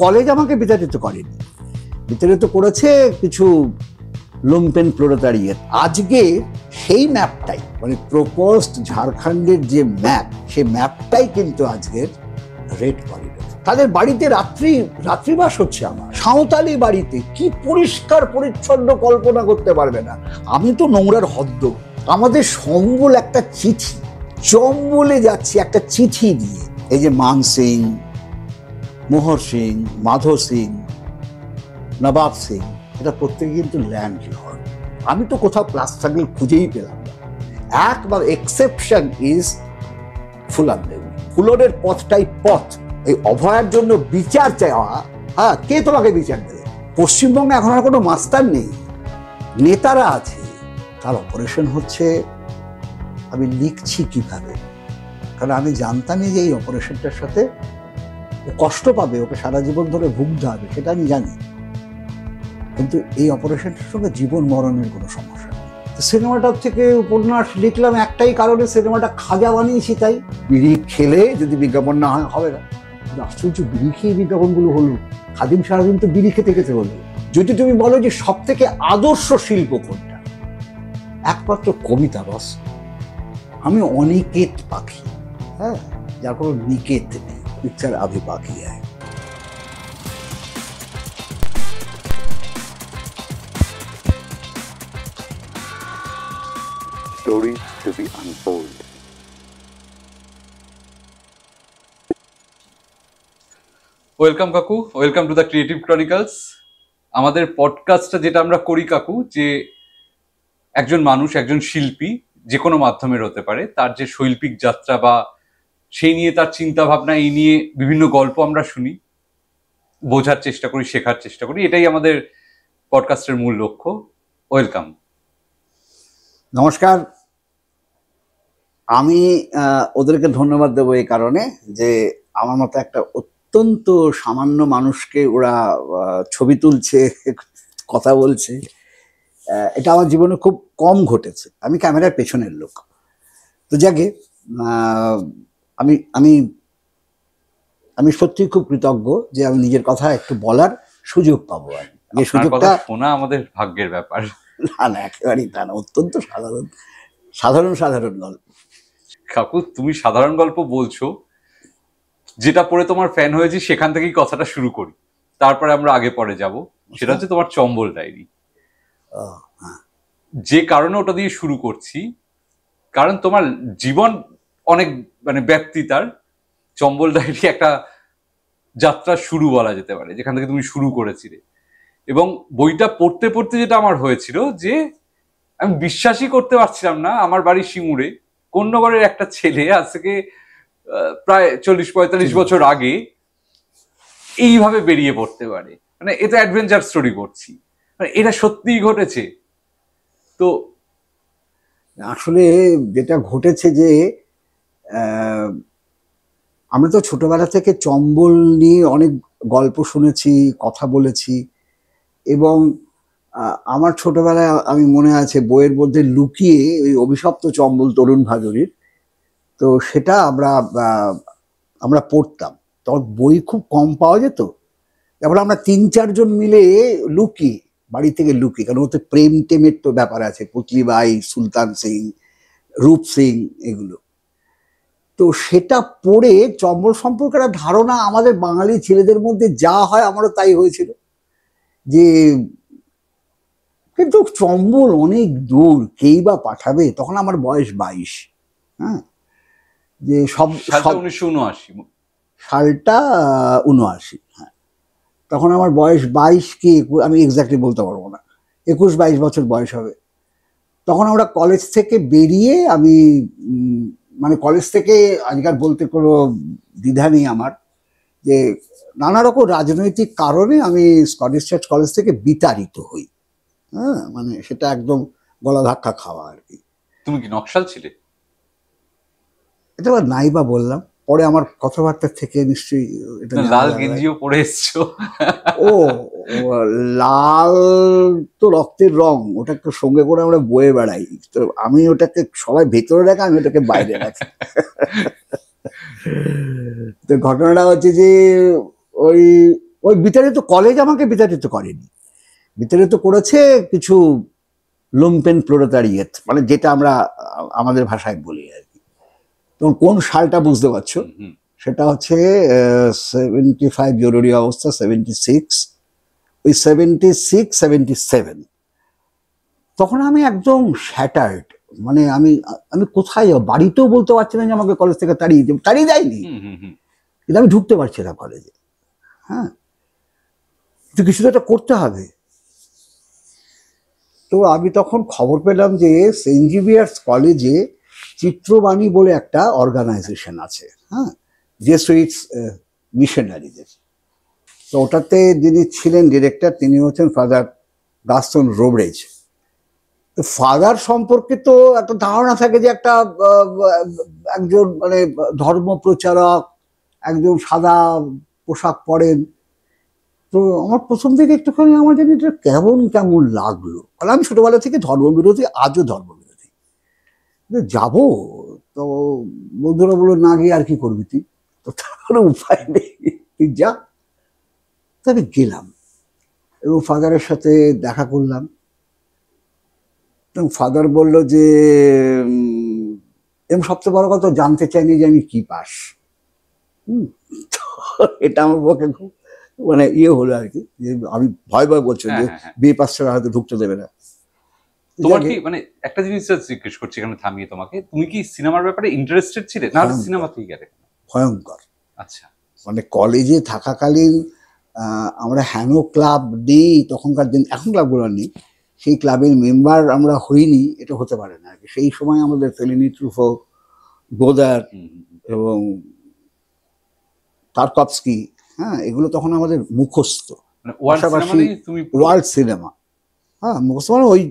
College আমাকে বিতাড়িত করেনি, বিতাড়িত করেছে কিছু লুম্পেন প্রোলেতারিয়েট। আজকে সেই ম্যাপটাই, মানে প্রপোজড ঝাড়খণ্ডের যে ম্যাপ, সেই ম্যাপটাই কিন্তু আজকের রেড করিডোর। তাদের বাড়িতে রাত্রিবাস হচ্ছে আমার সাঁওতালি বাড়িতে, কি পরিষ্কার পরিচ্ছন্ন কল্পনা করতে পারবে না। আমি তো নোংরার হদ্দ। আমাদের সম্বল একটা চিঠি, চম্বলে যাচ্ছি একটা চিঠি দিয়ে। এই যে মান সিং, মোহর সিং, মাধো সিং, নবাব সিং, এটা প্রত্যেকে কিন্তু ল্যান্ড লর্ড। আমি তো কোথাও প্লাস স্ট্রাগল খুঁজেই পেলাম না। একবার এক্সেপশন ইজ ফুলন দেবী। ফুলনের পথটাই পথ। এই অভয়ার জন্য বিচার চাওয়া, হ্যাঁ, কে তোমাকে বিচার দেবে? পশ্চিমবঙ্গে এখন আর কোনো মাস্টার নেই, নেতারা আছে। তার অপারেশন হচ্ছে। আমি লিখছি কিভাবে, কারণ আমি জানতামই যে এই অপারেশনটার সাথে ও কষ্ট পাবে, ওকে সারা জীবন ধরে ভুগতে হবে, সেটা আমি জানি। কিন্তু এই অপারেশনটার সঙ্গে জীবন মরণের কোনো সমস্যা নেই। সিনেমাটার থেকে উপন্যাস লিখলাম একটাই কারণে, সিনেমাটা খাজা বানিয়েছি তাই। বিড়ি খেলে যদি বিজ্ঞাপন না হয়, হবে না। আশ্চর্য, বিড়ি খেয়ে বিজ্ঞাপনগুলো হলো। খাদিম সারাদিন তো বিড়ি খেতে খেতে হলো। যদি তুমি বলো যে সব থেকে আদর্শ শিল্প কোনটা, একমাত্র কবিতা বস। আমি অনিকেত পাখি, হ্যাঁ, যার কোনো নিকেত নেই। পিকচার আভি পাখি হয়। Stories to be unfold. Welcome কাকু, welcome to the creative chronicles. আমাদের পডকাস্টটা যেটা আমরা করি কাকু, যে একজন মানুষ, একজন শিল্পী যে কোনো মাধ্যমের হতে পারে, তার যে শৈল্পিক যাত্রা বা সেই নিয়ে তার চিন্তা ভাবনা, এই নিয়ে বিভিন্ন গল্প আমরা শুনি, বোঝার চেষ্টা করি, শেখার চেষ্টা করি। এটাই আমাদের পডকাস্টের মূল লক্ষ্য। ওয়েলকাম। নমস্কার। আমি ওদেরকে ধন্যবাদ দেবো এই কারণে যে আমার মতো একটা অত্যন্ত সামান্য মানুষকে ওরা ছবি তুলছে, কথা বলছে। এটা আমার জীবনে খুব কম ঘটেছে। আমি ক্যামেরার পেছনের লোক। তো যাকে আমি আমি আমি সত্যিই খুব কৃতজ্ঞ যে আমি নিজের কথা একটু বলার সুযোগ পাবো। এই সুযোগটা শোনা আমাদের ভাগ্যের ব্যাপার। না না, একেবারেই তা না। অত্যন্ত সাধারণ সাধারণ গল্প। কাকু, তুমি সাধারণ গল্প বলছো, যেটা পড়ে তোমার ফ্যান হয়েছি সেখান থেকেই কথাটা শুরু করি, তারপরে আমরা আগে পরে যাব। সেটা হচ্ছে তোমার চম্বল ডায়েরি। যে কারণে ওটা দিয়ে শুরু করছি, কারণ তোমার জীবন অনেক মানে ব্যক্তি, তার চম্বল ডায়েরি একটা যাত্রা শুরু বলা যেতে পারে, যেখান থেকে তুমি শুরু করেছিলে। এবং বইটা পড়তে পড়তে যেটা আমার হয়েছিল, যে আমি বিশ্বাসই করতে পারছিলাম না, আমার বাড়ি সিঙ্গুরে, কন্যগড়ের একটা ছেলে আজ থেকে প্রায় 40-45 বছর আগে এইভাবে বেরিয়ে পড়তে পারে। মানে এটা অ্যাডভেঞ্চার স্টোরি করছি, মানে এটা সত্যিই ঘটেছে। তো আসলে যেটা ঘটেছে যে আমরা তো ছোটবেলা থেকে চম্বল নিয়ে অনেক গল্প শুনেছি, কথা বলেছি। এবং আমার ছোটবেলায় আমি মনে আছে বইয়ের মধ্যে লুকিয়ে ওই অভিশপ্ত চম্বল তরুণ ভাদুরীর, তো সেটা আমরা পড়তাম। তখন বই খুব কম পাওয়া যেত। তারপরে আমরা 3-4 জন মিলে লুকিয়ে, বাড়ি থেকে লুকিয়ে, কারণ ওতে প্রেম টেমের তো ব্যাপার আছে, পুতলিবাই, সুলতান সিং, রূপ সিং, এগুলো। তো সেটা পড়ে চম্বল সম্পর্কে একটা ধারণা আমাদের বাঙালি ছেলেদের মধ্যে যা হয়, আমারও তাই হয়েছিল। যে কিন্তু চম্বল অনেক দূর, কেই বা পাঠাবে। তখন আমার বয়স 22। হ্যাঁ, যে সব 1979 সালটা 79। হ্যাঁ, তখন আমার বয়স 22 কি, আমি এক্স্যাক্টলি বলতে পারবো না, 21-22 বছর বয়স হবে। তখন আমরা কলেজ থেকে বেরিয়ে, আমি মানে কলেজ থেকে আজকাল বলতে কোনো দ্বিধা নেই আমার, যে নানা রকম রাজনৈতিক কারণে আমি স্কটিশ চার্চ কলেজ থেকে বিতাড়িত হই। হ্যাঁ, মানে সেটা একদম গলা ধাক্কা খাওয়া আর কি। তুমি কি নকশাল ছিলে? এটা আবার নাই বা বললাম, পরে আমার কথাবার্তা থেকে নিশ্চয়ই এটা লাল গেঞ্জিও পরে এসছো। ও লাল তো রক্তের রং, ওটাকে সঙ্গে করে আমরা বয়ে বেড়াই। তো আমি ওটাকে সবাই ভেতরে রাখে, আমি ওটাকে বাইরে রাখি। তো ঘটনাটা হচ্ছে যে ওই ওই বিতাড়িত কলেজ আমাকে বিতাড়িত করেনি, বিতাড়িত করেছে কিছু লুম্পেন প্রোলেতারিয়েত, মানে যেটা আমরা আমাদের ভাষায় বলি আর কি। তখন কোন সালটা বুঝতে পারছো? সেটা হচ্ছে 75 জরুরি অবস্থা, 76, ওই 76-77। তখন আমি একদম শ্যাটার্ড, মানে আমি আমি কোথায় যাবো, বাড়িতেও বলতে পারছি না যে আমাকে কলেজ থেকে তাড়িয়ে দেয়নি, কিন্তু আমি ঢুকতে পারছি না কলেজে। হ্যাঁ, তো কিছু তো একটা করতে হবে। তো আমি তখন খবর পেলাম যে সেন্ট জেভিয়ার্স কলেজে চিত্রবাণী বলে একটা অর্গানাইজেশন আছে, হ্যাঁ, জেসুইটস মিশনারিদের। তো ওটাতে যিনি ছিলেন ডিরেক্টর, তিনি হচ্ছেন ফাদার গাস্তন রোবরেজ। তো ফাদার সম্পর্কে তো একটা ধারণা থাকে যে একটা একজন মানে ধর্ম প্রচারক, একজন সাদা পোশাক পরেন। তো আমার প্রথম থেকে একটুখানি আমার যেন এটা কেমন কেমন লাগলো, কারণ আমি ছোটবেলা থেকে ধর্মবিরোধী, আজও ধর্মবিরোধী। যাবো তো বন্ধুরা বললো না গিয়ে আর কি করবি তুই, তো তার কোনো উপায় নেই, তুই যা। তো আমি গেলাম এবং ফাদারের সাথে দেখা করলাম। এবং ফাদার বলল যে এবং সবচেয়ে বড় কথা জানতে চাইনি যে আমি কি পাস। তো এটা আমার পক্ষে খুব মানে ইয়ে হলো আর কি, যে আমি ভয় বলছি যে বিএ পাস ছাড়া হয়তো ঢুকতে দেবে না। তোমার কি মানে একটা জিনিস জিজ্ঞেস করছি এখানে থামিয়ে তোমাকে, তুমি কি সিনেমার ব্যাপারে ইন্টারেস্টেড ছিলে না সিনেমাতেই গেলে? ভয়ঙ্কর। আচ্ছা, মানে কলেজে থাকাকালীন আমরা হ্যানো ক্লাব নেই তখনকার দিন, এখন ক্লাবগুলো নেই, সেই ক্লাবের মেম্বার আমরা হইনি, এটা হতে পারে না। সেই সময় আমাদের ফেলিনি, ট্রুফো, গোদার এবং টার্কভস্কি, হ্যাঁ, এগুলো তখন আমাদের মুখস্থ। পাশাপাশি ওয়ার্ল্ড সিনেমা, হ্যাঁ, মুখস্থ মানে ওই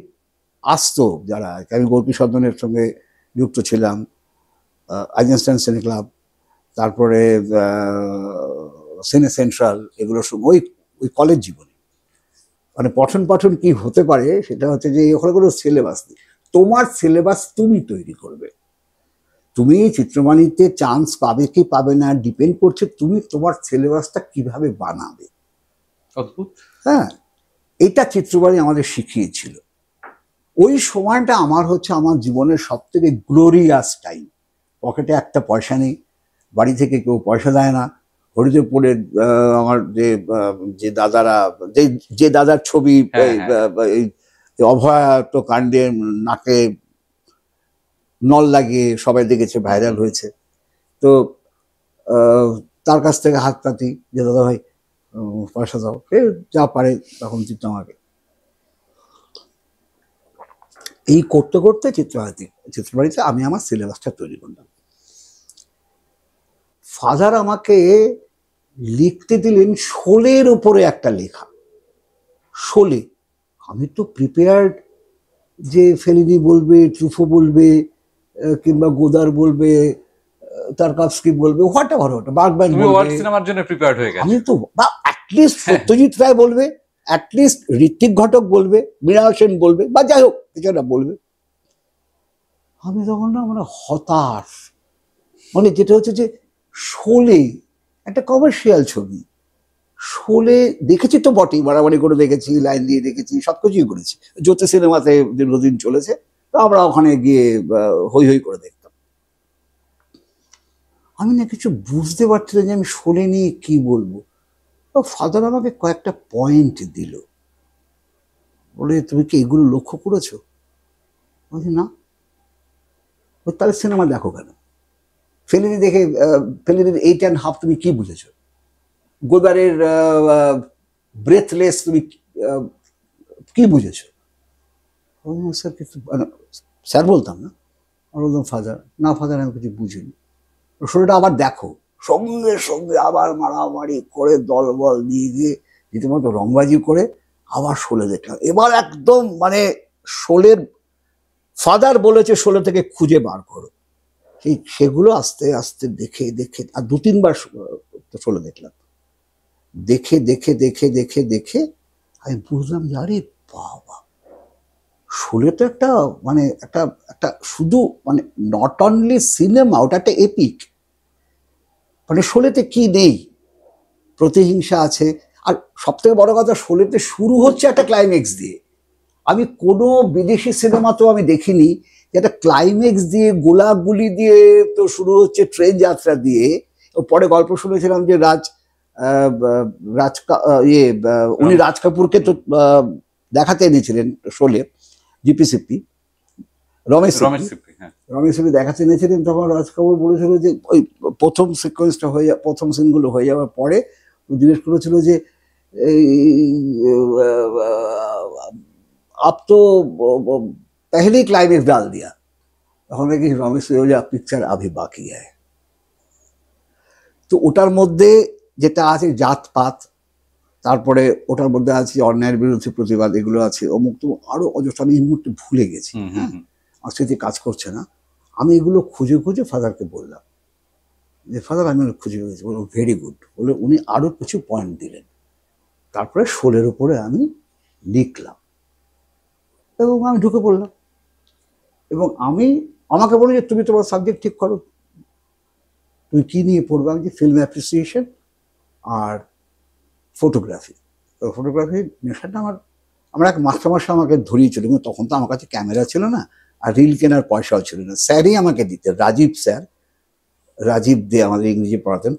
আসতো যারা। আমি গোপী সদনের সঙ্গে যুক্ত ছিলাম, আইজেনস্টাইন সিনে ক্লাব, তারপরে সিনে সেন্ট্রাল, এগুলোর সঙ্গে ওই ওই কলেজ জীবনে মানে পঠন পাঠন কি হতে পারে সেটা হচ্ছে যে ওখানে কোনো সিলেবাস নেই, তোমার সিলেবাস তুমি তৈরি করবে। তুমি চিত্রবাণীতে চান্স পাবে কি পাবে না ডিপেন্ড করছে তুমি তোমার সিলেবাসটা কিভাবে বানাবে। অদ্ভুত। হ্যাঁ, এটা চিত্রবাণী আমাদের শিখিয়েছিল। ওই সময়টা আমার হচ্ছে আমার জীবনের সব থেকে গ্লোরিয়াস টাইম। পকেটে একটা পয়সা নেই, বাড়ি থেকে কেউ পয়সা দেয় না। হরিদেবপুরের আমার যে দাদারা, যে দাদার ছবি এই অভয়াত কাণ্ডে নাকে নল লাগিয়ে সবাই দেখেছে, ভাইরাল হয়েছে, তো তার কাছ থেকে হাত পাতি যে দাদা ভাই পয়সা দাও, যা পারে তখন দিত আমাকে। এই করতে করতে চিত্রবাড়িতে আমি আমার সিলেবাসটা তৈরি করলাম। ফাদার আমাকে লিখতে দিলেন শোলের উপরে একটা লেখা, শোলে। আমি তো প্রিপেয়ার্ড যে ফেলিনি বলবে, ট্রুফো বলবে, কিংবা গোদার বলবে, টার্কভস্কি বলবে, হোয়াট এভার, বার্গম্যান বলবে, আমি তো বা অ্যাটলিস্ট সত্যজিৎ রায় বলবে, অ্যাটলিস্ট ঋত্বিক ঘটক বলবে, মৃণাল সেন বলবে, বা যাই হোক কিছু একটা বলবে। আমি তখন না মানে হতাশ, মানে যেটা হচ্ছে যে শোলে একটা কমার্শিয়াল ছবি, শোলে দেখেছি তো বটেই, বাড়াবাড়ি করে দেখেছি, লাইন দিয়ে দেখেছি, সবকিছুই করেছি, জ্যোতি সিনেমাতে দীর্ঘদিন চলেছে, তো আমরা ওখানে গিয়ে হই হই করে দেখতাম। আমি না কিছু বুঝতে পারছি না যে আমি শোলে নিয়ে কি বলবো। ফাদার আমাকে কয়েকটা পয়েন্ট দিল, বলে তুমি কি এগুলো লক্ষ্য করেছো? বলছি না। তাহলে সিনেমা দেখো কেন? ফেলিনি দেখে ফেলিনির 8.5 তুমি কি বুঝেছো? গোদারের ব্রেথলেস তুমি কি বুঝেছো? স্যার কিছু স্যার বলতাম না, আর বলতাম ফাদার, না ফাদার আমি কিছু বুঝিনি। শোটা আবার দেখো, সঙ্গে সঙ্গে আবার মারামারি করে দলবল দিয়ে গিয়ে রীতিমতো রংবাজি করে আবার শোলে দেখলাম। এবার একদম মানে শোলের ফাদার বলেছে শোলে থেকে খুঁজে বার করো, সেগুলো আস্তে আস্তে দেখে দেখে আর 2-3 বার শোলে দেখলাম। দেখে দেখে দেখে দেখে দেখে আমি বুঝলাম যে আরে বাবা, শোলে তো একটা মানে একটা একটা শুধু মানে নট অনলি সিনেমা, ওটা একটা এপিক। মানে শোলেতে কি নেই? প্রতিহিংসা আছে, আর সব থেকে বড় কথা, শোলেতে শুরু হচ্ছে একটা ক্লাইম্যাক্স দিয়ে। আমি কোনো বিদেশি সিনেমা তো আমি দেখিনি যেটা ক্লাইম্যাক্স দিয়ে, গোলাগুলি দিয়ে তো শুরু হচ্ছে, ট্রেন যাত্রা দিয়ে। পরে গল্প শুনেছিলাম যে উনি রাজ কাপুরকে তো দেখাতে এনেছিলেন শোলে, জিপি রমেশ সিপ্পি, হ্যাঁ। রমেশ সিপ্পি দেখাতে এনেছিলেন। তখন রাজ কাপুর বলেছিল যে ওই প্রথম সিকোয়েন্সটা প্রথম সিনগুলো হয়ে যাওয়ার পরে জিজ্ঞেস করেছিল যে अब तो पहले क्लाइमेक्स डाल दिया। তখন নাকি রমেশ পিকচার আভি বাকি है। তো ওটার মধ্যে যেটা আছে জাতপাত, তারপরে ওটার মধ্যে আছে অন্যায়ের বিরুদ্ধে প্রতিবাদ, এগুলো আছে, অমুক তো আরো অজস্র, আমি এই মুহূর্তে ভুলে গেছি। হ্যাঁ, আমার স্মৃতি কাজ করছে না। আমি এগুলো খুঁজে খুঁজে ফাদারকে বললাম যে ফাদার আমি খুঁজে পেয়েছি। বললো ভেরি গুড। বলে উনি আরো কিছু পয়েন্ট দিলেন। তারপরে শোলের উপরে আমি লিখলাম এবং আমি ঢুকে পড়লাম। এবং আমাকে বলে যে তুমি তোমার সাবজেক্ট ঠিক করো, তুমি কি নিয়ে পড়বে? আমি যে ফিল্ম অ্যাপ্রিসিয়েশন আর ফটোগ্রাফি। ফটোগ্রাফির নেশাটা আমার এক মাস্টারমশাই আমাকে ধরিয়েছিল, কিন্তু তখন তো আমার কাছে ক্যামেরা ছিল না আর রিল কেনার পয়সাও ছিল না। স্যারই আমাকে দিতেন, রাজীব দে আমাদের ইংরেজি পড়াতেন,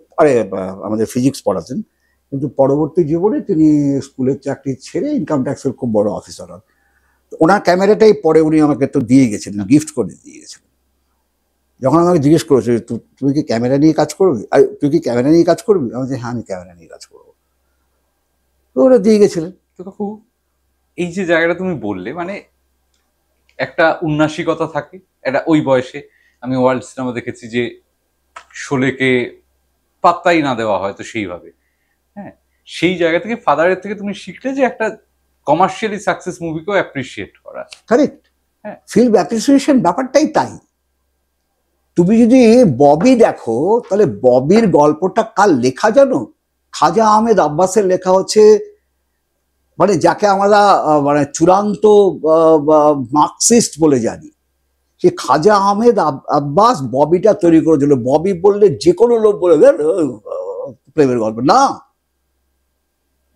আমাদের ফিজিক্স পড়াতেন। কিন্তু পরবর্তী জীবনে তিনি স্কুলের চাকরি ছেড়ে ইনকাম ট্যাক্সের খুব বড় অফিসার হন। ওনার ক্যামেরাটাই পরে উনি আমাকে তো দিয়ে গেছিলেন, গিফট করে দিয়ে গেছিলেন। যখন আমাকে জিজ্ঞেস করেছে তুমি কি ক্যামেরা নিয়ে কাজ করবি, তুই কি ক্যামেরা নিয়ে কাজ করবি, আমি যে হ্যাঁ আমি ক্যামেরা নিয়ে কাজ করবো। তো ওরা দিয়ে গেছিলেন। তো কাকু, এই যে জায়গাটা তুমি বললে, মানে একটা উন্নাসিকতা থাকে এটা ওই বয়সে। আমি ওয়ার্ল্ড সিনেমা দেখেছি যে শোলেকে পাত্তাই না দেওয়া হয় তো সেইভাবে। হ্যাঁ, সেই জায়গা থেকে ফাদারের থেকে তুমি শিখলে যে একটা কমার্শিয়ালি সাকসেস মুভিকেও অ্যাপ্রিসিয়েট করা। কারেক্ট। হ্যাঁ, ফিল্ম অ্যাপ্রিসিয়েশন ব্যাপারটাই তাই। তুমি যদি ববি দেখো তাহলে ববির গল্পটা কার লেখা জানো? খাজা আহমেদ আব্বাসের লেখা হচ্ছে, মানে যাকে আমরা মানে চূড়ান্ত মার্কসিস্ট বলে জানি। সে খাজা আহমেদ আব্বাস ববিটা তৈরি করেছিল। ববি বললে যে কোনো লোক বলে প্রেমের গল্প না।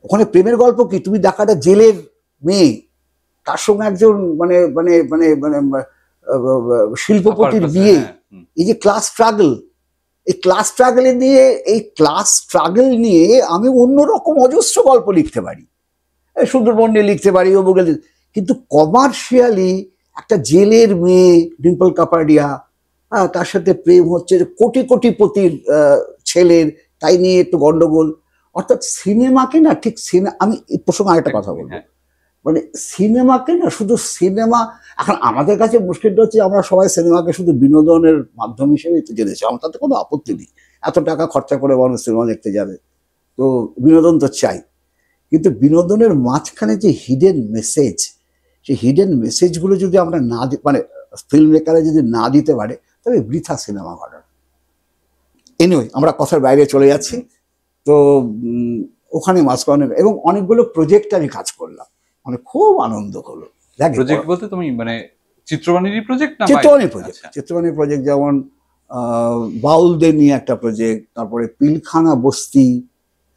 ওখানে প্রেমের গল্প কি, তুমি দেখাটা জেলের মেয়ে, তার সঙ্গে একজন মানে মানে মানে মানে শিল্পপতির বিয়ে, এই যে ক্লাস স্ট্রাগল, এই ক্লাস স্ট্রাগল নিয়ে আমি অন্যরকম অজস্র গল্প লিখতে পারি, সুন্দরবন নিয়ে লিখতে পারি, কিন্তু কমার্শিয়ালি একটা জেলের মেয়ে ডিম্পল কাপাডিয়া, তার সাথে প্রেম হচ্ছে কোটিপতির ছেলের, তাই নিয়ে একটু গন্ডগোল। অর্থাৎ সিনেমাকে না, ঠিক আমি এই প্রসঙ্গে আরেকটা কথা বলবো, মানে সিনেমাকে না শুধু সিনেমা, এখন আমাদের কাছে মুশকিলটা হচ্ছে আমরা সবাই সিনেমাকে শুধু বিনোদনের মাধ্যম হিসেবেই তো জেনেছি। আমার তাতে কোনো আপত্তি নেই, এত টাকা খরচা করে মানুষ সিনেমা দেখতে যাবে, তো বিনোদন তো চাই। কিন্তু বিনোদনের মাঝখানে যে হিডেন মেসেজ, সেই হিডেন মেসেজগুলো যদি আমরা না মানে ফিল্ম মেকারে যদি না দিতে পারে, তবে বৃথা সিনেমা করার। এনিওয়ে, আমরা কথার বাইরে চলে যাচ্ছি। তো ওখানে মাঝখানে এবং অনেকগুলো প্রজেক্ট আমি কাজ করলাম, মানে খুব আনন্দ হলো। প্রজেক্ট বলতে তুমি মানে চিত্রবাণীর প্রজেক্ট না? চিত্রবাণীর প্রজেক্ট, যেমন বাউলদের নিয়ে একটা প্রজেক্ট, তারপরে পিলখানা বস্তি,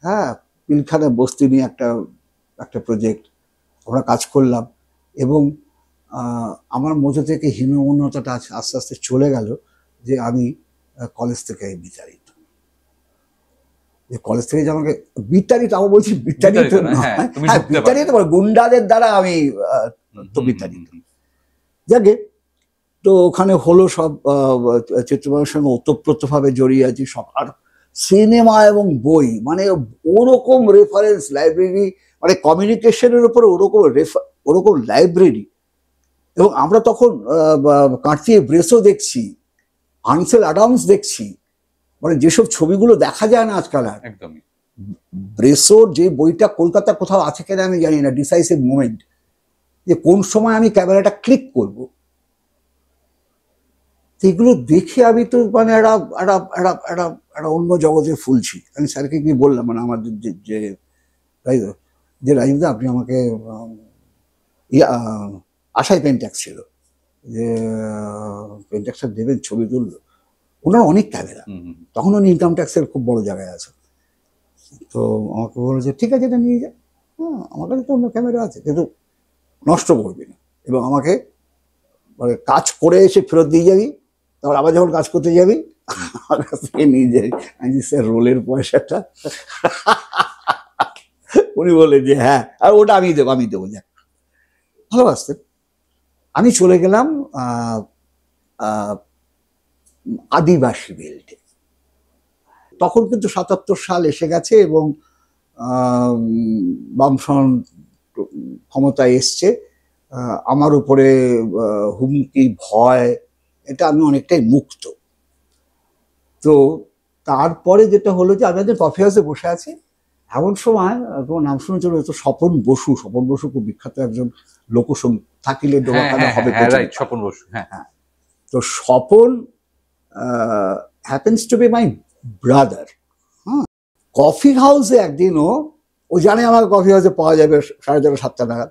হ্যাঁ পিলখানা বস্তি নিয়ে একটা প্রজেক্ট আমরা কাজ করলাম। এবং আমার মধ্যে থেকে হীনমন্যতাটা আস্তে আস্তে চলে গেল, যে আমি কলেজ থেকে বিতাড়িত, যে কলেজ থেকে যে আমাকে বিতাড়িত, আমি বলছি বিতাড়িত বিতাড়িত গুন্ডাদের দ্বারা আমি তো বিতাড়িত। যাকে তো ওখানে হলো সব চিত্রবাণীর সঙ্গে ওতপ্রোতভাবে জড়িয়ে আছি সব। আর সিনেমা এবং বই, মানে ওরকম রেফারেন্স লাইব্রেরি, মানে কমিউনিকেশনের উপরে ওরকম লাইব্রেরি। এবং আমরা তখন কার্তিয়ে ব্রেসও দেখছি, আনসেল অ্যাডামস দেখছি, মানে যেসব ছবিগুলো দেখা যায় না আজকাল আর। একদমই। ব্রেসোর যে বইটা কলকাতা কোথাও আছে কিনা আমি জানি না, ডিসাইসিভ মোমেন্ট, যে কোন সময় আমি ক্যামেরাটা ক্লিক করব, এগুলো দেখে আমি তো মানে একটা অন্য জগতে ফুলছি। আমি স্যারকে কি বললাম, মানে আমাদের যে রাজীবদা আপনি আমাকে আশায় পেন্ট্যাক্স ছিল, যে পেন্ট্যাক্সটা দেবেন, ছবি তুললো। ওনার অনেক ক্যামেরা, তখন উনি ইনকাম ট্যাক্সের খুব বড় জায়গায় আছে। তো আমাকে বললো যে ঠিক আছে, এটা নিয়ে যা। হ্যাঁ, আমার কাছে তো অন্য ক্যামেরা আছে, কিন্তু নষ্ট করবি না, এবং আমাকে মানে কাজ করে এসে ফেরত দিয়ে যাবি, তারপর আবার যখন কাজ করতে যাবি আমার কাছ থেকে নিয়ে যাবি। আমি বলছি, স্যার রোলের পয়সাটা? উনি বলে যে হ্যাঁ, আর ওটা আমি দেবো যাক। ভালোবাসতেন। আমি চলে গেলাম আদিবাসী বেল্টে। তখন কিন্তু ৭৭ সাল এসে গেছে এবং বামফ্রন্ট ক্ষমতায় এসছে। আমার উপরে হুমকি, ভয়, এটা আমি অনেকটাই মুক্ত। তো তারপরে যেটা হলো যে আমি আমাদের কফি হাউসে বসে আছি, এমন সময় তোমার নাম শুনেছিল তো স্বপন বসু। স্বপন বসু খুব বিখ্যাত একজন লোকসঙ্গীত, থাকিলে ডোবাখানা হবে রাইট, স্বপন বসু। হ্যাঁ, তো Swapan happens to B my brother. হ্যাঁ, কফি হাউসে একদিনও, ও জানে আমাকে কফি হাউসে পাওয়া যাবে 6:30 7টা নাগাদ।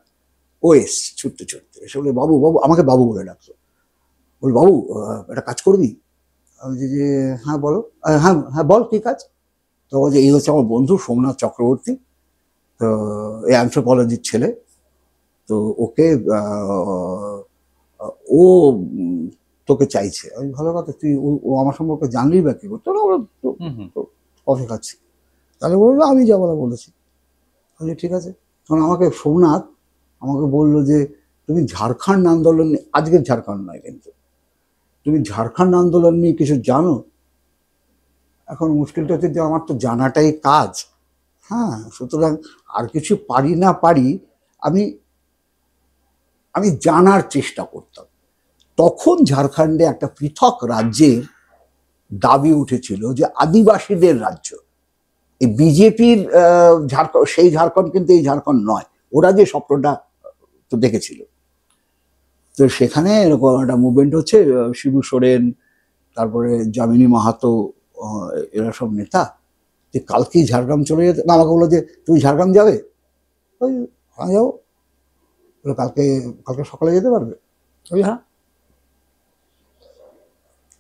ও এসছে ছুটতে ছুটতে, এসে বলে বাবু, আমাকে বাবু বলে ডাকতো। বল বাবু, একটা কাজ করবি? আমি যে হ্যাঁ বলো। হ্যাঁ হ্যাঁ বল, কি কাজ? তো বলছে এই হচ্ছে আমার বন্ধু সোমনাথ চক্রবর্তী, তো এই অ্যানথ্রোপোলজির ছেলে, তো ওকে ও তোকে চাইছে। আমি ভালো কথা, তুই ও আমার সম্পর্কে জানলি বা কি করতো? আমরা তো কফি খাচ্ছি। তাহলে বললো আমি যা বলা বলেছি। আমি ঠিক আছে। কারণ আমাকে সোমনাথ আমাকে বললো যে তুমি ঝাড়খণ্ড আন্দোলন, আজকের ঝাড়খণ্ড নয় কিন্তু, তুমি ঝাড়খণ্ড আন্দোলন নিয়ে কিছু জানো? এখন মুশকিলটা হচ্ছে যে আমার তো জানাটাই কাজ। হ্যাঁ, সুতরাং আর কিছু পারি না পারি, আমি আমি জানার চেষ্টা করতাম। তখন ঝাড়খণ্ডে একটা পৃথক রাজ্যের দাবি উঠেছিল যে আদিবাসীদের রাজ্য। এই বিজেপির ঝাড়খণ্ড, সেই ঝাড়খণ্ড কিন্তু এই ঝাড়খণ্ড নয়। ওরা যে স্বপ্নটা তো দেখেছিল, তো সেখানে এরকম একটা মুভমেন্ট হচ্ছে। শিবু সোরেন, তারপরে যামিনী মাহাতো, এরা সব নেতা, যে কালকেই ঝাড়গ্রাম চলে যেতে। না, আমাকে বললো যে তুমি ঝাড়গ্রাম যাবে? ওই হ্যাঁ যাবো। কালকে কালকে সকালে যেতে পারবে? ওই হ্যাঁ।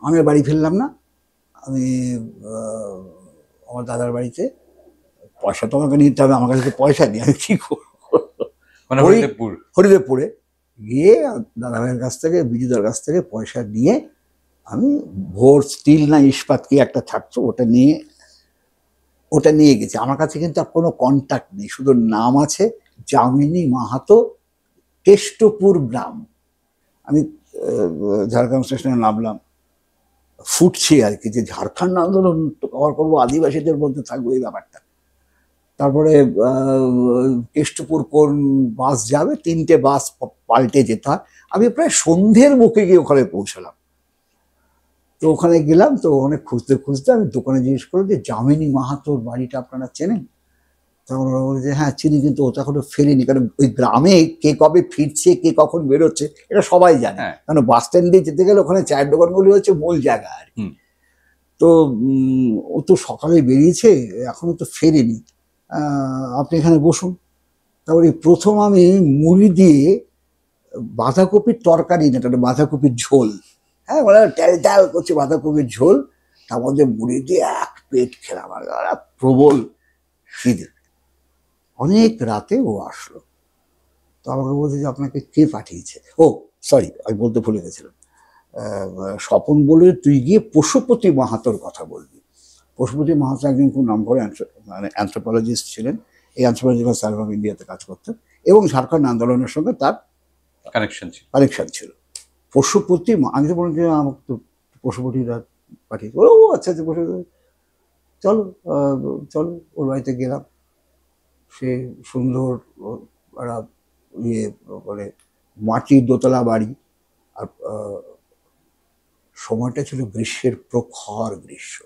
আমি বাড়ি ফিরলাম না, আমি আমার দাদার বাড়িতে। পয়সা তো আমাকে নিতে হবে, আমার কাছে তো পয়সা নেই, আমি কি করবো? মানে হরিদেবপুরে গিয়ে দাদা ভাইয়ের কাছ থেকে, বিজুদার কাছ থেকে পয়সা নিয়ে আমি ভোর স্টিল না ইস্পাত কি একটা থাকতো, ওটা নিয়ে গেছি। আমার কাছে কিন্তু আর কোনো কন্ট্যাক্ট নেই, শুধু নাম আছে যামিনী মাহাতো, কেষ্টপুর গ্রাম। আমি ঝাড়গ্রাম স্টেশনে নামলাম, ফুটছি আর কি, যে ঝাড়খণ্ড আন্দোলন তো কভার করবো, আদিবাসীদের মধ্যে থাকবো এই ব্যাপারটা। তারপরে কেষ্টপুর কোন বাস যাবে, 3টে বাস পাল্টে যেতে হয়। আমি প্রায় সন্ধ্যের মুখে গিয়ে ওখানে পৌঁছলাম। তো ওখানে গেলাম, তো ওখানে খুঁজতে খুঁজতে আমি দোকানে জিজ্ঞেস করলাম যে যামিনী মাহাতোর বাড়িটা আপনারা চেনেন? তখন ওরা বলে যে হ্যাঁ চিনি, কিন্তু ও তো এখনো ফেরেনি। কারণ ওই গ্রামে কে কবে ফিরছে, কে কখন বেরোচ্ছে, এটা সবাই জানে। কারণ বাস স্ট্যান্ড দিয়ে যেতে গেলে ওখানে চায়ের দোকানগুলি হচ্ছে মূল জায়গা আর কি। তো ও তো সকালে বেরিয়েছে, এখনো তো ফেরেনি, আপনি এখানে বসুন। তারপরে প্রথম আমি মুড়ি দিয়ে বাঁধাকপির তরকারি, না এটা বাঁধাকপির ঝোল, হ্যাঁ মানে ট্যাল ট্যাল করছে বাঁধাকপির ঝোল, তার মধ্যে মুড়ি দিয়ে এক পেট খেলাম। আর প্রবল খিদে। অনেক রাতে ও আসলো, তো আমাকে বলছে যে আপনাকে কে পাঠিয়েছে? ও সরি, আমি বলতে ভুলে গেছিলাম। স্বপন বলে তুই গিয়ে পশুপতি মাহাতোর কথা বলবি। পশুপতি মাহাতো একজন খুব নাম করে মানে অ্যানথ্রোপোলজিস্ট ছিলেন। এই অ্যানথ্রোপোলজিক্যাল সার্ভে অফ ইন্ডিয়াতে কাজ করতেন এবং ঝাড়খণ্ড আন্দোলনের সঙ্গে তার কানেকশন ছিল। পশুপতি, আমি তো বললাম যে আমাকে তো পশুপতিরা পাঠিয়েছে। ও আচ্ছা আচ্ছা, চলো চলো, ওর বাড়িতে গেলাম। সে সুন্দর একটা ইয়ে মানে মাটির দোতলা বাড়ি, আর সময়টা ছিল গ্রীষ্মের প্রখর গ্রীষ্ম,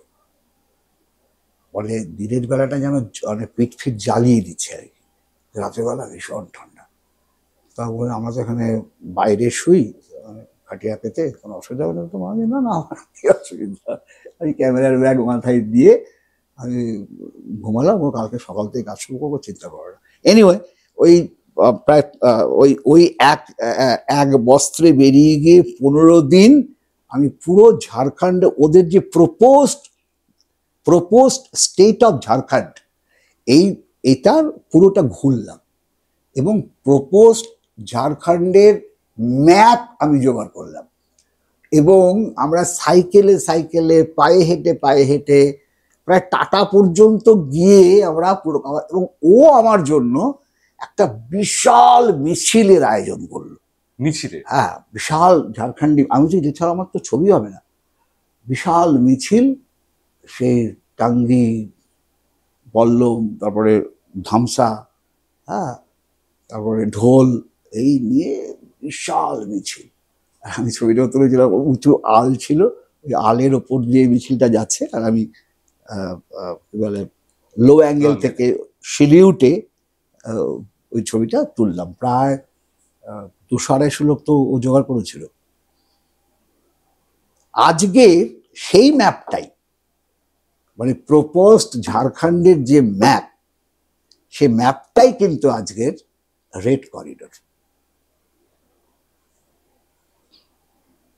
মানে দিনের বেলাটা যেন মানে পিঠ ফিট জ্বালিয়ে দিচ্ছে আর কি, রাতের বেলা ভীষণ ঠান্ডা। তারপরে আমরা তো এখানে বাইরে শুই খাটিয়া পেতে, কোনো অসুবিধা হলে তো মানে না না আমার কি অসুবিধা। আমি ক্যামেরার ব্যাগ মাথায় দিয়ে আমি ঘুমালাম, ও কালকে সকাল থেকে কাজ শুরু করবো, চিন্তা করো না। এনিওয়ে, ওই প্রায় ওই এক বস্ত্রে বেরিয়ে গিয়ে 15 দিন আমি পুরো ঝাড়খণ্ডে ওদের যে প্রপোজড স্টেট অফ ঝাড়খণ্ড, এই এটার পুরোটা ঘুরলাম এবং প্রপোজড ঝাড়খণ্ডের ম্যাপ আমি জোগাড় করলাম এবং আমরা সাইকেলে সাইকেলে পায়ে হেঁটে প্রায় টাটা পর্যন্ত গিয়ে আমরা পুরো এবং ও আমার জন্য একটা বিশাল মিছিলের আয়োজন করলো। মিছিলে? হ্যাঁ, বিশাল ঝাড়খণ্ডী, আমি তো যেতে আমার তো ছবি হবে না, বিশাল মিছিল, সেই টাঙ্গি, বল্লম, তারপরে ধামসা, হ্যাঁ, তারপরে ঢোল, এই নিয়ে বিশাল মিছিল। আমি ছবিটা তুলেছিলাম, উঁচু আল ছিল, ওই আলের ওপর দিয়ে মিছিলটা যাচ্ছে আর আমি কি বলে লো অ্যাঙ্গেল থেকে সিলিউটে ওই ছবিটা তুললাম। প্রায় 200-250 লোক তো ও জোগাড় করেছিল। আজকে সেই ম্যাপটাই, মানে প্রপোজড ঝাড়খণ্ডের যে ম্যাপ, সে ম্যাপটাই কিন্তু আজকের রেড করিডোর।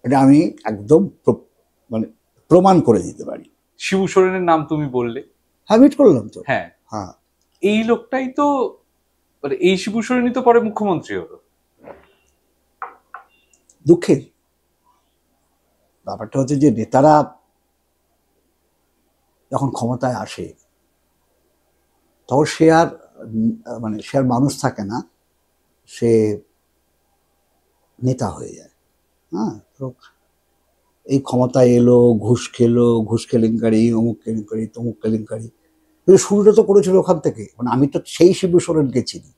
এটা আমি একদম মানে প্রমাণ করে দিতে পারি। শিবু সোরেনের নাম তুমি বললে, হ্যাঁ, মিট করলাম তো। হ্যাঁ হ্যাঁ, এই লোকটাই তো, মানে এই শিবু সোরেনই তো পরে মুখ্যমন্ত্রী হলো। দুঃখের ব্যাপারটা হচ্ছে যে নেতারা যখন ক্ষমতায় আসে তখন সে আর মানে সে আর মানুষ থাকে না, সে নেতা হয়ে যায়। হ্যাঁ, তো এই ক্ষমতায় এলো, ঘুষ খেলো, ঘুষ কেলেঙ্কারি, অমুক কেলেঙ্কারি, তমুক কেলেঙ্কারি, কিন্তু শুরুটা তো করেছিল ওখান থেকে। মানে আমি তো সেই শিবু সোরেনকে চিনি,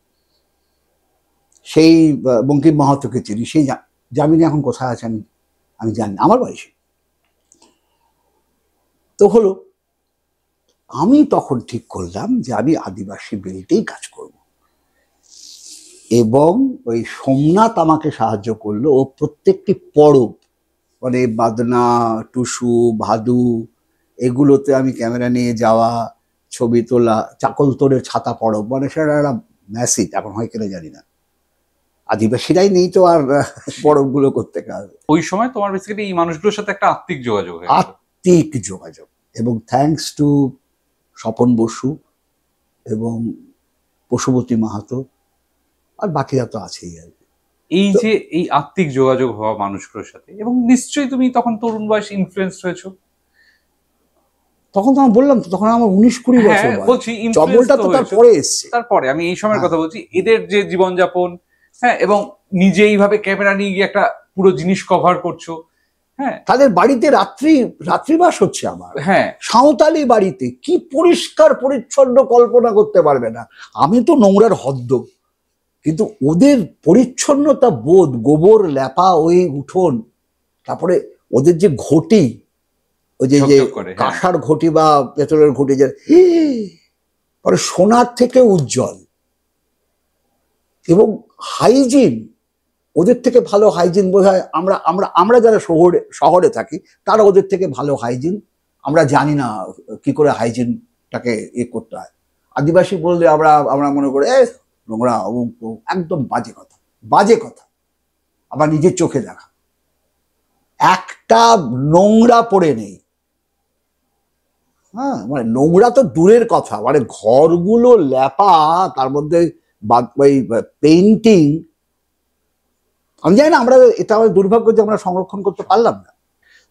সেই বঙ্কিম মাহাতোকে চিনি, সেই জামিনী এখন কোথায় আছে আমি জানি, আমার বয়সে তো হলো। আমি তখন ঠিক করলাম যে আমি আদিবাসী বেল্টেই কাজ করব এবং ওই সোমনাথ আমাকে সাহায্য করলো। ও প্রত্যেকটি পরব, মানে বাদনা, টুসু, ভাদু, এগুলোতে আমি ক্যামেরা নিয়ে যাওয়া, ছবি তোলা, চাকলতোড়ের ছাতা পরব, মানে সেটা একটা ম্যাসিভ, এখন হয় কিনা জানি না, আদিবাসীরাই নেই তো আর পরবগুলো করতে হবে। ওই সময় তোমার বেসিক্যালি এই মানুষগুলোর সাথে একটা আত্মিক যোগাযোগ হয়ে গেল। আত্মিক যোগাযোগ, এবং থ্যাঙ্কস টু স্বপন বসু এবং পশুপতি মাহাতো, আর বাকিরা তো আছেই আর কি। এই যে এই আত্মিক যোগাযোগ হওয়া মানুষগুলোর সাথে, এবং নিশ্চয়ই তুমি তখন তরুণ বয়স ইনফ্লুয়েন্স হয়েছো। তখন তো আমি বললাম তো, তখন আমার 19-20 বছর হ্যাঁ বয়স। বলছি, চমলটা তো তারপরে এসছে। তারপরে আমি এই সময়ের হ্যাঁ। কথা বলছি, এদের যে জীবনযাপন, হ্যাঁ, এবং নিজে এইভাবে ক্যামেরা নিয়ে গিয়ে একটা পুরো জিনিস কভার করছো। হ্যাঁ, তাদের বাড়িতে রাত্রিবাস হচ্ছে আমার। হ্যাঁ, সাঁওতালি বাড়িতে, কি পরিষ্কার পরিচ্ছন্ন কল্পনা করতে পারবে না। আমি তো নোংরার হদ্দ, কিন্তু ওদের পরিচ্ছন্নতা বোধ, গোবর লেপা ওই উঠোন, তারপরে ওদের যে ঘটি, ওই যে ঝকঝক করে, হ্যাঁ। কাঁসার ঘটি বা পেতলের ঘটি, যে পরে সোনার থেকে উজ্জ্বল, এবং হাইজিন, ওদের থেকে ভালো হাইজিন বোধ হয় আমরা আমরা আমরা যারা শহরে থাকি, তারা ওদের থেকে ভালো হাইজিন, আমরা জানি না কি করে হাইজিনটাকে করতে হয়। আদিবাসী বললে আমরা আমরা মনে করি নোংরা, একদম বাজে কথা। আবার নিজের চোখে দেখা, একটা নোংরা পড়ে নেই। হ্যাঁ, মানে নোংরা তো দূরের কথা, মানে ঘরগুলো লেপা, তার মধ্যে পেইন্টিং। আমি জানি না, আমরা এটা আমাদের দুর্ভাগ্য যে আমরা সংরক্ষণ করতে পারলাম না।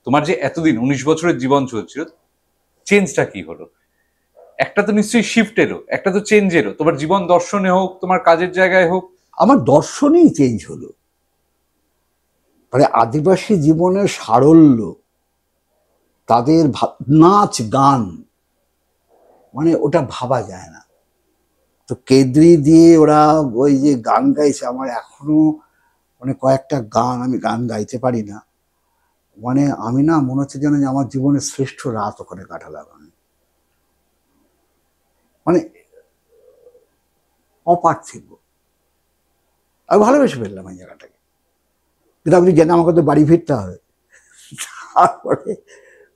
তোমার যে এতদিন 19 বছরের জীবন চলছিল, চেঞ্জটা কি হলো? একটা তো নিশ্চয়ই শিফট এলো, একটা তো চেঞ্জ এলো, তোমার জীবন দর্শনে হোক, তোমার কাজের জায়গায় হোক। আমার দর্শনই চেঞ্জ হলো। মানে আদিবাসী জীবনের সারল্য, তাদের নাচ গান, মানে ওটা ভাবা যায় না। তো কেদ্রি দিয়ে ওরা ওই যে গান গাইছে, আমার এখনো মানে কয়েকটা গান, আমি গান গাইতে পারি না, মানে আমি না, মনে হচ্ছে যেন যে আমার জীবনের শ্রেষ্ঠ রাত ওখানে কাটালাম আমি। মানে অপার্থিব, আমি ভালোবেসে ফেললাম এই জায়গাটাকে। কিন্তু আপনি জানেন আমাকে তো বাড়ি ফিরতে হবে। তারপরে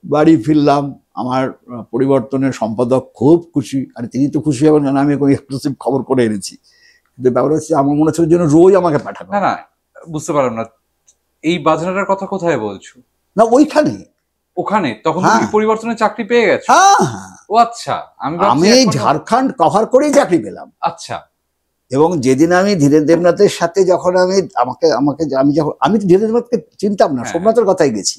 বাড়ি ফিরলাম, আমার পরিবর্তনের সম্পাদক খুব খুশি, আর তিনি তো খুশি হবেন না, আমি কোনো এক্সক্লুসিভ খবর করে এনেছি। কিন্তু ব্যাপার হচ্ছে, আমার মনে হচ্ছে যেন রোজ আমাকে পাঠানো। না, বুঝতে পারলাম না, এই বাজনাটার কথা কোথায় বলছো? না, ওইখানে ওখানে তখন তুমি হ্যাঁ। পরিবর্তনের চাকরি পেয়ে গেছো? হ্যাঁ হ্যাঁ, ও আচ্ছা, আমি ভাবছি আমি এখনো- ঝাড়খণ্ড কভার করেই চাকরি পেলাম। আচ্ছা এবং যেদিন আমি ধীরেন দেবনাথের সাথে যখন আমি আমি তো ধীরেন দেবনাথকে চিনতাম না, হ্যাঁ। সোমনাথের কথাই গেছি।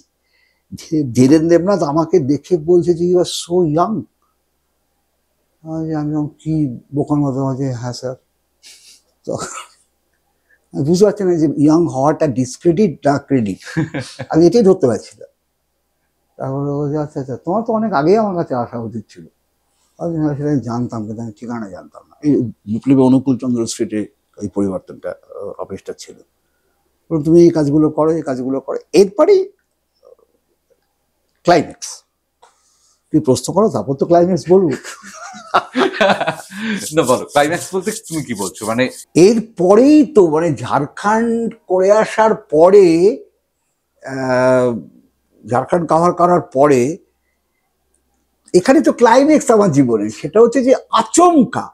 ধীরেন দেবনাথ আমাকে দেখে বলছে যে ইউ আর সো ইয়াং। আমি বললাম, কি বোকার মতো আমাকে, হ্যাঁ স্যার। তো আমি বুঝতে পারছি না যে ইয়াং হওয়াটা ডিসক্রেডিট না ক্রেডিট, আমি এটাই ধরতে পারছি না। তারপরে বলছে আচ্ছা আচ্ছা, তোমার তো অনেক আগেই আমার কাছে আসা উচিত ছিল। আমি সেটা জানতাম, কিন্তু আমি ঠিকানা জানতাম না। এই বিপ্লবী অনুকূল চন্দ্র স্ট্রিটে এই পরিবর্তনটা অফিসটা ছিল। বললাম, তুমি এই কাজগুলো করো, এই কাজগুলো করো, এরপরেই ক্লাইম্যাক্স। তুই প্রশ্ন করো, তারপর তো ক্লাইম্যাক্স বলবো। না বলো, ক্লাইম্যাক্স বলতে তুমি কি বলছো? মানে এরপরেই তো মানে ঝাড়খণ্ড করে আসার পরে, আহ, ঝাড়খণ্ড কভার করার পরে এখানে তো ক্লাইম্যাক্স আমার জীবনে, সেটা হচ্ছে যে আচমকা,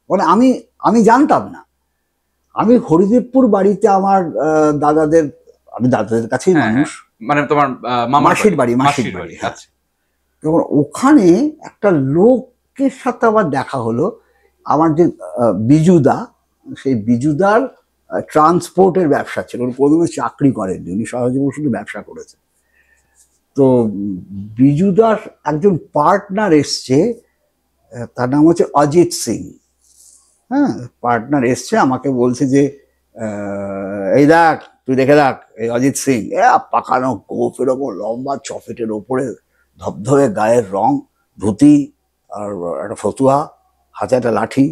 মানে আমি জানতাম না। আমি হরিদেবপুর বাড়িতে আমার দাদাদের, আমি দাদাদের কাছেই হ্যাঁ, মানুষ, মানে তোমার মামার মাসির বাড়ি, মাসির মাসির বাড়ি, বাড়ি, হ্যাঁ। আচ্ছা। তখন ওখানে একটা লোকের সাথে আমার দেখা হলো, আমার যে বিজুদা, সেই বিজুদার ট্রান্সপোর্টের ব্যবসা ছিল। উনি প্রথমে চাকরি করেননি, উনি সহজে শুধু ব্যবসা করেছেন। তো বিজুদার একজন পার্টনার এসছে, তার নাম হচ্ছে অজিত সিং। হ্যাঁ, পার্টনার এসছে, আমাকে বলছে যে এই দেখ, তুই দেখে দেখ, এই অজিত সিং, পাকানো গোফের ওপর, লম্বা চফেটের ওপরে, ধবধবে গায়ের রং, ধুতি আর একটা ফতুয়া, হাতে একটা লাঠি,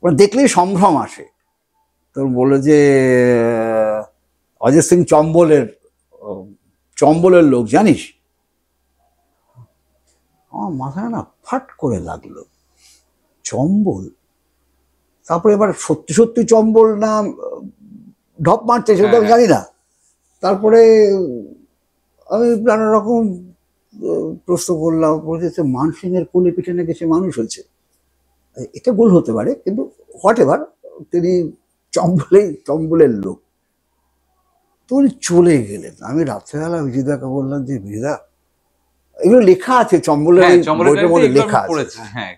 মানে দেখলেই সম্ভ্রম আসে। তো বললো যে অজিত সিং চম্বলের লোক, জানিস? আমার মাথায় না ফাট করে লাগলো, চম্বল। তারপরে এবার সত্যি সত্যি চম্বল না ঢপ মারছে সেটা আমি জানি না। তারপরে আমি নানা রকম প্রশ্ন করলাম, বলছে মানসিংহের কোলে পিঠে নাকি সে মানুষ হয়েছে। এটা ভুল হতে পারে, কিন্তু হোয়াট এভার, তিনি চম্বলের লোক। তো উনি চলে গেলেন। আমি রাত্রেবেলা বিজয়দাকে বললাম যে বিজয়দা, এগুলো লেখা আছে চম্বলের বইটার মধ্যে লেখা আছে। হ্যাঁ,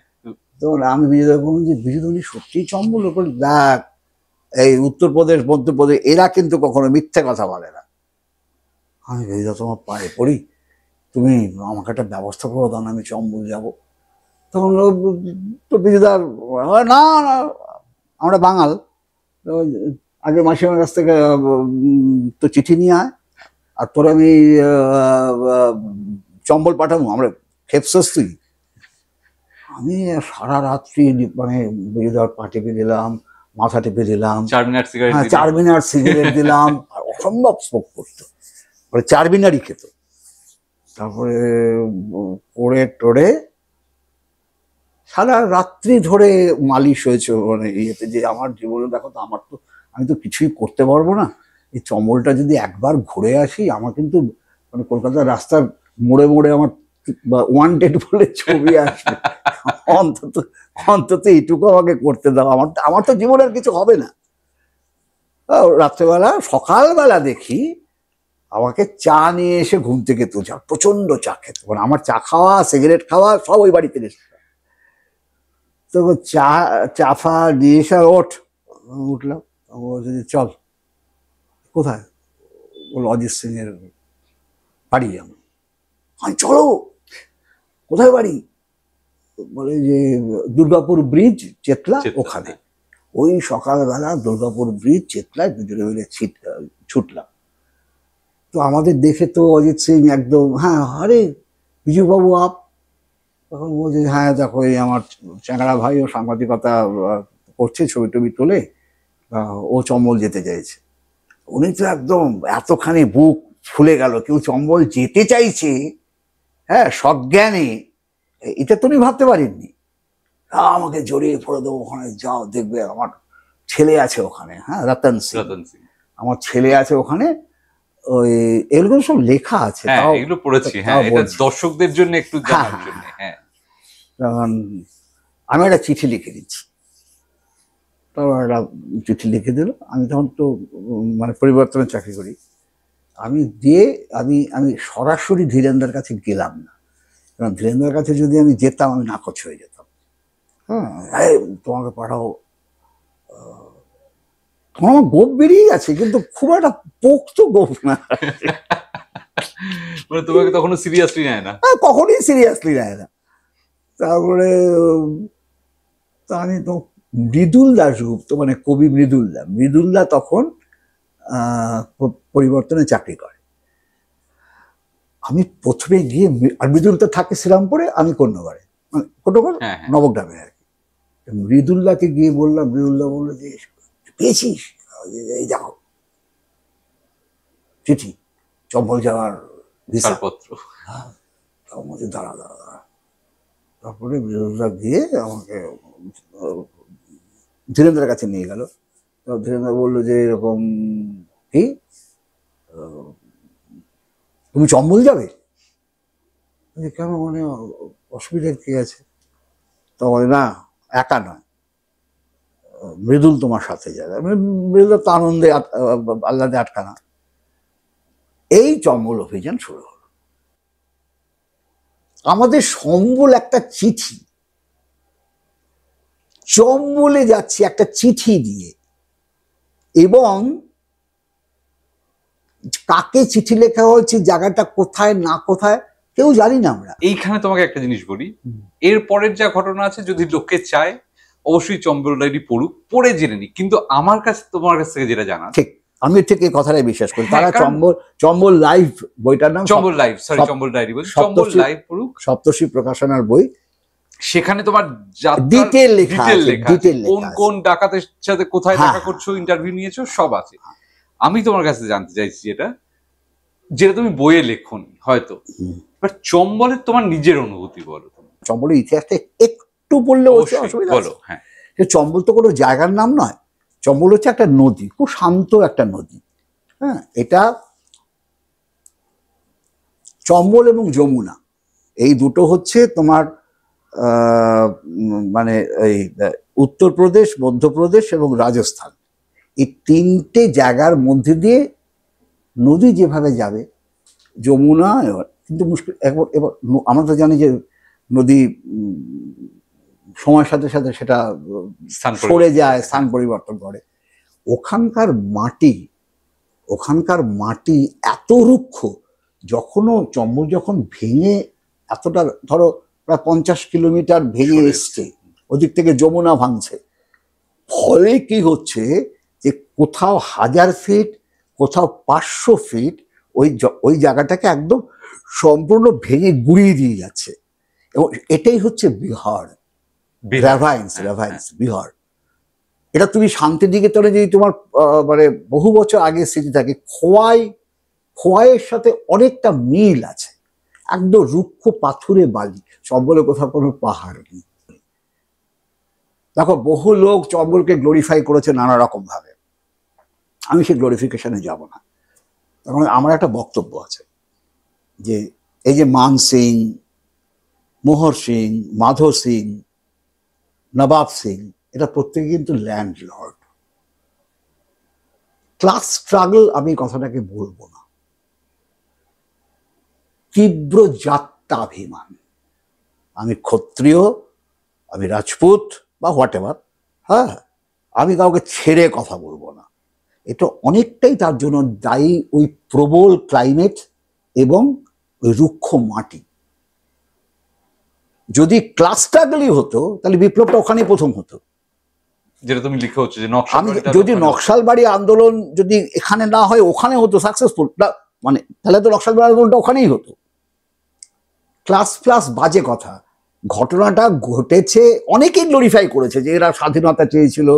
তো আমি বিজয়দাকে বললাম যে বিজয়, উনি সত্যিই চম্বল? ওপর দেখ, এই উত্তরপ্রদেশ, মধ্যপ্রদেশ, এরা কিন্তু কখনো মিথ্যে কথা বলে না। আমি বিজয়, তোমার পায়ে পড়ি, তুমি আমাকে একটা ব্যবস্থা করে দাও না, আমি চম্বল যাবো। তখন তো বিজয়দার, না না, আমরা বাঙাল, আগে মাসিমার কাছ থেকে তো চিঠি নিয়ে আয়, আর তোর আমি চম্বল পাঠাবো, আমরা খেপসস তুই। আমি সারা রাত্রি মানে বিজয়দার পা টেপে দিলাম, মাথা টেপে দিলাম, হ্যাঁ, চারমিনার সিগারেট দিলাম, আর অসম্ভব স্মোক করতো, মানে চারমিনারই খেত। তারপরে পড়ে টড়ে সারা রাত্রি ধরে মালিশ হয়েছে, মানে ইয়েতে, যে আমার জীবনে দেখো তো, আমি তো কিছুই করতে পারবো না, এই চম্বলটা যদি একবার ঘুরে আসি, আমার কিন্তু মানে কলকাতার রাস্তার মোড়ে মোড়ে আমার ওয়ান্টেড বলে ছবি আসবে। অন্তত অন্তত এইটুকু আমাকে করতে দাও, আমার তো জীবনের কিছু হবে না। রাত্রেবেলা, সকালবেলা দেখি আমাকে চা নিয়ে এসে ঘুম থেকে তোলা, প্রচন্ড চা খেত, মানে আমার চা খাওয়া, সিগারেট খাওয়া সব ওই বাড়িতে এসে। তো চা ফা নিয়ে এসে ওঠ, উঠলাম, বলছে যে চল। কোথায়? বললো অজিত সিং এর বাড়ি যাবো। আমি চলো, কোথায় বাড়ি? বলে যে দুর্গাপুর ব্রিজ, চেতলা, ওখানে। ওই সকালবেলা দুর্গাপুর ব্রিজ, চেতলায় দুজনে মিলে ছুটলাম। তো আমাদের দেখে তো অজিত সিং একদম, হ্যাঁ, আরে বিজুবাবু আপ। তখন বলছে, হ্যাঁ দেখো, এই আমার চ্যাংড়া ভাই, ও সাংবাদিকতা করছে, ছবি টবি তোলে, ও চম্বল যেতে চাইছে। উনি তো একদম এতখানি বুক ফুলে গেল, কেউ চম্বল যেতে চাইছে, হ্যাঁ, সজ্ঞানে, এটা তো উনি ভাবতে পারেননি। আমাকে জড়িয়ে পড়ে দেবো, ওখানে যাও, দেখবে আমার ছেলে আছে ওখানে, হ্যাঁ, রতন সিং, আমার ছেলে আছে ওখানে। ওই এগুলো সব লেখা আছে, এগুলো পড়েছি, হ্যাঁ, এটা দর্শকদের জন্য একটু জানার জন্য। হ্যাঁ, তখন আমি একটা চিঠি লিখে দিচ্ছি, তখন একটা চিঠি লিখে দিল। আমি তখন তো মানে পরিবর্তনের চাকরি করি, আমি দিয়ে আমি আমি সরাসরি ধীরেন্দ্রের কাছে গেলাম না, কারণ ধীরেন্দ্রের কাছে যদি আমি যেতাম আমি নাকচ হয়ে যেতাম। হ্যাঁ, এই তোমাকে পাঠাও, তখন আমার গোপ বেরিয়ে গেছে, কিন্তু খুব একটা পোক্ত গোপ না। মানে তোমাকে তখনও সিরিয়াসলি নেয় না। কখনই সিরিয়াসলি নেয় না। তারপরে তা আমি তো মৃদুল দাশগুপ্ত, মানে কবি মৃদুলদা তখন পরিবর্তনে চাকরি করে। আমি প্রথমে গিয়ে, আর মৃদুলদা থাকে শ্রীরামপুরে, আমি কন্যগড়ে, মানে কন্যগড় হ্যাঁ, হ্যাঁ। নবগ্রামে আর কি। মৃদুলদাকে গিয়ে বললাম, মৃদুলদা বললো যে পেয়েছিস, এই দেখো চিঠি, চম্বল যাওয়ার ভিসা ছাড়পত্র। তার মধ্যে দাঁড়া। তারপরে মৃদুলদা গিয়ে আমাকে ধীরেন্দ্রের কাছে নিয়ে গেল। তো ধীরেন্দ্র বললো যে এরকম, কি তুমি চম্বল যাবে? কেন, মানে অসুবিধার কি আছে? তো বলে না, একা নয়, মৃদুল তোমার সাথে যাবে। মৃদুল তো আনন্দে আহ্লাদে আটকানা। এই চম্বল অভিযান শুরু হলো। আমাদের সম্বল একটা চিঠি, চম্বলে যাচ্ছি একটা চিঠি দিয়ে, এবং কাকে চিঠি লেখা হয়েছে, জায়গাটা কোথায় না কোথায় কেউ জানি না আমরা। এইখানে তোমাকে একটা জিনিস বলি, এর পরের যা ঘটনা আছে, যদি লোকে চায় অবশ্যই চম্বল ডায়েরি পড়ুক, পড়ে জেনে নি। কিন্তু আমার কাছে, তোমার কাছ থেকে যেটা জানা, ঠিক, আমি ঠিক এই কথাটাই বিশ্বাস করি। হ্যাঁ, তারা চম্বল লাইভ, বইটার নাম Chambal live, sorry Chambal diary বলছি, চম্বল লাইভ পড়ুক, সপ্তর্ষি প্রকাশনার বই। সেখানে তোমার ডিটেল লেখা আছে, কোন কোন ডাকাতের সাথে কোথায় হ্যাঁ, দেখা করছো, ইন্টারভিউ নিয়েছো, সব আছে। আমি তোমার কাছে জানতে চাইছি যেটা যেটা তুমি বইয়ে লেখনি হয়তো, বাট চম্বলের তোমার নিজের অনুভূতি বলো। চম্বলের ইতিহাসটা একটু বললে অসুবিধা বলো। হ্যাঁ, চম্বল তো কোনো জায়গার নাম নয়, চম্বল হচ্ছে একটা নদী, খুব শান্ত একটা নদী। হ্যাঁ, এটা চম্বল এবং যমুনা, এই দুটো হচ্ছে তোমার মানে এই উত্তরপ্রদেশ, মধ্যপ্রদেশ এবং রাজস্থান, এই তিনটে জায়গার মধ্যে দিয়ে নদী যেভাবে যাবে, যমুনা এবার কিন্তু মুশকিল। এবার আমরা তো জানি যে নদী সময়ের সাথে সাথে সেটা সরে যায়, স্থান পরিবর্তন করে। ওখানকার মাটি এত রুক্ষ, চম্বল যখন ভেঙে এতটা, ধরো প্রায় 50 কিলোমিটার ভেঙে এসছে, ওদিক থেকে যমুনা ভাঙছে, ফলে কি হচ্ছে যে কোথাও 1000 ফিট, কোথাও 500 ফিট ওই জায়গাটাকে একদম সম্পূর্ণ ভেঙে গুড়িয়ে দিয়ে যাচ্ছে। এবং এটাই হচ্ছে বিহার, রেভাইন্স বিহার। এটা তুমি শান্তিনিকেতনে যদি তোমার মানে বহু বছর আগে স্মৃতি থাকে, খোয়াইয়ের সাথে অনেকটা মিল আছে, একদম রুক্ষ পাথুরে বালি। চম্বলে কোথাও কোনো পাহাড় নেই। দেখো, বহু লোক চম্বলকে গ্লোরিফাই করেছে নানা রকম ভাবে, আমি সেই গ্লোরিফিকেশনে যাব না। তখন আমার একটা বক্তব্য আছে যে এই যে মান সিং, মোহর সিং, মাধো সিং, নবাব সিং, এটা প্রত্যেকে কিন্তু ল্যান্ডলর্ড। ক্লাস স্ট্রাগল আমি কথাটাকে বলবো না, তীব্র জাত্যাভিমান। আমি ক্ষত্রিয়, আমি রাজপুত বা হোয়াট এভার, হ্যাঁ, আমি কাউকে ছেড়ে কথা বলবো না। এটা অনেকটাই তার জন্য দায়ী ওই প্রবল ক্লাইমেট এবং ওই রুক্ষ মাটি। যদি ক্লাস স্ট্রাগলই হতো তাহলে বিপ্লবটা ওখানেই প্রথম হতো। যেটা তুমি লিখে হচ্ছে যে যদি নকশালবাড়ি আন্দোলন যদি এখানে না হয় ওখানে হতো সাকসেসফুল, মানে তাহলে তো নকশালবাড়ি আন্দোলনটা ওখানেই হতো। ক্লাস বাজে কথা। ঘটনাটা ঘটেছে, অনেকেই গ্লোরিফাই করেছে যে এরা স্বাধীনতা চেয়েছিল,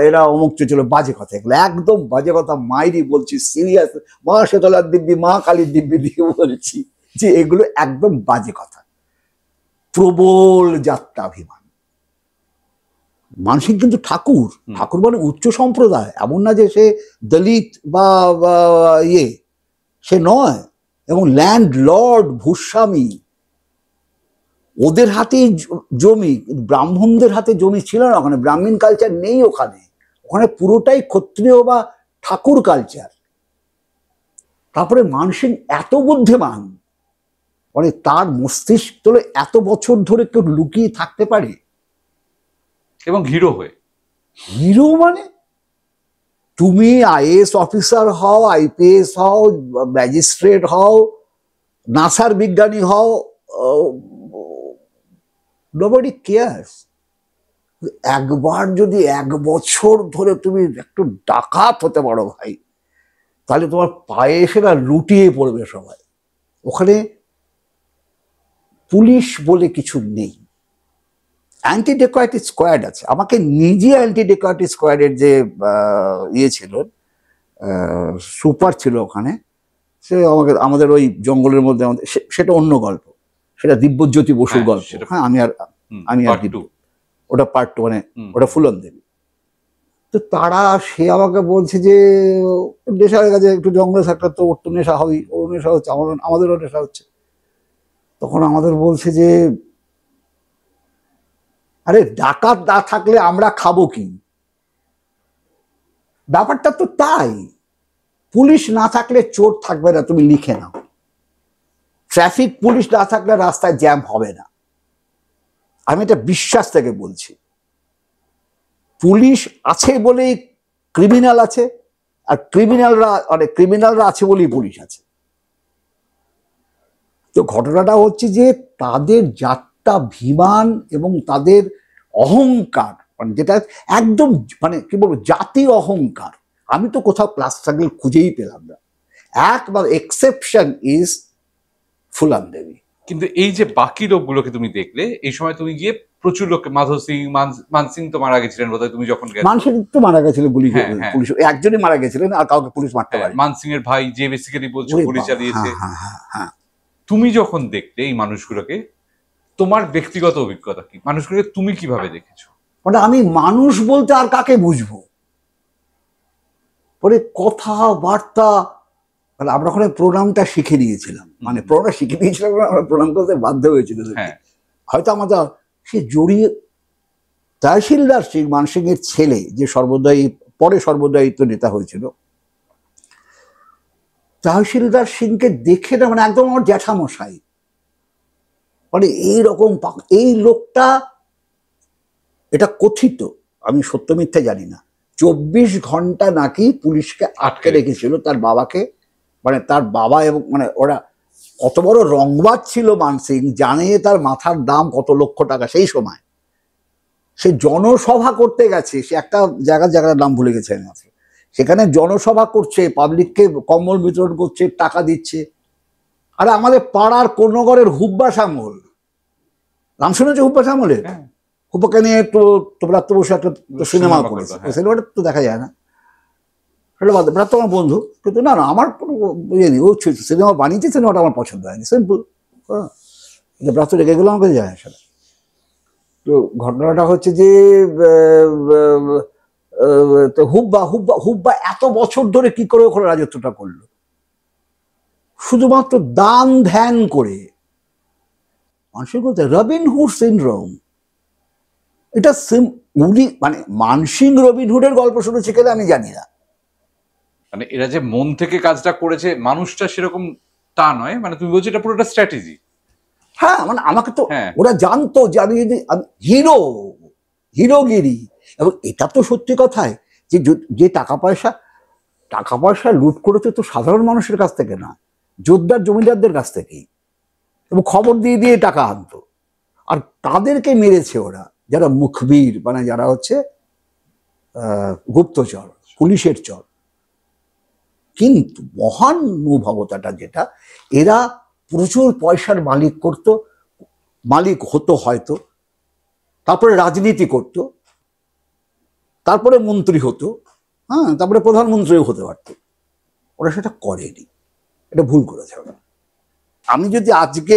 এরা অমুক চেয়েছিল, বাজে কথা, এগুলো একদম বাজে কথা। মাইরি বলছি, সিরিয়াস, মা শীতলার দিব্যি, মা কালীর দিব্যি দিয়ে বলছি যে এগুলো একদম বাজে কথা। প্রবল যাত্রাভিমান। মানসিক কিন্তু ঠাকুর মানে উচ্চ সম্প্রদায়, এমন না যে সে দলিত বা সে নয়। এবং ল্যান্ড লর্ড, ভূস্বামী, ওদের হাতে জমি, ব্রাহ্মণদের হাতে জমি ছিল না ওখানে। ব্রাহ্মণ কালচার নেই ওখানে পুরোটাই ক্ষত্রিয় বা ঠাকুর কালচার। তারপরে মানসিং এত বুদ্ধিমান, মানে তার মস্তিষ্ক তোলে এত বছর ধরে কেউ লুকিয়ে থাকতে পারে। এবং হিরো হয়ে। হিরো মানে তুমি আইএএস অফিসার হও, আইপিএস হও, ম্যাজিস্ট্রেট হও, নাসার বিজ্ঞানী হও, নোবডি কেয়ার্স। একবার যদি 1 বছর ধরে তুমি একটু ডাকাত হতে পারো ভাই, তাহলে তোমার পায়ে এসে না লুটিয়ে পড়বে সবাই। ওখানে পুলিশ বলে কিছু নেই। অ্যান্টি ডেকয়েটি স্কোয়াড আছে। আমাকে নিজে অ্যান্টি ডেকয়েটি স্কোয়াডের যে ইয়ে ছিল, সুপার ছিল ওখানে, সে আমাদের ওই জঙ্গলের মধ্যে সেটা অন্য গল্প, সেটা দিব্যজ্যোতি বসুর গল্প। হ্যাঁ, আমি আর ওটা পার্ট 2, মানে ওটা ফুলন দেবী। তো তারা সে আমাকে বলছে যে নেশা হয়ে গেছে, একটু জঙ্গলে থাকলে তো ওর তো নেশা হবেই, ওর নেশা হচ্ছে, আমাদেরও নেশা হচ্ছে। তখন আমাদের বলছে যে আরে ডাকাত না থাকলে আমরা খাবো কি? ব্যাপারটা তো তাই। পুলিশ না থাকলে চোর থাকবে না, তুমি লিখে নাও। ট্রাফিক পুলিশ না থাকলে রাস্তায় জ্যাম হবে না। আমি এটা বিশ্বাস থেকে বলছি। পুলিশ আছে বলেই ক্রিমিনাল আছে, আর ক্রিমিনালরা আছে বলেই পুলিশ আছে। তো ঘটনাটা হচ্ছে যে তাদের যাত্রাভিমান এবং তাদের অহংকার, মানে যেটা একদম মানে কি বলবো, জাতীয় অহংকার। আমি তো কোথাও প্লাস স্ট্রাগল খুঁজেই পেলাম না। একবার এক্সেপশন ইজ ফুলন দেবী। কিন্তু এই যে বাকি লোকগুলোকে তুমি দেখলে, এই সময় তুমি গিয়ে প্রচুর লোককে, মাধব সিং, মানসিং তো মারা গেছিলেন বোধহয় তুমি যখন গেছো। মানসিং তো মারা গেছিল গুলি, পুলিশ একজনই মারা গেছিলেন, আর কাউকে পুলিশ মারতে পারে। মানসিং এর ভাই যে বেসিক্যালি বলছো গুলি চালিয়েছে। তুমি যখন দেখলে এই মানুষগুলোকে, তোমার ব্যক্তিগত অভিজ্ঞতা কি? মানুষগুলোকে তুমি কিভাবে দেখেছো? মানে আমি মানুষ বলতে আর কাকে বুঝবো? পরে কথাবার্তা, মানে আমরা ওখানে প্রণামটা শিখে নিয়েছিলাম, মানে প্রণাম শিখে নিয়েছিলাম, আমরা প্রণাম করতে বাধ্য হয়েছিল। হয়তো আমাদের সে জড়িয়ে তহসিলদার সিং, মানসিং এর ছেলে, যে পরে সর্বদায়িত্ব নেতা হয়েছিল, তহসিলদার সিংকে দেখে না, মানে একদম আমার জ্যাঠামশাই। মানে এইরকম এই লোকটা, এটা কথিত, আমি সত্য মিথ্যে জানি না, 24 ঘন্টা নাকি পুলিশকে আটকে রেখেছিল তার বাবাকে। মানে তার বাবা এবং মানে ওরা কত বড় রংবাজ ছিল মানসিং, জানে তার মাথার দাম কত লক্ষ টাকা। সেই সময় সে জনসভা করতে গেছে, সে একটা জায়গার নাম ভুলে গেছে আমি, সেখানে জনসভা করছে, পাবলিককে কম্বল বিতরণ করছে, টাকা দিচ্ছে। আরে আমাদের পাড়ার কোন্নগরের হুব্বা শ্যামল, নাম শুনেছো হুব্বা শ্যামলের? হুব্বাকে নিয়ে তো তোমরা তো বসে একটা সিনেমা করেছে, সিনেমাটা তো দেখা যায় না, সেটা তোমার বন্ধু। কিন্তু না আমার কোনো ইয়ে নেই, ও সিনেমা বানিয়েছে, সিনেমাটা আমার পছন্দ হয়নি, সিম্পল। ব্রাত্য রেখে গেলো, আমাকে যায় সেটা। তো ঘটনাটা হচ্ছে যে তো হুব্বা এত বছর ধরে কি করে ওখানে রাজত্বটা করলো? শুধুমাত্র দান ধ্যান করে। মানুষের বলতে রবিনহুড সিনড্রোম, এটা মানে মানসিং রবিনহুডের গল্প শুনেছে কেন আমি জানি না। মানে এরা যে মন থেকে কাজটা করেছে, মানুষটা সেরকম তা নয়। মানে তুমি বলছো এটা পুরোটা স্ট্র্যাটেজি। হ্যাঁ, মানে আমাকে তো ওরা জানতো যে আমি যদি হিরোগিরি। এবং এটা তো সত্যি কথাই যে টাকা পয়সা লুট করেছে তো সাধারণ মানুষের কাছ থেকে না, জোরদার জমিদারদের কাছ থেকেই, এবং খবর দিয়ে দিয়ে টাকা আনতো। আর তাদেরকে মেরেছে ওরা, যারা মুখবির, মানে যারা হচ্ছে গুপ্তচর, পুলিশের চর। কিন্তু মহানুভবতাটা যেটা, এরা প্রচুর পয়সার মালিক হতো হয়তো, তারপরে রাজনীতি করত, তারপরে মন্ত্রী হতো, হ্যাঁ, তারপরে প্রধানমন্ত্রীও হতে পারত। ওরা সেটা করেনি, এটা ভুল করেছে ওরা। আমি যদি আজকে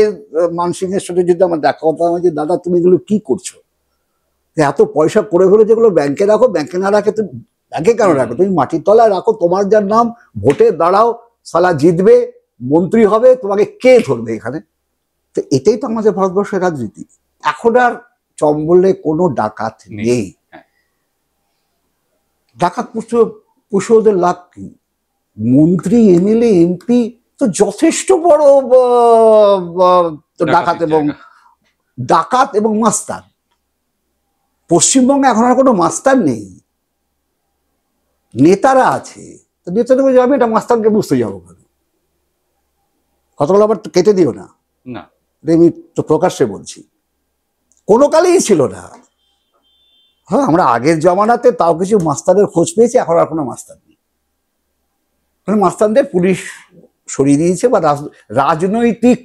মানসিংয়ের সাথে যদি আমার দেখা হতো, আমার যে দাদা তুমি এগুলো কি করছো, এত পয়সা করে ফেলে, যেগুলো ব্যাংকে রাখো, ব্যাংকে না রাখে তুমি ব্যাংকে কেন রাখো, তুমি মাটির তলায় রাখো, তোমার যার নাম ভোটে দাঁড়াও, সালা জিতবে, মন্ত্রী হবে, তোমাকে কে ধরবে এখানে? তো এটাই তো আমাদের ভারতবর্ষের রাজনীতি। এখন আর চম্বলে কোনো ডাকাত নেই। ডাকাত পুষে ওদের লাভ কি? মন্ত্রী, এমএলএ, এমপি তো যথেষ্ট বড় তো ডাকাত এবং মাস্তান। পশ্চিমবঙ্গে এখন আর কোনো মাস্তান নেই, নেতারা আছে। তো নেতারা আমি এটা মাস্তানকে বুঝতে যাবো কেন? কতগুলো আবার কেটে দিও না, না আমি তো প্রকাশ্যে বলছি, কোনো কালেই ছিল না। হ্যাঁ, আমরা আগের জমানাতে তাও কিছু মাস্তানের খোঁজ পেয়েছি, এখন আর কোনো মাস্তান নেই। মাস্তানদের পুলিশ সরিয়ে দিয়েছে, বা রাজনৈতিক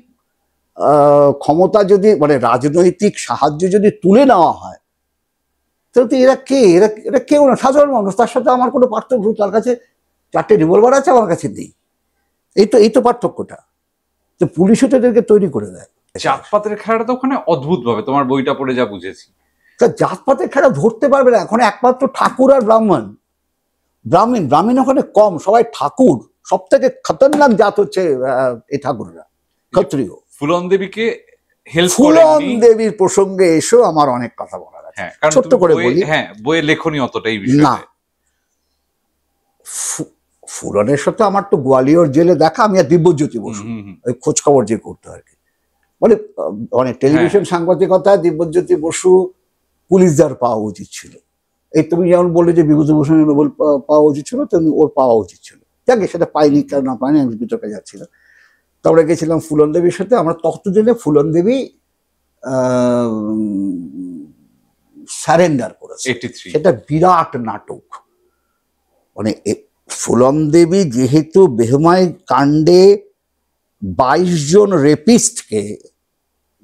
ক্ষমতা যদি মানে রাজনৈতিক সাহায্য যদি তুলে নেওয়া হয়, তাহলে তো এরা কে? এরা কেউ না, সাধারণ মানুষ। তার সাথে আমার কোনো পার্থক্য, তার কাছে 4টে রিভলভার আছে, আমার কাছে নেই। এই তো পার্থক্যটা। তো পুলিশও তো এদেরকে তৈরি করে দেয়। জাতপাতের খেলাটা তো ওখানে অদ্ভুত ভাবে, তোমার বইটা পড়ে যা বুঝেছি। তা জাতপাতের খেলা ধরতে পারবে না এখন, একমাত্র ঠাকুর আর ব্রাহ্মণ ওখানে কম, সবাই ঠাকুর। সব থেকে খতরনাক জাত হচ্ছে এই ঠাকুররা, ক্ষত্রিয়। ফুলন দেবীকে হেল্প ফুলন দেবীর প্রসঙ্গে এসো, আমার অনেক কথা বলার আছে। ছোট্ট করে বলি, হ্যাঁ, বইয়ে লেখনি অতটা এই না। বিষয়ে। ফুলনের সাথে আমার তো গোয়ালিয়র জেলে দেখা, আমি আর দিব্যজ্যোতি বসু ওই খোঁজ খবর যে করতো আর কি, মানে অনেক টেলিভিশন সাংবাদিকতায় দিব্যজ্যোতি বসু পুলিশদার পাওয়া উচিত ছিল। এই তুমি যেমন বললে যে বিভূতিভূষণের নোবেল পাওয়া উচিত ছিল, তেমনি ওর পাওয়া উচিত ছিল। যাকে সেটা পাইনি, কেন না পাইনি আমি বিতর্কে যাচ্ছিলাম। তারপরে গেছিলাম ফুলন দেবীর সাথে, আমরা ততদিনে ফুলন দেবী সারেন্ডার করেছে। সেটা বিরাট নাটক। মানে ফুলন দেবী যেহেতু বেহমাই কাণ্ডে 22 জন রেপিস্টকে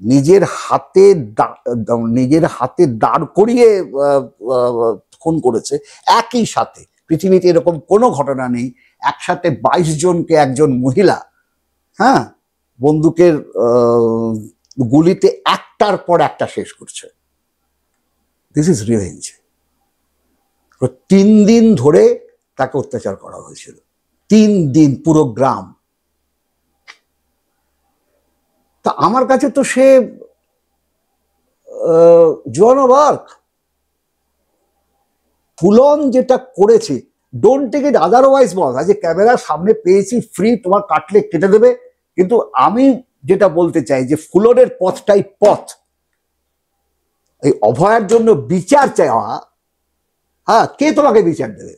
নিজের হাতে দাঁড় করিয়ে খুন করেছে, একই সাথে। পৃথিবীতে এরকম কোনো ঘটনা নেই একসাথে 22 জনকে একজন মহিলা, হ্যাঁ, বন্দুকের গুলিতে একটার পর একটা শেষ করছে। This is revenge. 3 দিন ধরে তাকে অত্যাচার করা হয়েছিল, 3 দিন, পুরো গ্রাম। তা আমার কাছে তো সে জোয়ান অফ আর্ক। ফুলন যেটা করেছে, ডোন্ট টেক ইট আদারওয়াইজ। বল আজ ক্যামেরার সামনে পেয়েছি, ফ্রি, তোমার কাটলে কেটে দেবে। কিন্তু আমি যেটা বলতে চাই যে ফুলনের পথটাই পথ। এই অভয়ার জন্য বিচার চাওয়া, হ্যাঁ, কে তোমাকে বিচার দেবে?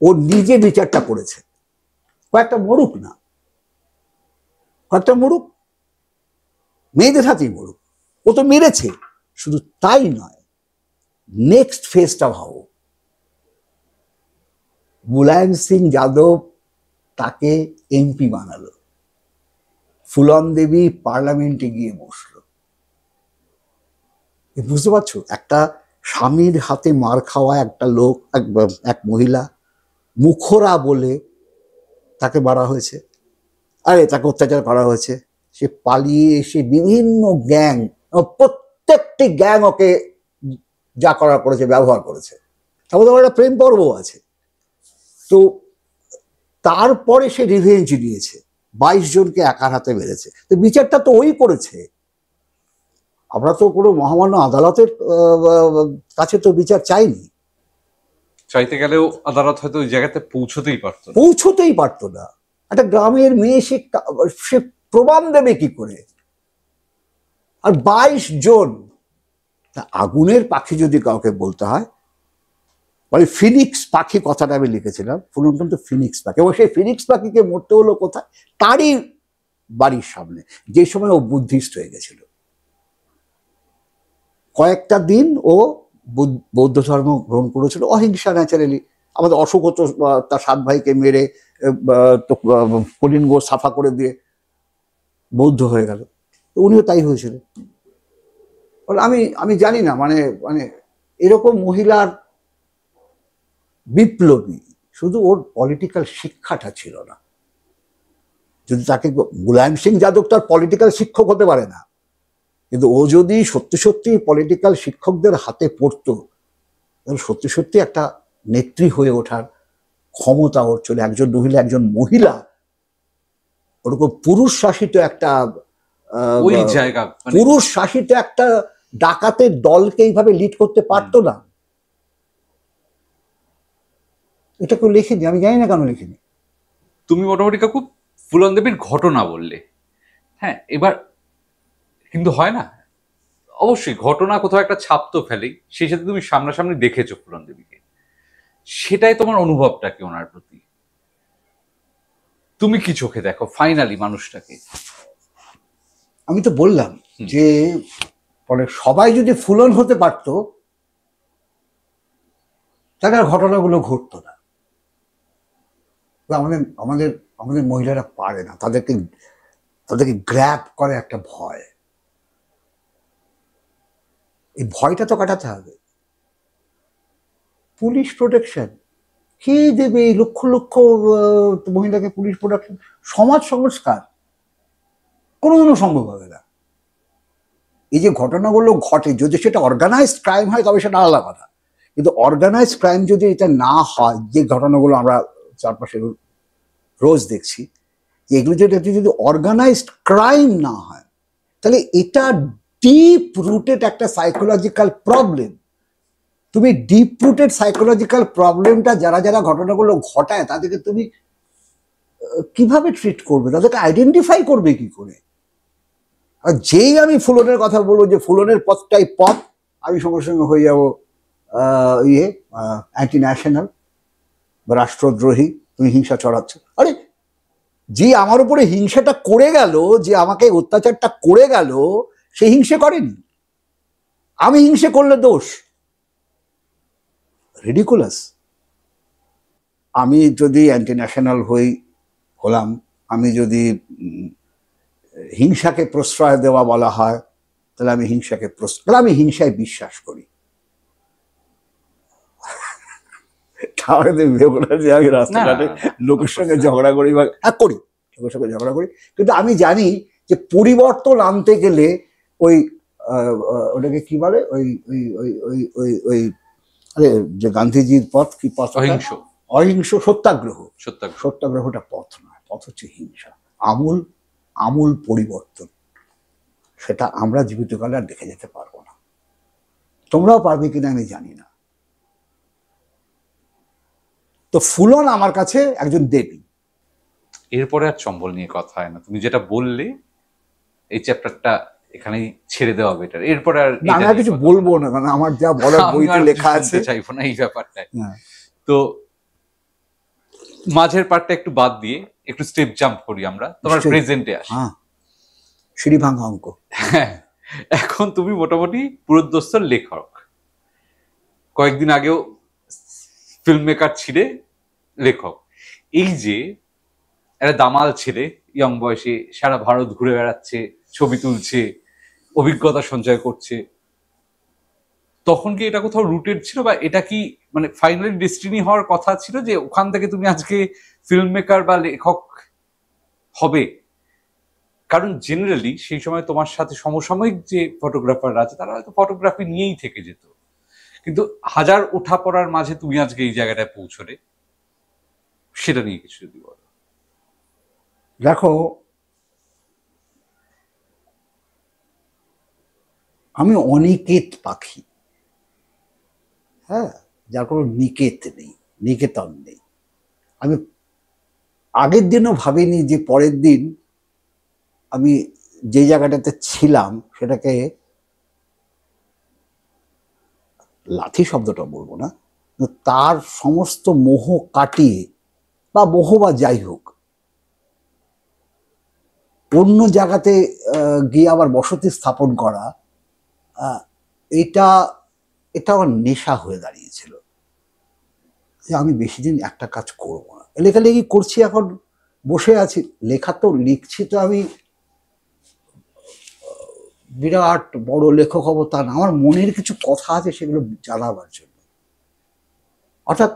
ও নিজে বিচারটা করেছে। কয়েকটা মরুক না, কয়েকটা মরুক, মেয়েদের হাতেই মরুক। ও তো মেরেছে, শুধু তাই নয়, নেক্সট ফেজটা ভাবো। মুলায়ম সিং যাদব তাকে এমপি বানালো, ফুলন দেবী পার্লামেন্টে গিয়ে বসলো। বুঝতে পারছো? একটা স্বামীর হাতে মার খাওয়া একটা লোক, এক মহিলা, মুখরা বলে তাকে মারা হয়েছে, আরে তাকে অত্যাচার করা হয়েছে। সে পালিয়ে এসে বিভিন্ন গ্যাং, প্রত্যেকটি গ্যাং ওকে যা করার করেছে, ব্যবহার করেছে। তারপর তোমার একটা প্রেম পর্ব আছে। তো তারপরে সে রিভেঞ্জ নিয়েছে, 22 জনকে একার হাতে মেরেছে। তো বিচারটা তো ওই করেছে। আমরা তো কোনো মহামান্য আদালতের কাছে তো বিচার চাইনি। চাইতে গেলেও আদালত হয়তো ওই জায়গাতে পৌঁছতেই পারতো না। একটা গ্রামের মেয়ে, সে প্রমাণ দেবে কি করে? আর 22 জন। আগুনের পাখি যদি কাউকে বলতে হয়, মানে ফিনিক্স পাখি কথাটা আমি লিখেছিলাম, ফুলন কিন্তু ফিনিক্স পাখি। এবং সেই ফিনিক্স পাখিকে মরতে হলো কোথায়? তারই বাড়ির সামনে, যে সময় ও বুদ্ধিস্ট হয়ে গেছিল। কয়েকটা দিন ও বৌদ্ধ ধর্ম গ্রহণ করেছিল, অহিংসা ন্যাচারালি। আমাদের অশোক তো তার 7 ভাইকে মেরে কলিঙ্গ সাফা করে দিয়ে বৌদ্ধ হয়ে গেল, উনিও তাই হয়েছিল। আমি জানি না, মানে মানে এরকম মহিলার বিপ্লবী, শুধু ওর পলিটিক্যাল শিক্ষাটা ছিল না। যদি তাকে, মুলায়ম সিং যাদব তার পলিটিক্যাল শিক্ষক হতে পারে না, কিন্তু ও যদি সত্যি সত্যি পলিটিক্যাল শিক্ষকদের হাতে পড়তো, তাহলে সত্যি সত্যি একটা নেত্রী হয়ে ওঠার ক্ষমতা ওর চলে। একজন মহিলা ওরকম পুরুষ শাসিত একটা ওই জায়গা, পুরুষ শাসিত একটা ডাকাতের দলকে এইভাবে লিড করতে পারতো না। এটা কেউ লেখেনি, আমি জানি না কেন লেখেনি। তুমি মোটামুটি কাকু ফুলন দেবীর ঘটনা বললে, হ্যাঁ, এবার কিন্তু হয় না, অবশ্যই ঘটনা কোথাও একটা ছাপ তো ফেলেই, সেই সাথে তুমি সামনাসামনি দেখেছো ফুলন দেবীকে, সেটাই তোমার অনুভবটা কি ওনার প্রতি? তুমি কি চোখে দেখো ফাইনালি মানুষটাকে? আমি তো বললাম যে মানে সবাই যদি ফুলন হতে পারতো তাহলে আর ঘটনাগুলো ঘটতো না। আমাদের আমাদের আমাদের মহিলারা পারে না, তাদেরকে তাদেরকে গ্র্যাব করে একটা ভয়। এই ভয়টা তো কাটাতে হবে। পুলিশ প্রোটেকশন কে দেবে? এই লক্ষ লক্ষ মহিলাকে পুলিশ প্রোটেকশন? সমাজ সংস্কার কোনোদিনও সম্ভব হবে না। এই যে ঘটনাগুলো ঘটে, যদি সেটা অর্গানাইজড ক্রাইম হয় তবে সেটা আলাদা কথা, কিন্তু অর্গানাইজড ক্রাইম যদি এটা না হয়, যে ঘটনাগুলো আমরা চারপাশে রোজ দেখছি, এগুলো যদি অর্গানাইজড ক্রাইম না হয়, তাহলে এটা ডিপ রুটেড একটা সাইকোলজিক্যাল প্রবলেম। তুমি ডিপ রুটেড সাইকোলজিক্যাল প্রবলেমটা যারা যারা ঘটনাগুলো ঘটায় তাদেরকে তুমি কিভাবে ট্রিট করবে, তাদেরকে আইডেন্টিফাই করবে কি করে? আর যেই আমি ফুলনের কথা বলবো যে ফুলনের পথটাই পথ, আমি সঙ্গে সঙ্গে হয়ে যাবো অ্যান্টি ন্যাশনাল বা রাষ্ট্রদ্রোহী, তুমি হিংসা ছড়াচ্ছ। আরে যে আমার উপরে হিংসাটা করে গেল, যে আমাকে অত্যাচারটা করে গেল, সে হিংসে করেনি, আমি হিংসে করলে দোষ? রিডিকুলাস। আমি যদি অ্যান্টি ন্যাশনাল হলাম, আমি যদি হিংসাকে প্রশ্রয় দেওয়া বলা হয়, তাহলে আমি হিংসাকে তাহলে আমি হিংসায় বিশ্বাস করি। তাহলে তুমি ভেবো না যে আমি রাস্তাঘাটে লোকের সঙ্গে ঝগড়া করি বা করি, লোকের সঙ্গে ঝগড়া করি, কিন্তু আমি জানি যে পরিবর্তন আনতে গেলে ওই ওটাকে কি বলে, ওই ওই ওই ওই ওই ওই আরে যে গান্ধীজির পথ, কি পথ? অহিংস সত্যাগ্রহ। সত্যাগ্রহটা পথ নয়, পথ হচ্ছে হিংসা। আমূল পরিবর্তন, সেটা আমরা জীবিতকালে আর দেখে যেতে পারবো না। তোমরাও পারবে কিনা আমি জানি না। তো ফুলন আমার কাছে একজন দেবী। এরপরে আর চম্বল নিয়ে কথা হয় না, তুমি যেটা বললে এই চ্যাপ্টারটা এখানেই ছেড়ে দেওয়া বেটার। এরপরে আর আমি আর কিছু বলবো না, কারণ আমার যা বলার বইতে লেখা আছে। চাইবো না এই ব্যাপারটায়। তো মাঝের পার্টটা একটু বাদ দিয়ে একটু স্টেপ জাম্প করি আমরা, তোমার প্রেজেন্টে আসি। সিঁড়ি ভাঙা অঙ্ক। এখন তুমি মোটামুটি পুরোদস্তুর লেখক, কয়েকদিন আগেও ফিল্ম মেকার ছিলে, লেখক। এই যে একটা দামাল ছেলে ইয়ং বয়সে সারা ভারত ঘুরে বেড়াচ্ছে, ছবি তুলছে, অভিজ্ঞতা সঞ্চয় করছে, তখন কি এটা কোথাও রুটেড ছিল, বা এটা কি মানে ফাইনালি ডেস্টিনি হওয়ার কথা ছিল যে ওখান থেকে তুমি আজকে ফিল্ম মেকার বা লেখক হবে? কারণ জেনারেলি সেই সময় তোমার সাথে সমসাময়িক যে ফটোগ্রাফাররা আছে তারা হয়তো ফটোগ্রাফি নিয়েই থেকে যেত, কিন্তু হাজার ওঠা পড়ার মাঝে তুমি আজকে এই জায়গাটায় পৌঁছলে, সেটা নিয়ে কিছু যদি বলো। দেখো, আমি অনিকেত পাখি, হ্যাঁ, যার কোনো নিকেত নেই, নিকেতন নেই। আমি আগের দিনও ভাবিনি যে পরের দিন আমি যে জায়গাটাতে ছিলাম সেটাকে, লাথি শব্দটা বলবো না, তার সমস্ত মোহ কাটিয়ে বা মোহ বা যাই হোক অন্য জায়গাতে গিয়ে আবার বসতি স্থাপন করা, এটা আমার নেশা হয়ে দাঁড়িয়েছিল যে আমি বেশি দিন একটা কাজ করবো না। লেখালেখি করছি, এখন বসে আছি, লেখা তো লিখছি, তো আমি বিরাট বড় লেখক হবো তা না, আমার মনের কিছু কথা আছে সেগুলো জানাবার জন্য। অর্থাৎ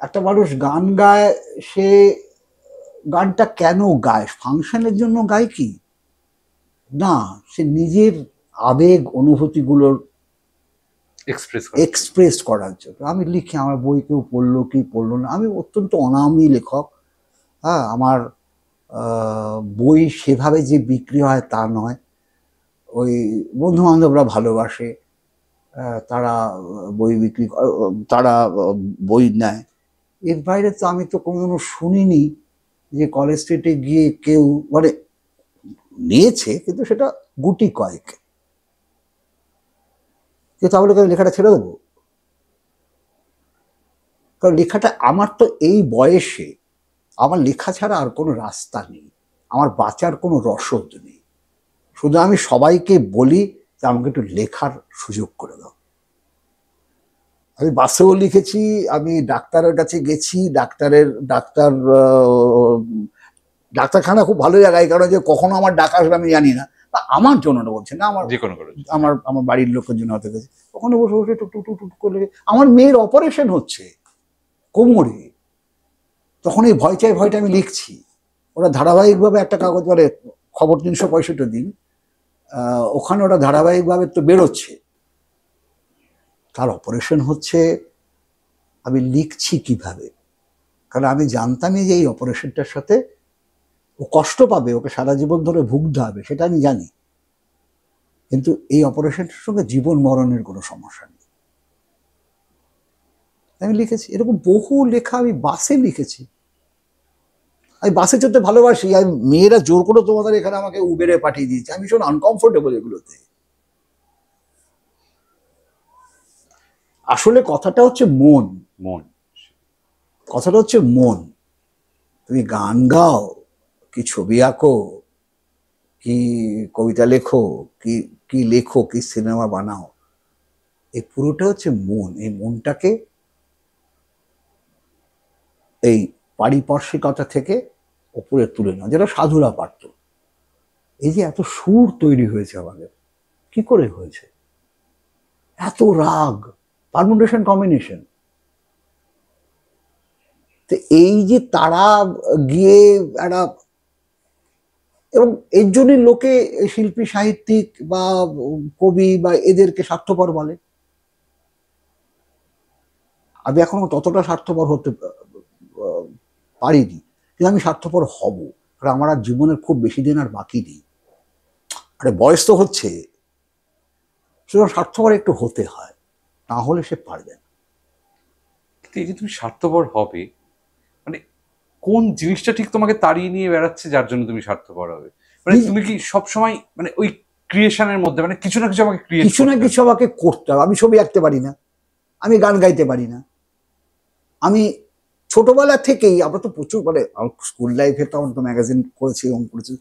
একটা মানুষ গান গায়, সে গানটা কেন গায়? ফাংশনের জন্য গায় কি না, সে নিজের আবেগ অনুভূতিগুলোর এক্সপ্রেস করার জন্য। আমি লিখি, আমার বই কেউ পড়লো কি পড়লো না, আমি অত্যন্ত অনামী লেখক। হ্যাঁ, আমার বই সেভাবে যে বিক্রি হয় তা নয়, ওই বন্ধু বান্ধবরা ভালোবাসে, তারা বই বিক্রি, তারা বই নেয়, এর বাইরে তো আমি তো কোনো শুনিনি যে কলেজ স্ট্রিটে গিয়ে কেউ মানে নিয়েছে, কিন্তু সেটা গুটি কয়েক। কিন্তু তাহলে আমি লেখাটা ছেড়ে দেবো? কারণ লেখাটা আমার তো এই বয়সে আমার লেখা ছাড়া আর কোনো রাস্তা নেই, আমার বাঁচার কোনো রসদ নেই। শুধু আমি সবাইকে বলি যে আমাকে একটু লেখার সুযোগ করে দাও। আমি বাসেও লিখেছি, আমি ডাক্তারের কাছে গেছি, ডাক্তারখানা খুব ভালো জায়গায়, কারণ যে কখনো আমার ডাক আসবে আমি জানি না, তা আমার জন্য না বলছে না, আমার যে কোনো করে আমার আমার বাড়ির লোকের জন্য হতে গেছে। ওখানে বসে বসে টুক টুক টুক টুক করে আমার মেয়ের অপারেশন হচ্ছে কোমরে, তখন এই ভয় চাই ভয়টা আমি লিখছি। ওরা ধারাবাহিকভাবে একটা কাগজ মানে খবর 365 দিন, ওখানে ওরা ধারাবাহিকভাবে তো বেরোচ্ছে, তার অপারেশন হচ্ছে, আমি লিখছি কিভাবে? কারণ আমি জানতামই যে এই অপারেশনটার সাথে ও কষ্ট পাবে, ওকে সারা জীবন ধরে ভুগতে হবে, সেটা আমি জানি, কিন্তু এই অপারেশনটার সঙ্গে জীবন মরণের কোনো সমস্যা নেই। আমি লিখেছি এরকম বহু লেখা, আমি বাসে লিখেছি। আমি বাসে চড়তে ভালোবাসি, আমি মেয়েরা জোর করে তোমাদের এখানে আমাকে উবেরে পাঠিয়ে দিয়েছে, আমি ভীষণ আনকমফোর্টেবল এগুলোতে। আসলে কথাটা হচ্ছে মন, মন। কথাটা হচ্ছে মন। তুমি গান গাও কি ছবি আঁকো কি কবিতা লেখো কি কি লেখো কি সিনেমা বানাও, এই পুরোটা হচ্ছে মন। এই মনটাকে এই পারিপার্শ্বিকতা থেকে ওপরে তুলে নাও, যেটা সাধুরা পারত। এই যে এত সুর তৈরি হয়েছে আমাদের, কি করে হয়েছে? এত রাগ, পারমুটেশন কম্বিনেশন। তো এই যে তারা গিয়ে একটা, এবং এর জন্য লোকে শিল্পী সাহিত্যিক বা কবি বা এদেরকে স্বার্থপর বলে। আমি এখনো ততটা স্বার্থপর হতে পারিনি, কিন্তু আমি স্বার্থপর হব, কারণ আমার আর জীবনের খুব বেশি দিন আর বাকি নেই। আরে বয়স তো হচ্ছে, সুতরাং স্বার্থপর একটু হতে হয়, না হলে সে পারবে না। কিন্তু এই যে তুমি স্বার্থপর হবে, মানে কোন জিনিসটা ঠিক তোমাকে তাড়িয়ে নিয়ে বেড়াচ্ছে যার জন্য তুমি স্বার্থপর হবে? মানে তুমি কি সবসময় মানে ওই ক্রিয়েশনের মধ্যে, মানে কিছু না কিছু আমাকে ক্রিয়েট কিছু না কিছু আমাকে করতে হবে। আমি ছবি আঁকতে পারি না, আমি গান গাইতে পারি না। আমি ছোটবেলা থেকেই, আমরা তো প্রচুর মানে স্কুল লাইফে তো আমরা তো ম্যাগাজিন করেছি এবং করেছি,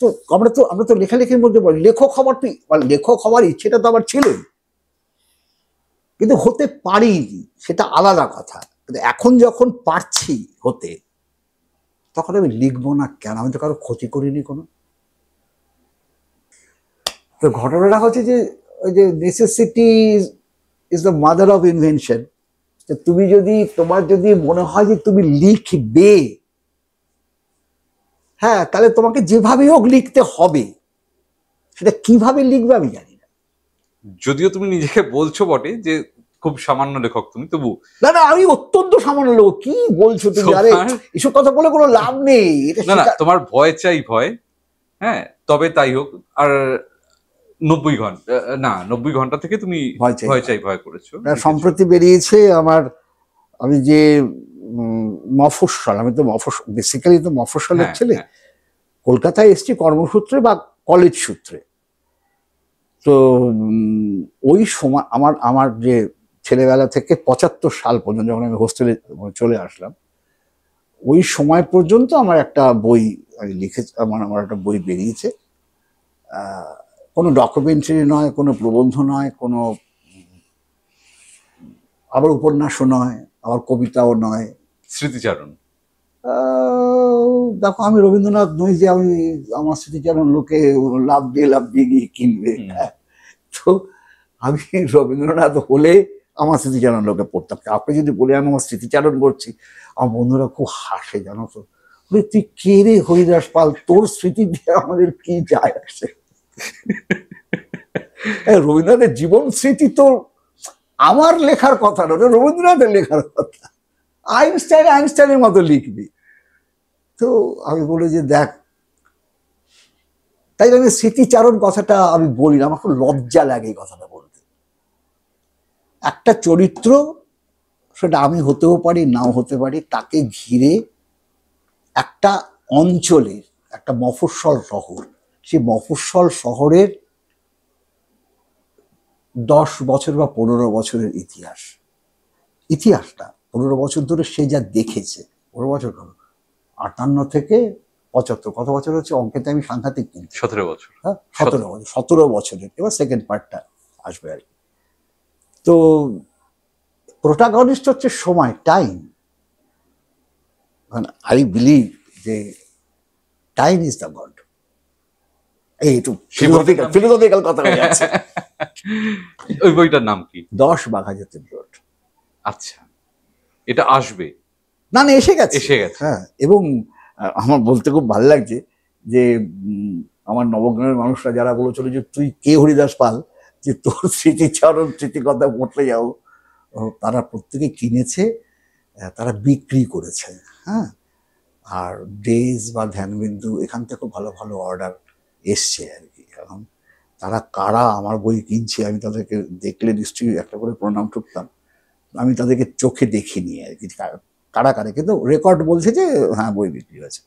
তো আমরা তো লেখালেখির মধ্যে বলি লেখক হওয়ার, তুই লেখক হওয়ার ইচ্ছেটা তো আমার ছিলই, কিন্তু হতে পারিনি, সেটা আলাদা কথা। কিন্তু এখন যখন পারছি হতে, তখন আমি লিখবো না কেন? আমি তো কারো ক্ষতি করিনি কোনো। তো ঘটনাটা হচ্ছে যে ওই যে necessity is the mother of invention. তুমি যদি, তোমার যদি মনে হয় যে তুমি লিখবে, হ্যাঁ, তাহলে তোমাকে যেভাবে হোক লিখতে হবে। সেটা কিভাবে লিখবে আমি জানি না। যদিও তুমি নিজেকে বলছো বটে যে খুব সামান্য লেখক তুমি, তবু না না, আমি অত্যন্ত সামান্য লোক। কি বলছো তুমি? আরে এসব কথা বলে কোনো লাভ নেই। না না, তোমার ভয় চাই ভয়, হ্যাঁ, তবে তাই হোক। আর 90 ঘন্টা থেকে তুমি ভয় চাই ভয় করেছো। সম্প্রতি বেরিয়েছে আমার, আমি যে মফস্বল, আমি তো বেসিক্যালি তো মফস্বলের ছেলে। কলকাতায় এসছি কর্মসূত্রে বা কলেজ সূত্রে। তো ওই সময় আমার যে ছেলেবেলা থেকে 75 সাল পর্যন্ত, যখন আমি হোস্টেলে চলে আসলাম, ওই সময় পর্যন্ত আমার একটা বই আমি লিখেছি, আমার একটা বই বেরিয়েছে। কোনো ডকুমেন্টারি নয়, কোনো প্রবন্ধ নয়, কোনো আবার উপন্যাসও নয়, আবার কবিতাও নয়, স্মৃতিচারণ। দেখো, আমি রবীন্দ্রনাথ নই যে আমি আমার স্মৃতিচারণ লোকে লাভ দিয়ে গিয়ে কিনবে। তো আমি রবীন্দ্রনাথ হলে আমার স্মৃতিচারণ লোকে পড়তাম। আপনি যদি বলে আমি আমার স্মৃতিচারণ করছি, আমার বন্ধুরা খুব হাসে, জানো তো। তুই কে রে হরিদাস পাল, তোর স্মৃতি দিয়ে আমাদের কি যায় আসে? রবীন্দ্রনাথের জীবন স্মৃতি তো আমার লেখার কথা নয়, রবীন্দ্রনাথের লেখার কথা। আইনস্টাইনের মতো লিখবি। তো আমি বলি যে দেখ, তাই আমি স্মৃতিচারণ কথাটা আমি বলি না, আমার খুব লজ্জা লাগে এই কথাটা বলতে। একটা চরিত্র সেটা আমি হতেও পারি, নাও হতে পারি। তাকে ঘিরে একটা অঞ্চলের, একটা মফস্বল শহর, সেই মফস্বল শহরের 10 বছর বা 15 বছরের ইতিহাসটা 15 বছর ধরে সে যা দেখেছে, 15 বছর কেন, 58 থেকে 75, কত বছর হচ্ছে অঙ্কেতে আমি সাংঘাতিক কিন্তু, 17 বছর। হ্যাঁ 17 বছরের। এবার সেকেন্ড পার্টটা আসবে আর কি। তো প্রোটাগনিস্ট হচ্ছে সময়, টাইম। আই বিলিভ যে টাইম ইজ দ্য গড। এই একটু ফিলোসফিক্যাল কথা হয়ে যাচ্ছে। ওই বইটার নাম কি? 10 বাঘা যতীন রোড। আচ্ছা, এটা আসবে? না না, এসে গেছে। হ্যাঁ, এবং আমার বলতে খুব ভালো লাগছে যে আমার নবগ্রামের মানুষরা যারা বলেছিল যে তুই কে হরিদাস পাল, যে তোর স্মৃতিচারণ স্মৃতিকথা পড়তে যাও, তারা প্রত্যেকে কিনেছে, তারা বিক্রি করেছে। হ্যাঁ, আর ডেজ বা ধ্যানবিন্দু এখান থেকে ভালো ভালো অর্ডার এসছে আর কি। এখন তারা কারা আমার বই কিনছে আমি তাদেরকে দেখলে নিশ্চয়ই একটা করে প্রণাম ঠুকতাম। আমি তাদেরকে চোখে দেখিনি আর কি কারা কারা, কিন্তু রেকর্ড বলছে যে হ্যাঁ বই বিক্রি হয়েছে।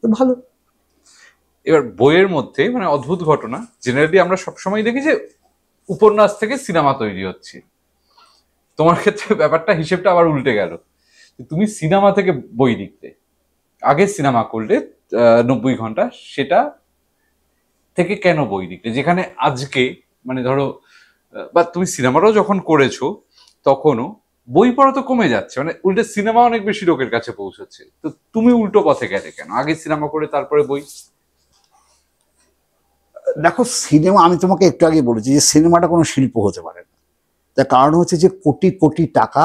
তো ভালো। এবার বইয়ের মধ্যে মানে অদ্ভুত ঘটনা, জেনারেলি আমরা সবসময় দেখি যে উপন্যাস থেকে সিনেমা তৈরি হচ্ছে। তোমার ক্ষেত্রে ব্যাপারটা, হিসেবটা আবার উল্টে গেল। তুমি সিনেমা থেকে বই লিখতে, আগে সিনেমা করলে 90 ঘন্টা, সেটা থেকে কেন বই লিখতে, যেখানে আজকে মানে ধরো, বা তুমি সিনেমাটাও যখন করেছো তখনও বই পড়া তো কমে যাচ্ছে, মানে উল্টে সিনেমা অনেক বেশি লোকের কাছে পৌঁছচ্ছে। তো তুমি উল্টো পথে গেলে কেন, আগে সিনেমা করে তারপরে বই? দেখো, সিনেমা, আমি তোমাকে একটু আগে বলেছি যে সিনেমাটা কোনো শিল্প হতে পারে না। তার কারণ হচ্ছে যে কোটি কোটি টাকা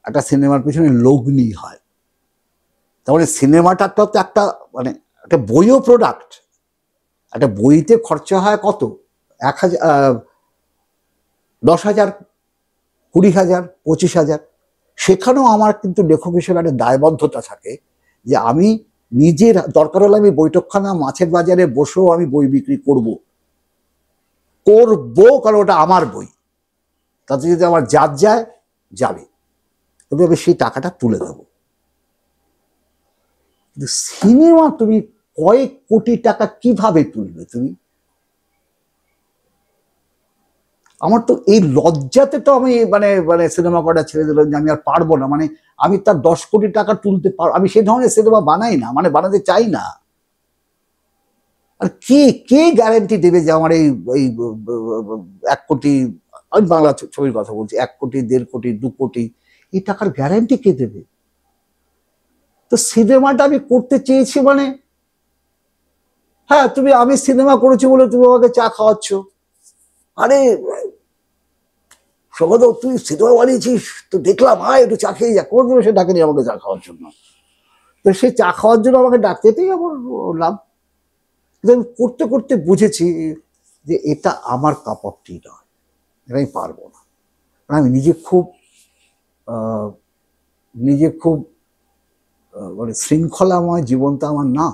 একটা সিনেমার পিছনে লগ্নি হয়। তারপরে সিনেমাটা তো একটা মানে একটা বইও প্রোডাক্ট। একটা বইতে খরচা হয় কত, 1000, 10,000, 20,000, 25,000। সেখানেও আমার কিন্তু লেখক হিসেবে একটা দায়বদ্ধতা থাকে যে আমি নিজের দরকার হলে আমি বৈঠকখানা মাছের বাজারে বসেও আমি বই বিক্রি করব, কারণ ওটা আমার বই। তাতে যদি আমার জাত যায় যাবে, তবে আমি সেই টাকাটা তুলে দেবো। কিন্তু সিনেমা তুমি কয়েক কোটি টাকা কিভাবে তুলবে তুমি? আমার তো এই লজ্জাতে তো আমি মানে মানে সিনেমা করা ছেড়ে দিলাম যে আমি আর পারবো না। মানে আমি তার 10 কোটি টাকা তুলতে পারবো, আমি সেই ধরনের সিনেমা বানাই না, মানে বানাতে চাই না। আর কে কে গ্যারান্টি দেবে যে আমার এই 1 কোটি, আমি বাংলা ছবির কথা বলছি, 1 কোটি, 1.5 কোটি, 2 কোটি, এই টাকার গ্যারান্টি কে দেবে? তো সিনেমাটা আমি করতে চেয়েছি মানে, হ্যাঁ তুমি, আমি সিনেমা করেছি বলে তুমি আমাকে চা খাওয়াচ্ছ। আরে সগত, তুই সিনেমা বানিয়েছিস তো দেখলাম, আয় একটু চা খেয়ে যা। কোনোদিনও সে ডাকেনি আমাকে চা খাওয়ার জন্য। তো সে চা খাওয়ার জন্য আমাকে ডাকতেই আমার লাভ। আমি করতে করতে বুঝেছি যে এটা আমার কাপ অফ টি নয়, এটা আমি পারবো না। আমি নিজে খুব মানে শৃঙ্খলাময় জীবনটা আমার না।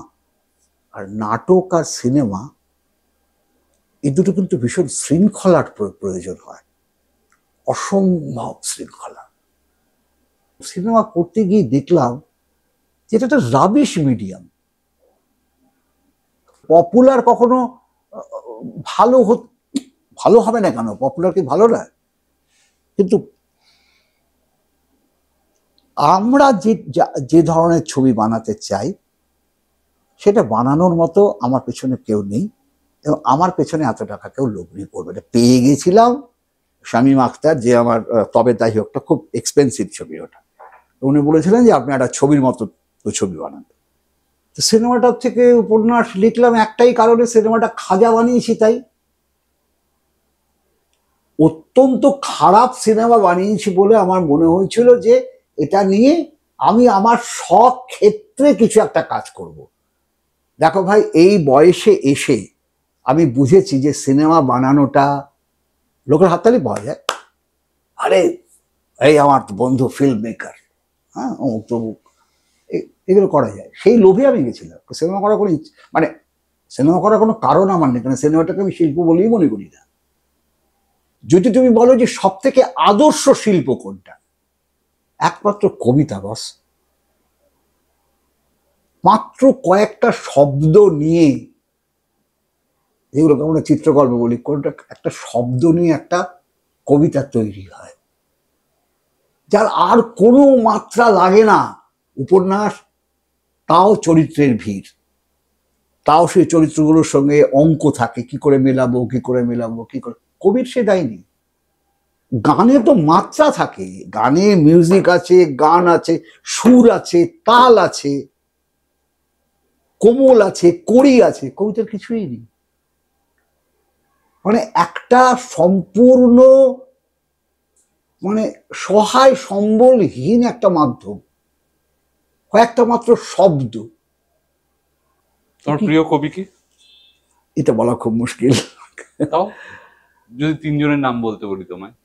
আর নাটক আর সিনেমা এই দুটো কিন্তু ভীষণ শৃঙ্খলার প্রয়োজন হয়, অসম্ভব শৃঙ্খলা। সিনেমা করতে গিয়ে দেখলাম যে এটা একটা রাবিশ মিডিয়াম। পপুলার কখনো ভালো হবে না কেন? পপুলার কি ভালো না? কিন্তু আমরা যে ধরনের ছবি বানাতে চাই সেটা বানানোর মতো আমার পেছনে কেউ নেই, এবং আমার পেছনে এত টাকা কেউ লগ্নি করবে না। পেয়ে গেছিলাম শামীম আখতার, যে আমার তবে তাই হোকটা খুব এক্সপেন্সিভ ছবি, ওটা উনি বলেছিলেন যে আপনি একটা ছবির মতো ছবি বানান। তো সিনেমাটার থেকে উপন্যাস লিখলাম একটাই কারণে, সিনেমাটা খাজা বানিয়েছি তাই। অত্যন্ত খারাপ সিনেমা বানিয়েছি বলে আমার মনে হয়েছিল যে এটা নিয়ে আমি আমার শখ ক্ষেত্রে কিছু একটা কাজ করব। দেখো ভাই, এই বয়সে এসে আমি বুঝেছি যে সিনেমা বানানোটা লোকের হাততালি পাওয়া যায়। আরে এই আমার বন্ধু ফিল্ম মেকার, হ্যাঁ অমুক তমুক, এগুলো করা যায়, সেই লোভে আমি গেছিলাম। সিনেমা করার কোনো মানে সিনেমা করার কোনো কারণ আমার নেই, কারণ সিনেমাটাকে আমি শিল্প বলেই মনে করি না। যদি তুমি বলো যে সব থেকে আদর্শ শিল্প কোনটা, একমাত্র কবিতা বস, মাত্র কয়েকটা শব্দ নিয়ে, যেগুলোকে আমরা চিত্রকল্প বলি, কোনটা একটা শব্দ নিয়ে একটা কবিতা তৈরি হয়, যার আর কোনো মাত্রা লাগে না। উপন্যাস, তাও চরিত্রের ভিড়, তাও সেই চরিত্রগুলোর সঙ্গে অঙ্ক থাকে, কি করে মেলাবো কি করে মেলাবো কি করে। কবির সে দেয়নি। গানে তো মাত্রা থাকে, গানে মিউজিক আছে, গান আছে, সুর আছে, তাল আছে, কোমল আছে, কড়ি আছে। কবিতার কিছুই নেই। মানে একটা সম্পূর্ণ মানে সহায় সম্বলহীন একটা মাধ্যম, কয়েকটা মাত্র শব্দ। তোমার প্রিয় কবি কি? এটা বলা খুব মুশকিল। তাও যদি তিনজনের নাম বলতে বলি তোমায়।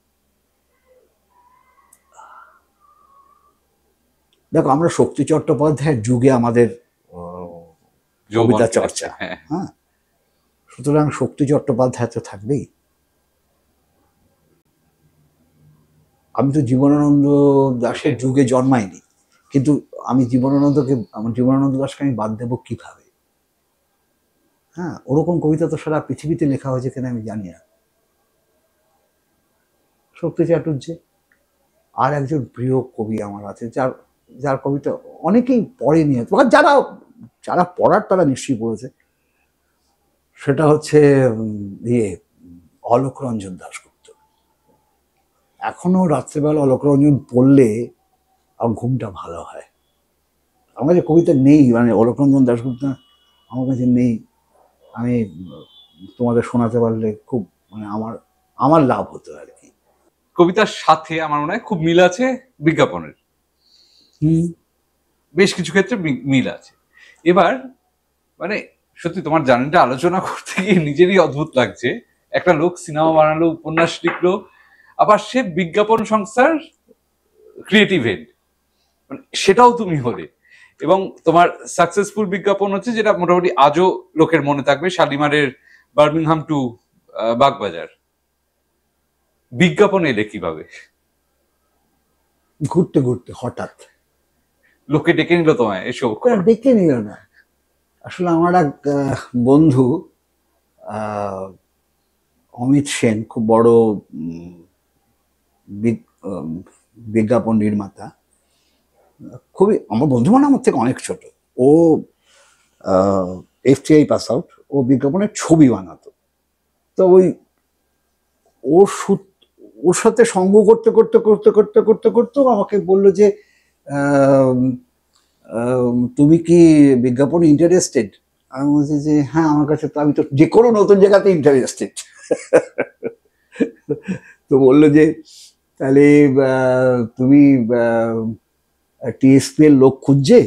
দেখো, আমরা শক্তি চট্টোপাধ্যায়ের যুগে আমাদের কবিতা চর্চা, হ্যাঁ, সুতরাং শক্তি চট্টোপাধ্যায় তো থাকবেই। আমি তো জীবনানন্দ দাশের যুগে জন্মাইনি, কিন্তু আমি জীবনানন্দ দাশকে আমি বাদ দেবো কিভাবে? হ্যাঁ, ওরকম কবিতা তো সারা পৃথিবীতে লেখা হয়েছে কিনা আমি জানি না। শক্তি চাটুর্যে। আর একজন প্রিয় কবি আমার আছে, যার কবিতা অনেকেই পড়েনি, যারা যারা পড়ার তারা নিশ্চয়ই পড়েছে। সেটা হচ্ছে অলোক রঞ্জন দাশগুপ্ত। এখনো রাত্রেবেলা অলোক রঞ্জন পড়লে আমার ঘুমটা ভালো হয়। আমার কাছে কবিতা নেই, মানে অলোক রঞ্জন দাশগুপ্ত আমার কাছে নেই। আমি তোমাদের শোনাতে পারলে খুব মানে আমার লাভ হতো আর কি। কবিতার সাথে আমার মনে হয় খুব মিল আছে বিজ্ঞাপনের, বেশ কিছু ক্ষেত্রে মিল আছে। এবার মানে সত্যি তোমার জার্নিটা আলোচনা করতে গিয়ে নিজেরই অদ্ভুত লাগছে। একটা লোক সিনেমা বানালো, উপন্যাস লিখলো, আবার সে বিজ্ঞাপন সংস্থার ক্রিয়েটিভ হেড, মানে সেটাও তুমি হলে। এবং তোমার সাকসেসফুল বিজ্ঞাপন হচ্ছে যেটা মোটামুটি আজও লোকের মনে থাকবে, শালিমারের বার্মিংহাম টু বাগবাজার। বিজ্ঞাপন এলে কিভাবে? ঘুরতে ঘুরতে হঠাৎ লোকে ডেকে নিল তোমায়, এসো। ডেকে নিল না, আসলে আমার এক বন্ধু অমিত সেন, খুব বড় বিজ্ঞাপন নির্মাতা, খুবই আমার বন্ধু, মানে আমার থেকে অনেক ছোট। ও FTI পাস আউট, ও বিজ্ঞাপনের ছবি বানাতো। তো ওর সাথে সঙ্গ করতে করতে করতে করতে করতে করতে আমাকে বললো যে তুমি কি বিজ্ঞাপন ইন্টারেস্টেড? আমি বলছি যে হ্যাঁ, আমার কাছে তো, আমি তো যে কোনো নতুন জায়গাতে ইন্টারেস্টেড। তো বললো যে তাহলে তুমি TSP এর লোক খুঁজছে,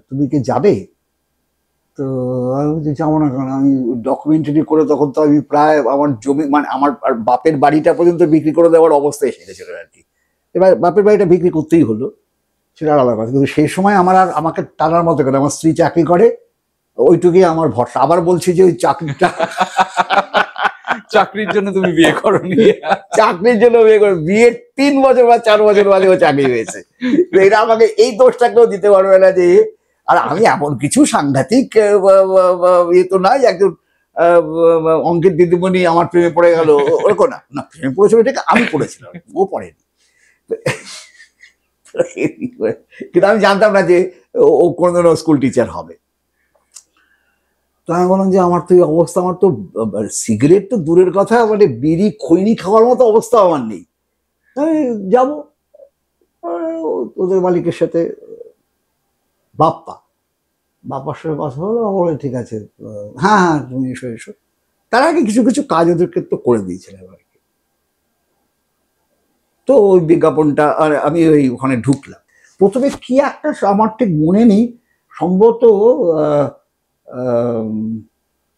তুমি কি যাবে? তো আমি বলছি যাবো না, কারণ আমি ডকুমেন্টারি করে তখন তো আমি প্রায় আমার জমি, মানে আমার বাপের বাড়িটা পর্যন্ত বিক্রি করে দেওয়ার অবস্থায় এসেছিল আর কি। এবার বাপের বাড়িটা বিক্রি করতেই হলো, সেটা আলাদা কথা। কিন্তু সেই সময় আমাকে টানার মতো করে, আমার স্ত্রী চাকরি করে, ওইটুকুই আমার ভরসা। আবার বলছি যে ওই চাকরিটা চাকরির জন্য তুমি বিয়ে করনি? চাকরির জন্য বিয়ে করে, বিয়ের 3 বছর বা 4 বছর বাদে ও চাকরি হয়েছে। এরা আমাকে এই দোষটাকেও দিতে পারবে না যে, আর আমি এমন কিছু সাংঘাতিক ইয়ে তো নাই, একজন অঙ্কের দিদিমণি আমার প্রেমে পড়ে গেল, ওরকম না। প্রেমে পড়েছিল ঠিক, আমি পড়েছিলাম, ও পড়েনি। কিন্তু আমি জানতাম না যে ও কোনোদিনও স্কুল টিচার হবে। তো আমি বললাম যে আমার তো এই অবস্থা, আমার তো সিগারেট তো দূরের কথা, মানে বিড়ি খৈনি খাওয়ার মতো অবস্থা আমার নেই। যাবো ওদের মালিকের সাথে, বাপ্পার সাথে কথা হলো, বলে ঠিক আছে, হ্যাঁ হ্যাঁ তুমি এসো। তার আগে কিছু কিছু কাজ ওদেরকে তো করে দিয়েছিলাম আর কি। তো ওই বিজ্ঞাপনটা আমি ওখানে ঢুকলাম। প্রথমে কি একটা আমার ঠিক মনে নেই, সম্ভবত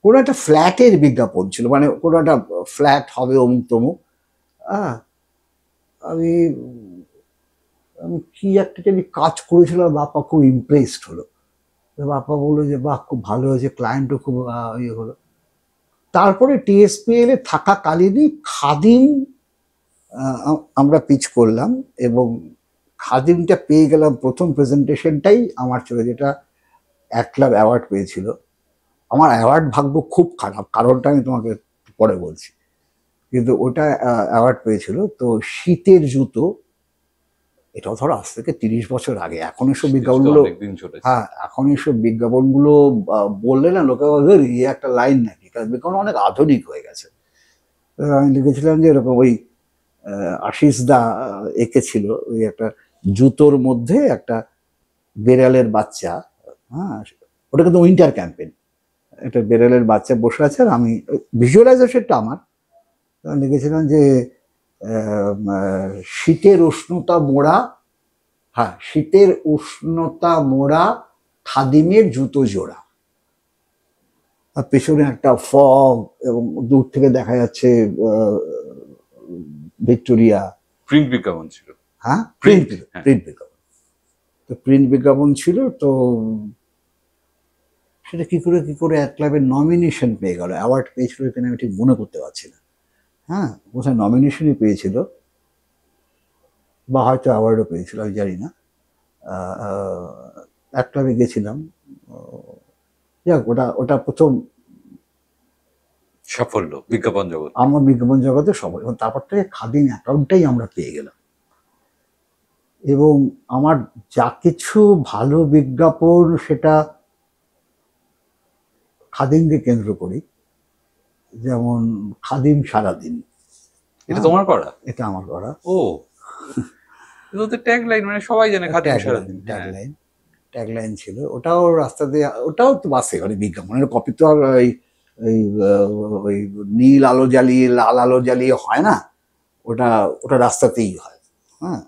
কোনো একটা ফ্ল্যাটের বিজ্ঞাপন ছিল, মানে কোনো একটা ফ্ল্যাট হবে অমুক তমুক। আমি কি একটা যদি কাজ করেছিলাম, বাপ্পা খুব ইমপ্রেসড হলো। বাপ্পা বললো যে বাহ, খুব ভালো হয়েছে, ক্লায়েন্টও খুব ইয়ে হলো। তারপরে TSPL এ থাকাকালীনই খাদিম আমরা পিচ করলাম, এবং খাদিমটা পেয়ে গেলাম, প্রথম প্রেজেন্টেশনটাই আমার ছিল, যেটা 1 লাখ অ্যাওয়ার্ড পেয়েছিল। আমার অ্যাওয়ার্ড ভাগ্য খুব খারাপ, কারণটা আমি তোমাকে পরে বলছি, কিন্তু ওটা অ্যাওয়ার্ড পেয়েছিল। তো শীতের জুতো, এটাও ধরো আজ থেকে 30 বছর আগে। এখন এসব বিজ্ঞাপনগুলো, অনেকদিন চলেছে। হ্যাঁ এখন এসব বিজ্ঞাপনগুলো বললে না লোকে বলবে ইয়ে একটা লাইন নাকি, কারণ বিজ্ঞাপন অনেক আধুনিক হয়ে গেছে। তো আমি লিখেছিলাম যে এরকম ওই আশিস দা এঁকেছিল ওই একটা জুতোর মধ্যে একটা বেড়ালের বাচ্চা, হ্যাঁ ওটা কিন্তু উইন্টার ক্যাম্পেন, একটা বেড়ালের বাচ্চা বসে আছে, আর আমি ভিজুয়ালাইজেশনটা আমার লিখেছিলাম যে শীতের উষ্ণতা মোড়া, হ্যাঁ শীতের উষ্ণতা মোড়া খাদিমের জুতো জোড়া। আর পেছনে একটা ফগ এবং দূর থেকে দেখা যাচ্ছে ভিক্টোরিয়া। প্রিন্ট বিজ্ঞাপন ছিল। হ্যাঁ Print, হ্যাঁ। প্রিন্ট বিজ্ঞাপন, তো প্রিন্ট বিজ্ঞাপন ছিল। তো সেটা কি করে 1 লাখের নমিনেশন পেয়ে গেল, অ্যাওয়ার্ড পেয়েছিল কিনা আমি ঠিক মনে করতে পারছি না। হ্যাঁ কোথায় নমিনেশনই পেয়েছিল, বা হয়তো অ্যাওয়ার্ডও পেয়েছিল, আমি জানি না। 1 লাখে গেছিলাম, যাক ওটা ওটা প্রথম সাফল্য বিজ্ঞাপন জগৎ। আমার বিজ্ঞাপন জগতে সবাই, এবং তারপর থেকে খাদিম অ্যাকাউন্টটাই আমরা পেয়ে গেলাম। এবং আমার যা কিছু ভালো বিজ্ঞাপন সেটা খাদিমকে কেন্দ্র করি, যেমন খাদিম সারাদিন, এটা তোমার করা? এটা আমার করা। ও, এটা তো ট্যাগ লাইন, মানে সবাই জানে খাদিম সারাদিন। ট্যাগলাইন ছিল, ওটাও রাস্তা দিয়ে, ওটাও তো বাসে মানে বিজ্ঞাপনের কপি তো আর ওই ওই ওই নীল আলো জ্বালিয়ে লাল আলো জ্বালিয়ে হয় না, ওটা ওটা রাস্তাতেই হয়। হ্যাঁ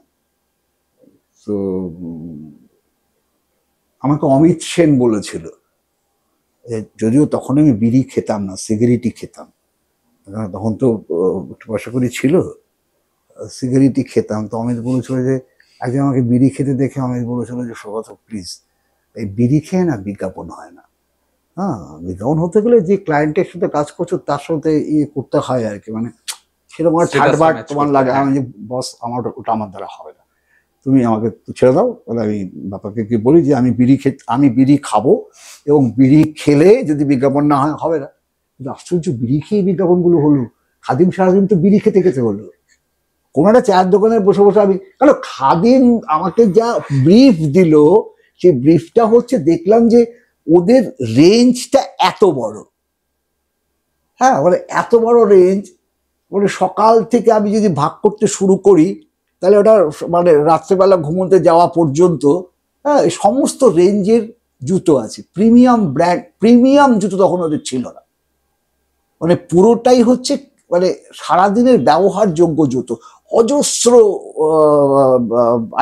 তো আমাকে অমিত সেন বলেছিল, যদিও তখন আমি বিড়ি খেতাম না, সিগারেটই খেতাম, তখন তো একটু পয়সা করি ছিল, সিগারেটই খেতাম। তো অমিত বলেছিল যে, একদিন আমাকে বিড়ি খেতে দেখে অমিত বলেছিল যে সৌগত প্লিজ, এই বিড়ি খেয়ে না বিজ্ঞাপন হয় না। হ্যাঁ বিজ্ঞাপন হতে গেলে যে ক্লায়েন্টের সাথে কাজ করছো তার সাথে ইয়ে করতে হয় আর কি, মানে সেরকম থার্ড তোমার লাগে। আমি যে বস আমার ওটা আমার দ্বারা হবে না, তুমি আমাকে ছেড়ে দাও। তাহলে আমি বাপাকে কি বলি যে আমি বিড়ি খাবো, এবং বিড়ি খেলে যদি বিজ্ঞাপন না হয় হবে না। কিন্তু আশ্চর্য, বিড়ি খেয়ে বিজ্ঞাপনগুলো হলো। খাদিম সারাদিন তো বিড়ি খেতে খেতে হলো। কোনো একটা চায়ের দোকানে বসে বসে আমি, কারণ খাদিম আমাকে যা ব্রিফ দিল, সেই ব্রিফটা হচ্ছে দেখলাম যে ওদের রেঞ্জটা এত বড়। হ্যাঁ মানে এত বড় রেঞ্জ, মানে সকাল থেকে আমি যদি ভাগ করতে শুরু করি তাহলে ওটা মানে রাত্রেবেলা ঘুমোতে যাওয়া পর্যন্ত, হ্যাঁ সমস্ত রেঞ্জের জুতো আছে। প্রিমিয়াম ব্র্যান্ড, প্রিমিয়াম জুতো তখন ওদের ছিল না, মানে পুরোটাই হচ্ছে মানে সারাদিনের ব্যবহারযোগ্য জুতো, অজস্র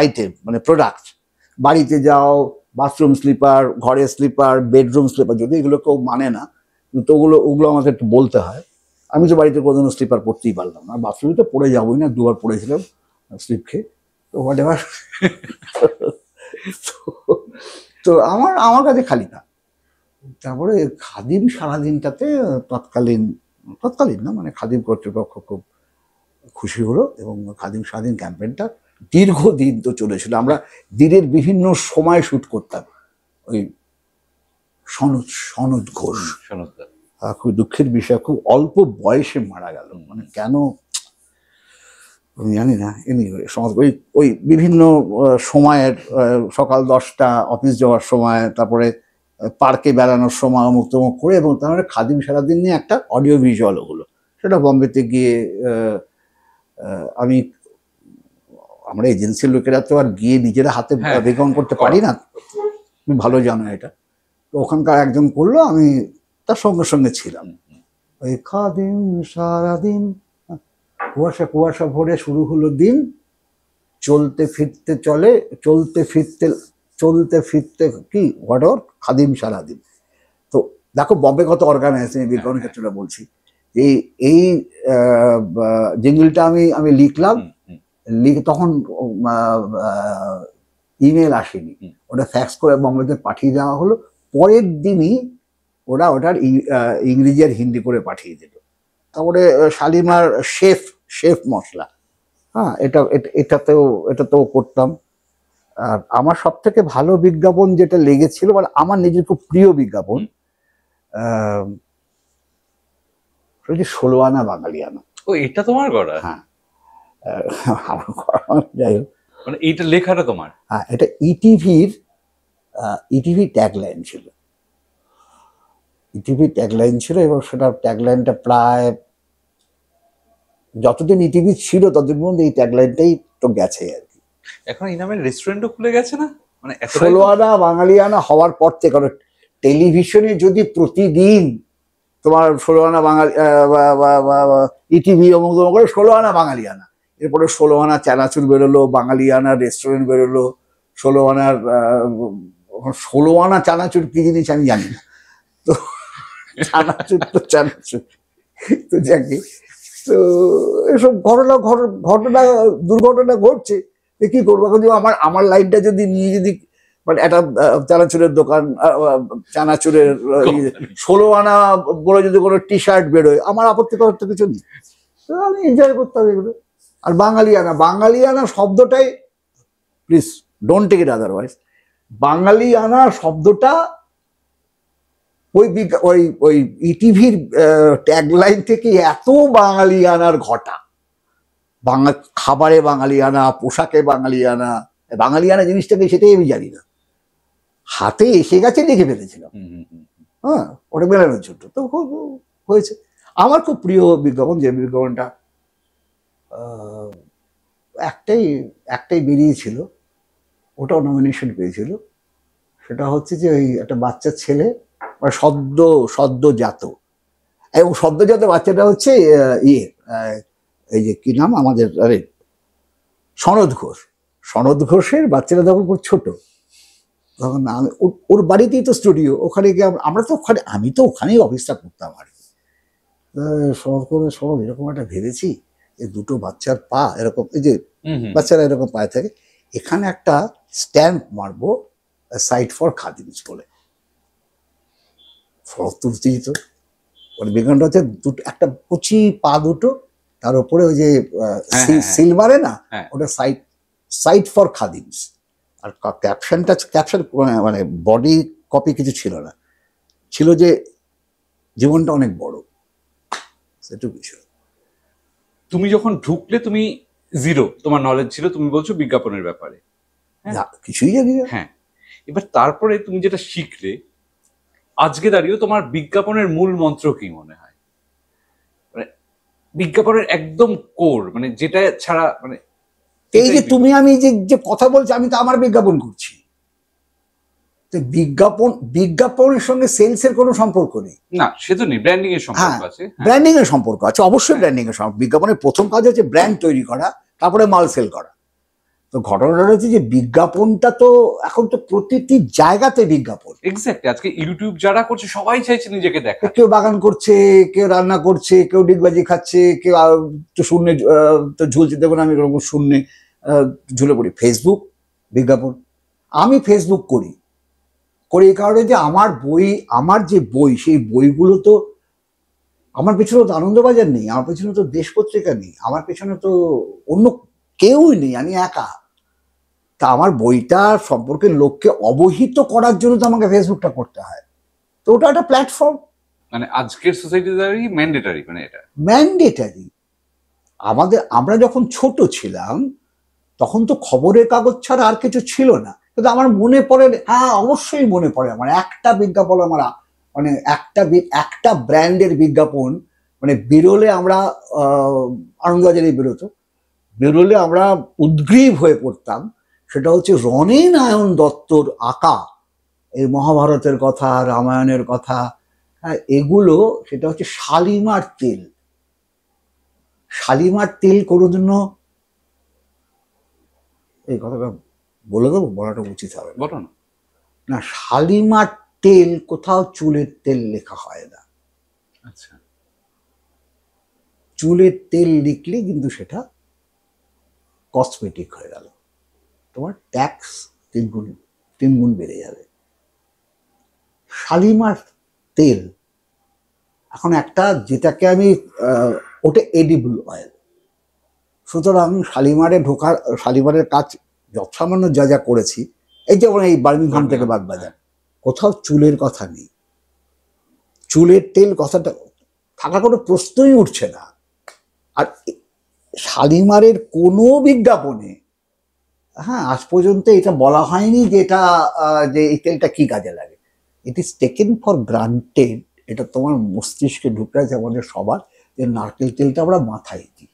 আইটেম মানে প্রোডাক্ট। বাড়িতে যাও, বাথরুম স্লিপার, ঘরের স্লিপার, বেডরুম স্লিপার, যদি এগুলো কেউ মানে না, তো ওগুলো আমাকে একটু বলতে হয়। আমি তো বাড়িতে কোনোদিনও স্লিপার পরতেই পারলাম না, বাথরুমে তো পরে যাবোই না, 2বার পরেছিলাম স্লিপ খেয়ে, তো হোয়াট এভার। তো আমার কাছে খালি না। তারপরে খাদিম সারাদিনটাতে তৎকালীন না মানে খাদিম কর্তৃপক্ষ খুব খুশি হলো, এবং খাদিম সারাদিন ক্যাম্পেইনটা দীর্ঘদিন তো চলেছিল। আমরা দিনের বিভিন্ন সময় শুট করতাম। ওই সনদ ঘোষ, খুব দুঃখের বিষয়, খুব অল্প বয়সে মারা গেল, মানে কেন আমি জানি না। এনিওয়ে ওই বিভিন্ন সময়ের, সকাল 10টা অফিস যাওয়ার সময়, তারপরে পার্কে বেড়ানোর সময় অমুক তমুক করে, এবং তারপরে খাদিম সারাদিন নিয়ে একটা অডিও ভিজুয়ালও হলো। সেটা বম্বেতে গিয়ে আমরা এজেন্সির লোকেরা তো আর গিয়ে নিজেরা হাতে বিজ্ঞাপন করতে পারি না, তুমি ভালো জানো এটা। তো ওখানকার একজন করলো, আমি তার সঙ্গে সঙ্গে ছিলাম। ওই খাদিম সারাদিন, কুয়াশা কুয়াশা ভরে শুরু হলো দিন, চলতে ফিরতে কি হোয়াট খাদিম সারাদিন। তো দেখো বম্বে কত অর্গানাইজ, বিজ্ঞাপনের ক্ষেত্রে বলছি। এই জিঙ্গলটা আমি লিখলাম, তখন ইমেল আসেনি, ওটা ফ্যাক্স করে বম্বেতে পাঠিয়ে দেওয়া হলো। পরের দিনই ওরা ওটার ইংরেজি আর হিন্দি করে পাঠিয়ে দিল। তারপরে শালিমার শেফ মশলা, হ্যাঁ এটাতেও করতাম। আর আমার সব থেকে ভালো বিজ্ঞাপন যেটা লেগেছিল, মানে আমার নিজের খুব প্রিয় বিজ্ঞাপন, সেটা হচ্ছে 16 আনা বাঙালিয়ানা। ও, এটা তোমার করা? হ্যাঁ, আমার করা, যাই হোক। মানে এইটা লেখাটা তোমার? হ্যাঁ, এটা ইটিভি ট্যাগলাইন ছিল। ইটিভি ট্যাগলাইন ছিল, এবং সেটা ট্যাগলাইনটা প্রায় যতদিন ইটিভি ছিল ততদিন পর্যন্ত এই ট্যাগলাইনটাই তো গেছে আর কি। এখন এই নামের রেস্টুরেন্টও খুলে গেছে না? মানে 16 আনা বাঙালিয়ানা হওয়ার পর থেকে, কারণ টেলিভিশনে যদি প্রতিদিন তোমার 16 আনা বাঙালি ইটিভি অমুক করে 16 আনা বাঙালিয়ানা, এরপরে 16 আনা চানাচুর বেরোলো, বাঙালিয়ানা রেস্টুরেন্ট বেরোলো, 16 আনার 16 আনা চানাচুর কি জিনিস আমি জানি না, তো চানাচুর তো চানাচুর, তো যাকে, তো এসব ঘটনা দুর্ঘটনা ঘটছে, কি করবো এখন? আমার লাইনটা যদি নিয়ে যদি মানে একটা চানাচুরের দোকান, চানাচুরের 16 আনা বলে যদি কোনো টি শার্ট বেরোয়, আমার আপত্তি করার তো কিছু নেই, আমি এনজয় করতাম এগুলো। আর বাঙালিয়ানা শব্দটাই, please don't take it otherwise, বাঙালিয়ানা শব্দটা ওই ইটিভির ট্যাগলাইন থেকে এত বাঙালিয়ানার ঘটা, খাবারে বাঙালিয়ানা, পোশাকে বাঙালিয়ানা, বাঙালিয়ানা জিনিসটাকে সেটাই আমি জানি না, হাতে এসে গেছে লিখে ফেলেছিলাম, হ্যাঁ, ওটা মেলানোর জন্য, তো খুব হয়েছে। আমার খুব প্রিয় বিজ্ঞাপন, যে বিজ্ঞাপনটা একটাই বেরিয়েছিল, ওটাও নমিনেশন পেয়েছিল, সেটা হচ্ছে যে ওই একটা বাচ্চা ছেলে, মানে সদ্যজাত, এবং সদ্যজাত বাচ্চাটা হচ্ছে এই যে কি নাম আমাদের, আরে সনদ ঘোষের বাচ্চারা তখন খুব ছোট, তখন আমি ওর বাড়িতেই তো স্টুডিও, ওখানে গিয়ে আমরা তো ওখানে, আমি তো ওখানেই অফিসটা করতাম আর কি। সব এরকম একটা ভেবেছি যে দুটো বাচ্চার পা এরকম, এই যে বাচ্চারা এরকম পায়ে থাকে, এখানে একটা স্ট্যাম্প মারবো, সাইট ফর খাদিমস বলে, ফরক তুলতে যেত, মানে বিজ্ঞানটা হচ্ছে দুটো, একটা কচি পা দুটো, তার উপরে ওই যে সিল মারে না, ওটা সাইট ফর খাদিমস, আর ক্যাপশন মানে বডি কপি কিছু ছিল না, ছিল যে জীবনটা অনেক বড়, সেটুকু ছিল। তুমি যখন ঢুকলে তুমি জিরো, তোমার নলেজ ছিল, তুমি বলছো বিজ্ঞাপনের ব্যাপারে, কিছুই জানি না। হ্যাঁ, এবার তারপরে তুমি যেটা শিখলে, আজকে দাঁড়িয়েও তোমার বিজ্ঞাপনের মূল মন্ত্র কি মনে হয়? মানে বিজ্ঞাপনের একদম কোর, মানে যেটা ছাড়া, মানে এই যে তুমি আমি যে কথা বলছি, আমি তো আমার বিজ্ঞাপন করছি, তো বিজ্ঞাপনের সঙ্গে সেলস এর কোনো সম্পর্ক নেই। না, সে তো নেই, ব্র্যান্ডিং এর সম্পর্ক আছে, ব্র্যান্ডিং এর সম্পর্ক আছে, অবশ্যই ব্র্যান্ডিং এর সম্পর্ক। বিজ্ঞাপনের প্রথম কাজ হচ্ছে ব্র্যান্ড তৈরি করা, তারপরে মাল সেল করা। তো ঘটনাটা হচ্ছে যে বিজ্ঞাপনটা তো এখন তো প্রতিটি জায়গাতে বিজ্ঞাপন। এক্স্যাক্টলি, আজকে ইউটিউব যারা করছে সবাই চাইছে নিজেকে দেখা, কেউ বাগান করছে, কেউ রান্না করছে, কেউ ডিগবাজি খাচ্ছে, কেউ তো শূন্যে তো ঝুলছে, দেখুন আমি এরকম শূন্যে ঝুলে পড়ি। ফেসবুক বিজ্ঞাপন, আমি ফেসবুক করি এই কারণে যে আমার যে বই, সেই বইগুলো তো আমার পেছনে তো আনন্দবাজার নেই, আমার পেছনে তো দেশ পত্রিকা নেই, আমার পেছনে তো অন্য কেউই নেই, আমি একা। তা আমার বইটা সম্পর্কে লোককে অবহিত করার জন্য তো আমাকে ফেসবুকটা করতে হয়, তো ওটা একটা প্ল্যাটফর্ম। মানে আজকের সোসাইটিতে ম্যান্ডেটারি, মানে এটা ম্যান্ডেটারি। আমরা যখন ছোট ছিলাম তখন তো খবরের কাগজ ছাড়া আর কিছু ছিল না, কিন্তু আমার মনে পড়ে, হ্যাঁ অবশ্যই মনে পড়ে আমার একটা বিজ্ঞাপন, আমার মানে একটা ব্র্যান্ডের বিজ্ঞাপন মানে বেরোলে আমরা আনন্দবাজারে বেরোলে আমরা উদ্গ্রীব হয়ে পড়তাম। সেটা হচ্ছে রনে নারায়ণ দত্তর আঁকা এই মহাভারতের কথা, রামায়ণের কথা, হ্যাঁ এগুলো। সেটা হচ্ছে শালিমার তেল করার জন্য, এই কথাটা বলে দেবো, বলাটা উচিত হবে না। শালিমার তেল কোথাও চুলের তেল লেখা হয় না। আচ্ছা, চুলের তেল লিখলে কিন্তু সেটা কসমেটিক হয়ে গেল, তোমার ট্যাক্স 3 গুণ বেড়ে যাবে। শালিমার তেল এখন একটা, যেটাকে আমি ওটা এডিবল অয়েল, সুতরাং শালিমারের কাজ যৎসামান্য যা যা করেছি, এই যেমন এই বার্মিংহাম থেকে বাগবাজার, কোথাও চুলের কথা নেই, চুলের তেল কথাটা থাকার কোনো প্রশ্নই উঠছে না। আর শালিমারের কোনো বিজ্ঞাপনে হ্যাঁ আজ পর্যন্ত এটা বলা হয়নি যে এটা যে এই তেলটা কি কাজে লাগে। It is taken for granted, এটা তোমার মস্তিষ্কে ঢুকে আছে আমাদের সবার, যে নারকেল তেলটা আমরা মাথায় দিই।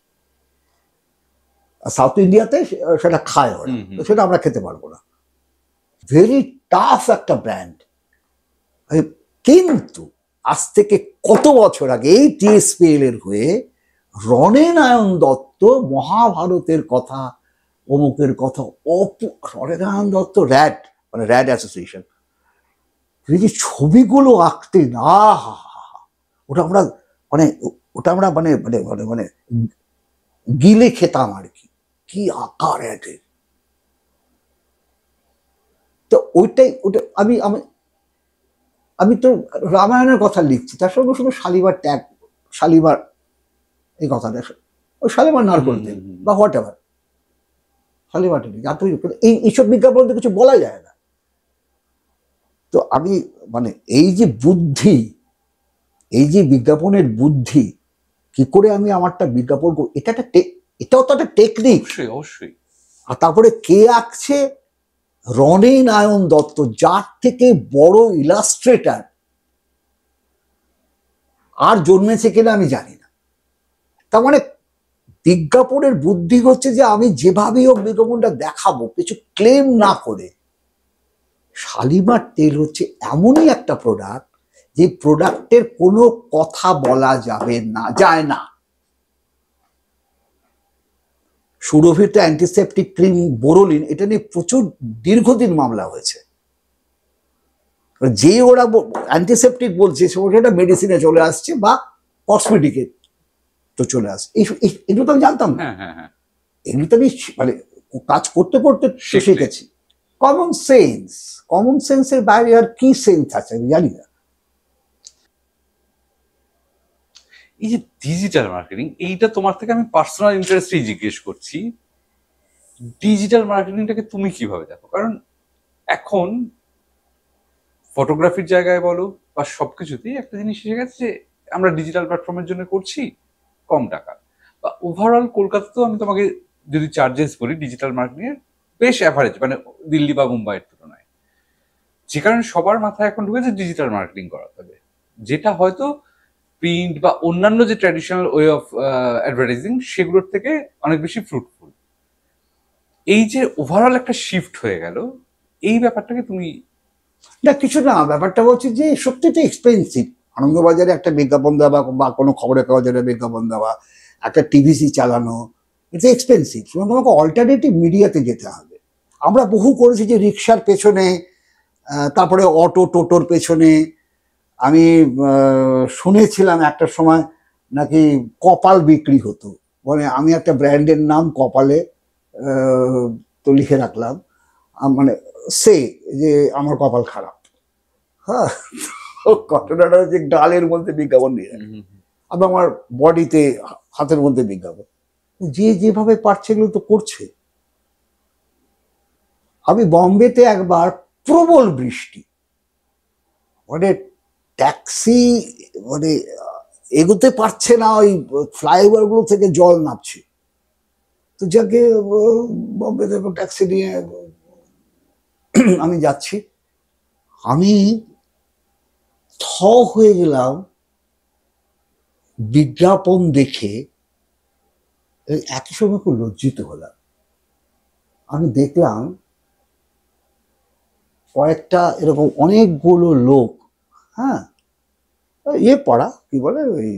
সাউথ ইন্ডিয়াতে সেটা খায় ওরা, তো সেটা আমরা খেতে পারবো না। ভেরি টাফ একটা ব্র্যান্ড। কিন্তু আজ থেকে কত বছর আগে এই টিএসপিএল এর হয়ে রণে নারায়ণ দত্ত মহাভারতের কথা, অমুকের কথা, রণে নারায়ণ দত্ত র্যাড, মানে র্যাড অ্যাসোসিয়েশন, যে ছবিগুলো আঁকতেন, ওটা আমরা মানে ওটা আমরা মানে মানে মানে মানে গিলে খেতাম আর কি, কি আকার র্যাডের। তো ওইটাই ওটা আমি আমি আমি তো রামায়ণের কথা লিখছি, তার সঙ্গে শুধু শালিমার ট্যাগ, শালিমার এই কথাটা, ওই শালিমার নারকেল তেল বা হোয়াট এভার, শালিমার এইসব বিজ্ঞাপন তো কিছু বলা যায় না। তো আমি মানে এই যে বুদ্ধি, এই যে বিজ্ঞাপনের বুদ্ধি, কি করে আমি আমারটা বিজ্ঞাপন করব, এটাও তো একটা টেকনিক। অবশ্যই। আর তারপরে কে আঁকছে? রণে নারায়ণ দত্ত, যার থেকে বড় ইলাস্ট্রেটার আর জন্মেছে কিনা আমি জানি না। তার মানে বিজ্ঞাপনের বুদ্ধি হচ্ছে যে আমি যেভাবেই হোক বিজ্ঞাপনটা দেখাবো, কিছু ক্লেম না করে। শালিমার তেল হচ্ছে এমনই একটা প্রোডাক্ট, যে প্রোডাক্টের কোনো কথা বলা যাবে না, যায় না। সুরভিতে অ্যান্টিসেপটিক ক্রিম বোরোলিন, এটা নিয়ে প্রচুর দীর্ঘদিন মামলা হয়েছে। যে ওরা অ্যান্টিসেপটিক বলছে সেটা মেডিসিনে চলে আসছে বা কসমেটিকে তো চলে আসছে। এগুলো তো আমি জানতাম না, এগুলো তো আমি মানে কাজ করতে করতে শিখেছি। কমন সেন্স, কমন সেন্সের বাইরে আর কি সেন্স আছে আমি জানি না। এই যে ডিজিটাল মার্কেটিং, এইটা তোমার থেকে আমি পার্সোনাল ইন্টারেস্টেই জিজ্ঞেস করছি, ডিজিটাল মার্কেটিংটাকে তুমি কিভাবে দেখো? কারণ এখন ফটোগ্রাফির জায়গায় বলো বা সবকিছুতেই একটা জিনিস এসে গেছে যে আমরা ডিজিটাল প্ল্যাটফর্মের জন্য করছি কম টাকা, বা ওভারঅল কলকাতাতেও আমি তোমাকে যদি চার্জেস বলি ডিজিটাল মার্কেটিং এর বেশ অ্যাভারেজ, মানে দিল্লি বা মুম্বাইয়ের তুলনায়, যে কারণে সবার মাথায় এখন ঢুকেছে ডিজিটাল মার্কেটিং করাতে হবে, যেটা হয়তো প্রিন্ট বা অন্যান্য যে ট্র্যাডিশনাল ওয়ে অফ অ্যাডভার্টাইজিং সেগুলোর থেকে অনেক বেশি ফ্রুটফুল। এই যে ওভারঅল একটা শিফট হয়ে গেল, এই ব্যাপারটাকে তুমি? না কিছু না, ব্যাপারটা হচ্ছে যে সত্যিটা এক্সপেন্সিভ। আনন্দবাজারে একটা বিজ্ঞাপন দেওয়া বা কোনো খবরের কাগজের বিজ্ঞাপন দেওয়া, একটা টিভিসি চালানো, ইটস এক্সপেন্সিভ। সুতরাং তোমাকে অল্টারনেটিভ মিডিয়াতে যেতে হবে। আমরা বহু করেছি যে রিক্সার পেছনে, তারপরে অটো টোটোর পেছনে। আমি শুনেছিলাম একটা সময় নাকি কপাল বিক্রি হতো, মানে আমি একটা ব্র্যান্ডের নাম কপালে তো লিখে রাখলাম, মানে সে যে আমার কপাল খারাপ। হ্যাঁ, ঘটনাটা হচ্ছে গালের মধ্যে বিজ্ঞাপন দিয়ে, আবার আমার বডিতে, হাতের মধ্যে বিজ্ঞাপন। যে যেভাবে পারছে এগুলো তো করছে। আমি বম্বেতে একবার প্রবল বৃষ্টি, মানে ট্যাক্সি মানে এগোতে পারছে না, ওই ফ্লাইওভার গুলো থেকে জল নামছে। তো যাকে বম্বেতে ট্যাক্সি নিয়ে আমি যাচ্ছি, আমি থ হয়ে গেলাম বিজ্ঞাপন দেখে, একই সময় খুব লজ্জিত হলাম। আমি দেখলাম কয়েকটা এরকম অনেকগুলো লোক, হ্যাঁ পড়া কি বলে ওই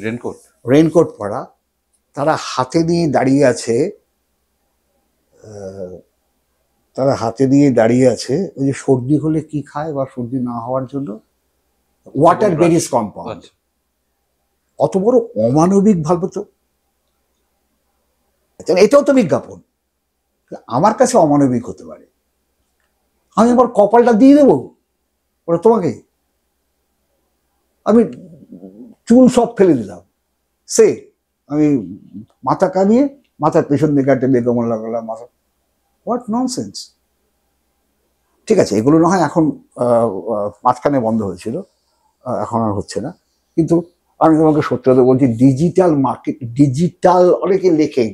রেনকোট, রেনকোট পরা, তারা হাতে নিয়ে দাঁড়িয়ে আছে, তারা হাতে নিয়ে দাঁড়িয়ে আছে ওই যে সর্দি হলে কি খায় বা সর্দি না হওয়ার জন্য ওয়াটার বেরিজ কম্পাউন্ড। অত বড় অমানবিক ভাবো তো, এটাও তো বিজ্ঞাপন। আমার কাছে অমানবিক হতে পারে, আমি আমার কপালটা দিয়ে দেবো ওরা তোমাকে, আমি চুল সব ফেলে দিলাম, সে আমি মাথা কামিয়ে মাথার পেছন দিকে একটা বিজ্ঞাপন লাগালাম, হোয়াট ননসেন্স। ঠিক আছে, এগুলো না হয় এখন মাঝখানে বন্ধ হয়েছিল, এখন আর হচ্ছে না, কিন্তু আমি তোমাকে সত্যি কথা বলছি, ডিজিটাল মার্কেট, ডিজিটাল অনেকে লেখে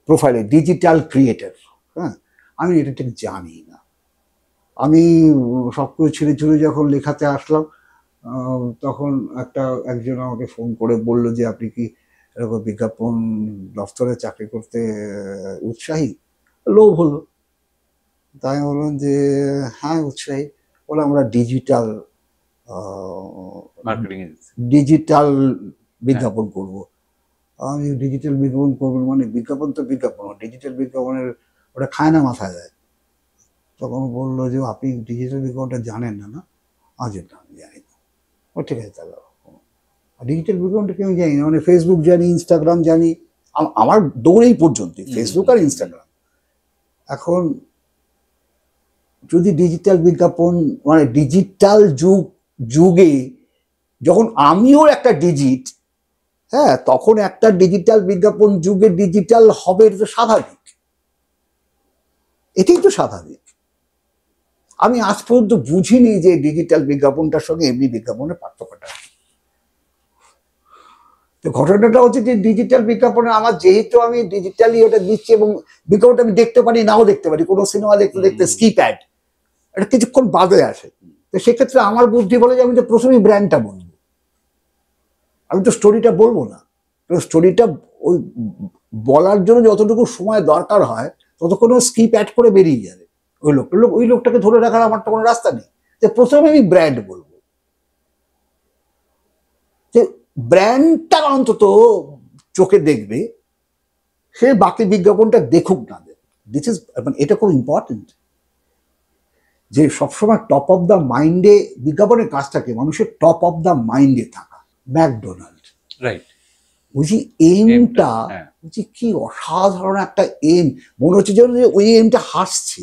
প্রোফাইলে ডিজিটাল ক্রিয়েটার, হ্যাঁ, আমি এটা ঠিক জানি না। আমি সব কিছু ছেড়ে ছুড়ে যখন লেখাতে আসলাম, তখন একজন আমাকে ফোন করে বলল যে আপনি কি এরকম বিজ্ঞাপন দফতরে চাকরি করতে উৎসাহী? লোভ হলো, তাই বললাম যে হ্যাঁ উৎসাহী। বলে আমরা ডিজিটাল মার্কেটিং ডিজিটাল বিজ্ঞাপন করব। আমি ডিজিটাল বিজ্ঞাপন করবেন মানে বিজ্ঞাপন তো বিজ্ঞাপন, ডিজিটাল বিজ্ঞাপনের ওটা খায় না মাথায় দেয়। তখন বললো যে আপনি ডিজিটাল বিজ্ঞাপনটা জানেন না? না আজ না আমি জানি না। ও ঠিক আছে, তাহলে ডিজিটাল বিজ্ঞাপনটা কেউ জানি না, মানে ফেসবুক জানি, ইনস্টাগ্রাম জানি, আমার দৌড়েই পর্যন্ত ফেসবুক আর ইনস্টাগ্রাম। এখন যদি ডিজিটাল বিজ্ঞাপন মানে ডিজিটাল যুগে যখন আমিও একটা ডিজিট, হ্যাঁ, তখন একটা ডিজিটাল বিজ্ঞাপন যুগে ডিজিটাল হবে, এটা তো স্বাভাবিক, এটাই তো স্বাভাবিক। আমি আজ পর্যন্ত বুঝিনি যে ডিজিটাল বিজ্ঞাপনটার সঙ্গে এমনি বিজ্ঞাপনের পার্থক্যটা। তো ঘটনাটা হচ্ছে যে ডিজিটাল বিজ্ঞাপনে আমার, যেহেতু আমি ডিজিটালি ওটা দিচ্ছি এবং বিজ্ঞাপনটা আমি দেখতে পারি নাও দেখতে পারি, কোনো সিনেমা দেখতে দেখতে স্কিপ অ্যাড, এটা কিছুক্ষণ বাদে আসে। তো সেক্ষেত্রে আমার বুদ্ধি বলে যে আমি তো প্রথমেই ব্র্যান্ডটা বলবো, আমি তো স্টোরিটা বলবো না। স্টোরিটা ওই বলার জন্য যতটুকু সময় দরকার হয় ততক্ষণ স্কিপ অ্যাড করে বেরিয়ে যাবে। ওই লোকটাকে ধরে রাখার আমার তো কোনো রাস্তা নেই, যে প্রথমে আমি ব্র্যান্ড বলবো, যে ব্র্যান্ডটা অন্তত চোখে দেখবে, সে বাকি বিজ্ঞাপনটা দেখুক না দেখ। দিস ইজ মানে এটা খুব ইম্পর্টেন্ট, যে সবসময় টপ অফ দ্য মাইন্ডে বিজ্ঞাপনের কাজটাকে মানুষের টপ অফ দ্য মাইন্ডে থাকা। ম্যাকডোনাল্ড, রাইট, বুঝি এমটা, বুঝি কি অসাধারণ একটা এম, মনে হচ্ছে যেন ওই এমটা হাসছে।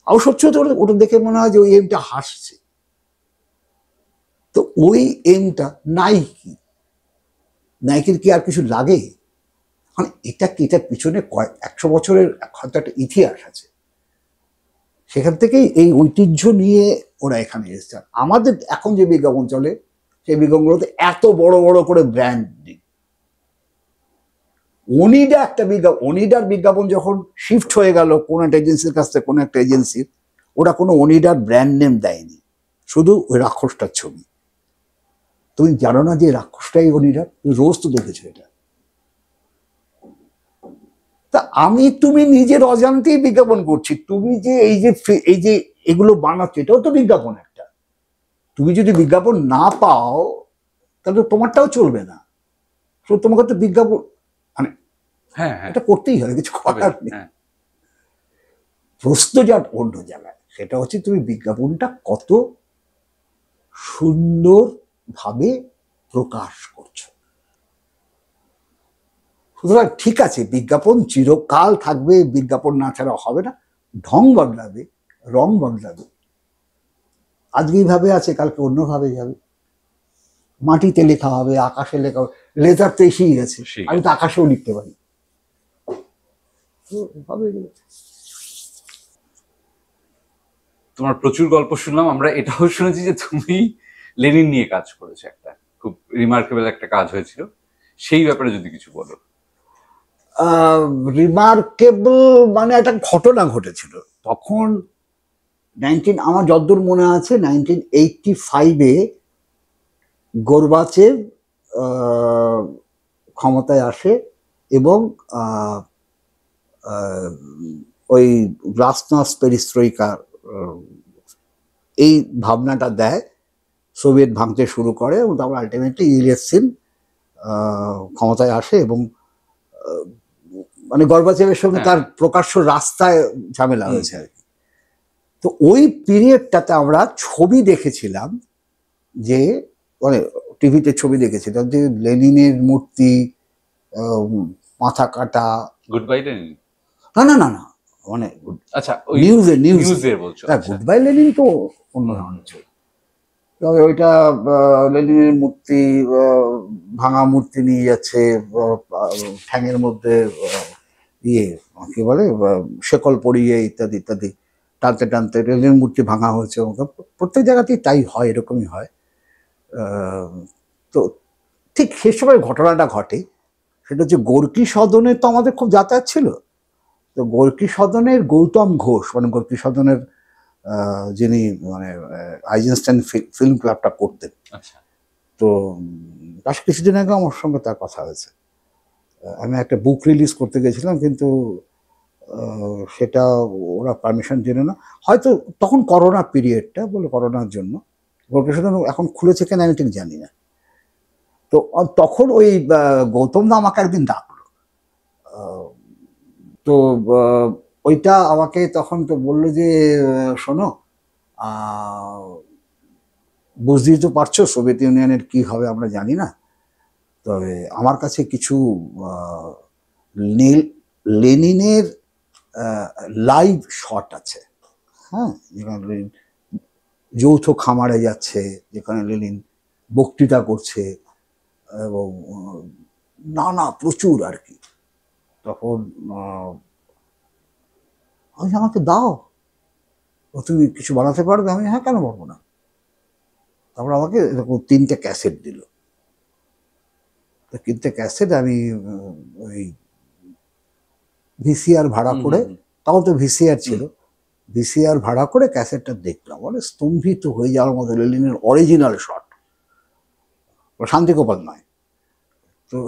আর সত্যি ওটা দেখে মনে হয় যে ওই এমটা হাসছে। তো ওই এমটা নাইকির কি আর কিছু লাগে? মানে এটা কি, এটার পিছনে 100 বছরের হয়তো একটা ইতিহাস আছে, সেখান থেকেই এই ঐতিহ্য নিয়ে ওরা এখানে এসেছে। আমাদের এখন যে বিজ্ঞাপন চলে সেই বিজ্ঞাপনগুলোতে এত বড় বড় করে ব্র্যান্ড নেই। অনিডার বিজ্ঞাপন যখন শিফট হয়ে গেল কোন একটা এজেন্সির কাছ থেকে কোন একটা এজেন্সির, ওরা কোনো অনিডার ব্র্যান্ড নেম দেয়নি, শুধু ওই রাক্ষসটার ছবি। তুমি জানো না যে রাক্ষসটাই অনিডার? রোজ তো দেখেছো এটা। তা তুমি নিজের অজান্তেই বিজ্ঞাপন করছি। তুমি যে এই যে এগুলো বানাচ্ছ, এটাও তো বিজ্ঞাপন একটা। তুমি যদি বিজ্ঞাপন না পাও তাহলে তোমারটাও চলবে না। তোমাকে তো বিজ্ঞাপন মানে এটা করতেই হবে, কিছু করার নেই। প্রশ্ন যা অন্য জায়গায়, সেটা হচ্ছে তুমি বিজ্ঞাপনটা কত সুন্দর ভাবে প্রকাশ করছো। সুতরাং ঠিক আছে, বিজ্ঞাপন চিরকাল থাকবে, বিজ্ঞাপন না ছাড়া হবে না। ঢং বদলাবে, রং বদলাবে, আজকে এইভাবে আছে, কালকে অন্যভাবে যাবে। মাটিতে লেখা হবে, আকাশে লেখা হবে, লেজার তো এসেই গেছে, আমি তো আকাশেও লিখতে পারি। তোমার প্রচুর গল্প শুনলাম, আমরা এটাও শুনেছি যে তুমি লেনিন নিয়ে কাজ করেছো, একটা খুব রিমার্কেবল একটা কাজ হয়েছিল, সেই ব্যাপারে যদি কিছু বলো। রিমার্কেবল মানে একটা ঘটনা ঘটেছিল তখন আমার যতদূর মনে আছে 1985-এ গোরবাচেভ ক্ষমতায় আসে এবং ওই গ্লাসনস্ট পেরিস্ট্রয়িকা এই ভাবনাটা দেয়, সোভিয়েত ভাঙতে শুরু করে এবং তারপর আলটিমেটলি ইলিয়াসিন ক্ষমতায় আসে এবং মানে গর্বাচেভের সঙ্গে তার প্রকাশ্য রাস্তায় ঝামেলা হয়েছে আর কি। তো ওই পিরিয়ডটাতে আমরা ছবি দেখেছিলাম, যে মানে টিভিতে ছবি দেখেছিলাম যে লেনিনের মূর্তি, মাথা কাটা। Good bye Lenin? না না না না, মানে আচ্ছা নিউজে বলছো। গুড বাই লেনিন তো অন্য ধরনের ছবি। তবে ওইটা লেনিনের মূর্তি, ভাঙা মূর্তি নিয়ে যাচ্ছে, ঠ্যাঙের মধ্যে ইয়ে কি বলে শেকল পরিয়ে ইত্যাদি ইত্যাদি টানতে টানতে লেনিনের মূর্তি ভাঙা হয়েছে। প্রত্যেক জায়গাতেই তাই হয়, এরকমই হয়। তো ঠিক সে সময় ঘটনাটা ঘটে, সেটা হচ্ছে গোর্কি সদনে তো আমাদের খুব যাতায়াত ছিল। তো গোর্কি সদনের গৌতম ঘোষ, মানে গোর্কি সদনের যিনি মানে আইজেনস্টাইন ফিল্ম ক্লাবটা করতেন, আচ্ছা, তো তার কিছুদিন আগে আমার সঙ্গে তার কথা হয়েছে। আমি একটা বুক রিলিজ করতে গেছিলাম, কিন্তু সেটা ওরা পারমিশন দিল না, হয়তো তখন করোনা পিরিয়ডটা, বলে করোনার জন্য। গোর্কি সদন এখন খুলেছে কেন আমি ঠিক জানি না। তো তখন ওই গৌতম দা আমাকে একদিন ডাকলো। তো ওইটা আমাকে তখন তো বললো যে শোনো, বুঝতেই তো পারছো সোভিয়েত ইউনিয়নের কি হবে আমরা জানি না, তবে আমার কাছে কিছু লেনিনের লাইভ শট আছে। হ্যাঁ, যেখানে লেনিন যৌথ খামারে যাচ্ছে, যেখানে লেনিন বক্তৃতা করছে, এবং নানা প্রচুর আর কি। তখন আমি আমাকে দাও, তুমি কিছু বানাতে পারবে? আমি হ্যাঁ, কেন পারবো না। তারপর আমাকে এরকম 3টে ক্যাসেট দিল। তো 3টে ক্যাসেট আমি ওই ভিসিআর ভাড়া করে, তখন তো ভিসিআর ছিল, ভিসিআর ভাড়া করে ক্যাসেটটা দেখলাম। মানে স্তম্ভিত হয়ে যাওয়ার মতো, লেনিনের অরিজিনাল শট, শান্তিগোপাল নয়। তো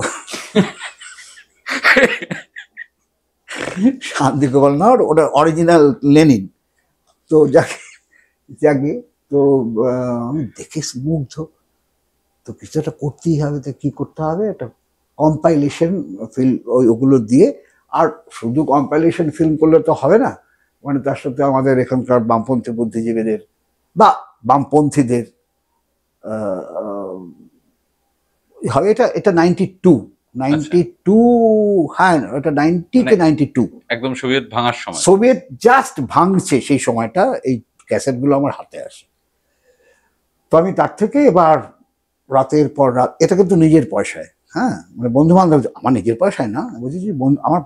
শান্তিগোপাল না, ওটা অরিজিনাল লেনিন। তো যাকে যাকে তো আমি দেখে মুগ্ধ। তো কিছু একটা করতেই হবে, তো কি করতে হবে, একটা কম্পাইলেশন ফিল্ম ওগুলো দিয়ে। আর শুধু কম্পাইলেশন ফিল্ম করলে তো হবে না, মানে তার সাথে আমাদের এখানকার বামপন্থী বুদ্ধিজীবীদের বা বামপন্থীদের হবে। এটা এটা 92, হ্যাঁ এটা 90 কে 92, একদম সোভিয়েত ভাঙার সময়। সোভিয়েত জাস্ট ভাঙছে সেই সময়টা, এই ক্যাসেটগুলো আমার হাতে আসে। তো আমি তার থেকে এবার রাতের পর রাত, এটা কিন্তু নিজের পয়সায়, হ্যাঁ, মানে বন্ধু বান্ধব, আমার নিজের পয়সায় না, বুঝেছি, আমার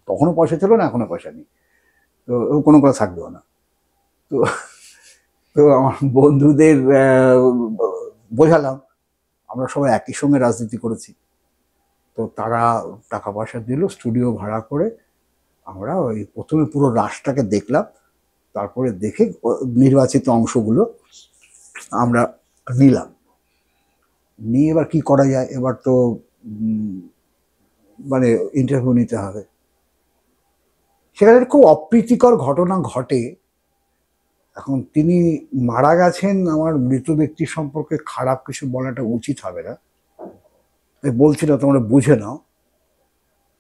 তখনও পয়সা ছিল না, এখনো পয়সা নেই, তো কোনো কথা থাকবেও না। তো তো আমার বন্ধুদের বোঝালাম আমরা সবাই একই সঙ্গে রাজনীতি করেছি, তো তারা টাকা পয়সা দিল, স্টুডিও ভাড়া করে আমরা ওই প্রথমে পুরো রাসটাকে দেখলাম। তারপরে দেখে নির্বাচিত অংশগুলো আমরা নিলাম, নিয়ে এবার কি করা যায়, এবার তো মানে ইন্টারভিউ নিতে হবে। সেখানে খুব অপ্রীতিকর ঘটনা ঘটে। এখন তিনি মারা গেছেন, আমার মৃত ব্যক্তি সম্পর্কে খারাপ কিছু বলাটা উচিত হবে না, বলছি না, তোমরা বুঝে নাও।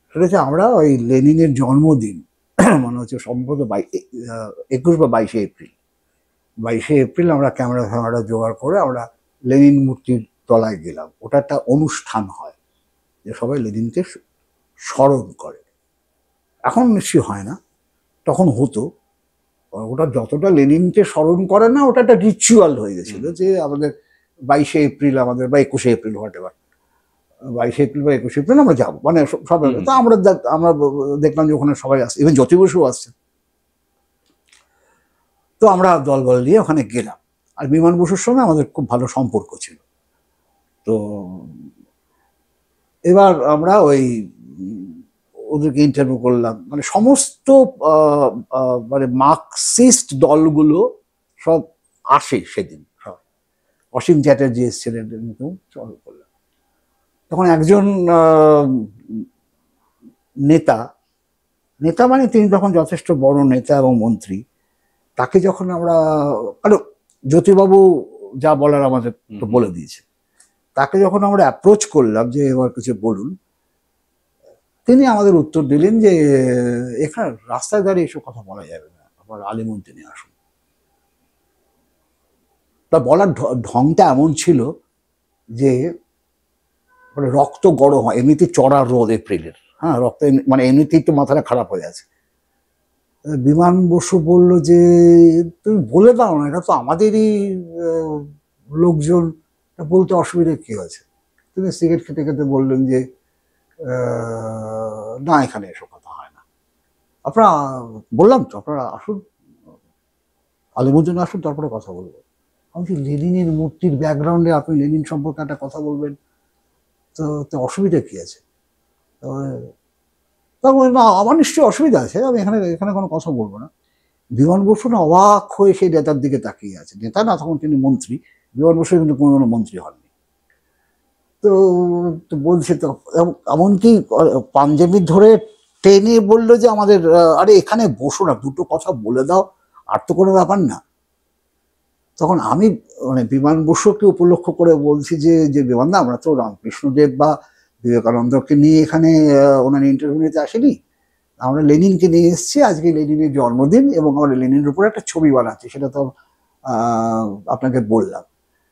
সেটা হচ্ছে আমরা ওই লেনিনের জন্মদিন, মনে হচ্ছে সম্ভবত 21 বা 22শে এপ্রিল আমরা ক্যামেরা ফ্যামেরা জোগাড় করে আমরা লেনিন মূর্তির তলায় গেলাম। ওটা একটা অনুষ্ঠান হয় যে সবাই লেনিনকে স্মরণ করে। এখন নিশ্চয়ই হয় না, তখন হতো। ওটা যতটা লেনিনকে স্মরণ করে না, ওটা একটা রিচুয়াল হয়ে গেছিল যে আমাদের 22শে এপ্রিল আমাদের, বা 21শে এপ্রিল, হোয়াট এভার, 22শে এপ্রিল বা 21শে এপ্রিল আমরা যাবো, মানে সবাই। তো আমরা দেখলাম যে ওখানে সবাই আসছে, ইভেন জ্যোতি বসুও আসছে। তো আমরা দলবল নিয়ে ওখানে গেলাম। আর বিমান বসুর সঙ্গে আমাদের খুব ভালো সম্পর্ক ছিল। তো এবার আমরা ওই ওদেরকে ইন্টারভিউ করলাম, মানে সমস্ত মানে মার্কসিস্ট দলগুলো সব আসে সেদিন, সব অসীম চ্যাটার্জি এসেছিলেন, চল করলাম। তখন একজন নেতা, নেতা মানে তিনি তখন যথেষ্ট বড় নেতা এবং মন্ত্রী, তাকে যখন আমরা, মানে জ্যোতিবাবু যা বলার আমাদের তো বলে দিয়েছে, তাকে যখন আমরা অ্যাপ্রোচ করলাম যে এবার কিছু বলুন, তিনি আমাদের উত্তর দিলেন যে এখানে রাস্তায় দাঁড়িয়ে এসব কথা বলা যাবে না, আবার আলিমুদ্দিনে নিয়ে আসুন। তা বলার ঢংটা এমন ছিল যে মানে রক্ত গরম হয়, এমনিতে চড়া রোদ এপ্রিলের, হ্যাঁ, রক্ত মানে এমনিতেই তো মাথাটা খারাপ হয়ে আছে। বিমান বসু বলল যে তুমি বলে দাও না, এটা তো আমাদেরই লোকজন বলতে অসুবিধা কি হয়েছে? তিনি সিগারেট খেতে খেতে বললেন যে না, এখানে এসব কথা হয় না। আপনারা, বললাম তো, আপনারা আসুন, আলিমুদ্দিন আসুন, তারপরে কথা বলবো। আমি কি লেনিনের মূর্তির ব্যাকগ্রাউন্ডে আপনি লেনিন সম্পর্কে একটা কথা বলবেন, তো তো অসুবিধা কি আছে? তখন না, আমার নিশ্চয়ই অসুবিধা আছে, আমি এখানে এখানে কোনো কথা বলবো না। বিমান বসু না অবাক হয়ে সেই নেতার দিকে তাকিয়ে আছে। নেতা না, তখন তিনি মন্ত্রী। বিমান বসু কিন্তু কোনো মন্ত্রী হননি। তো তো বলছে তো, এমনকি পাঞ্জাবি ধরে টেনে বললো যে আমাদের আরে এখানে বসো না, দুটো কথা বলে দাও, আর তো কোনো ব্যাপার না। তখন আমি মানে বিমান বসুকে উপলক্ষ করে বলছি যে যে বিমান দা, আমরা তো রামকৃষ্ণদেব বা বিবেকানন্দকে নিয়ে এখানে ওনার ইন্টারভিউ নিতে আসেনি, আমরা লেনিনকে নিয়ে এসেছি। আজকে লেনিনের জন্মদিন এবং আমরা লেনিনের উপরে একটা ছবি বানাচ্ছি, সেটা তো আপনাকে বললাম।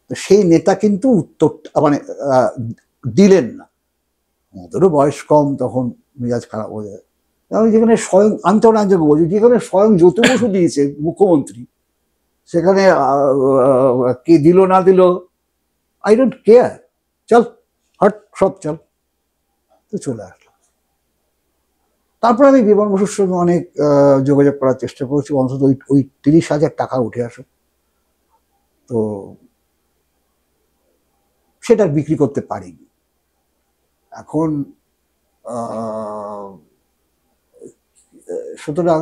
তো সেই নেতা কিন্তু উত্তর মানে দিলেন না। ওদেরও বয়স কম, তখন মেজাজ খারাপ হয়ে যায়। আমি যেখানে স্বয়ং, আমি তখন আজকে বলছি, যেখানে স্বয়ং জ্যোতি বসু দিয়েছে মুখ্যমন্ত্রী, সেখানে কে দিল না দিল, আই ডোন্ট কেয়ার, চল হট, সব চল। তো চলে আসলাম। তারপর আমি বিমান বসুর সঙ্গে অনেক যোগাযোগ করার চেষ্টা করেছি, অন্তত ওই 30,000 টাকা উঠে আসে। তো সেটা বিক্রি করতে পারিনি। এখন সুতরাং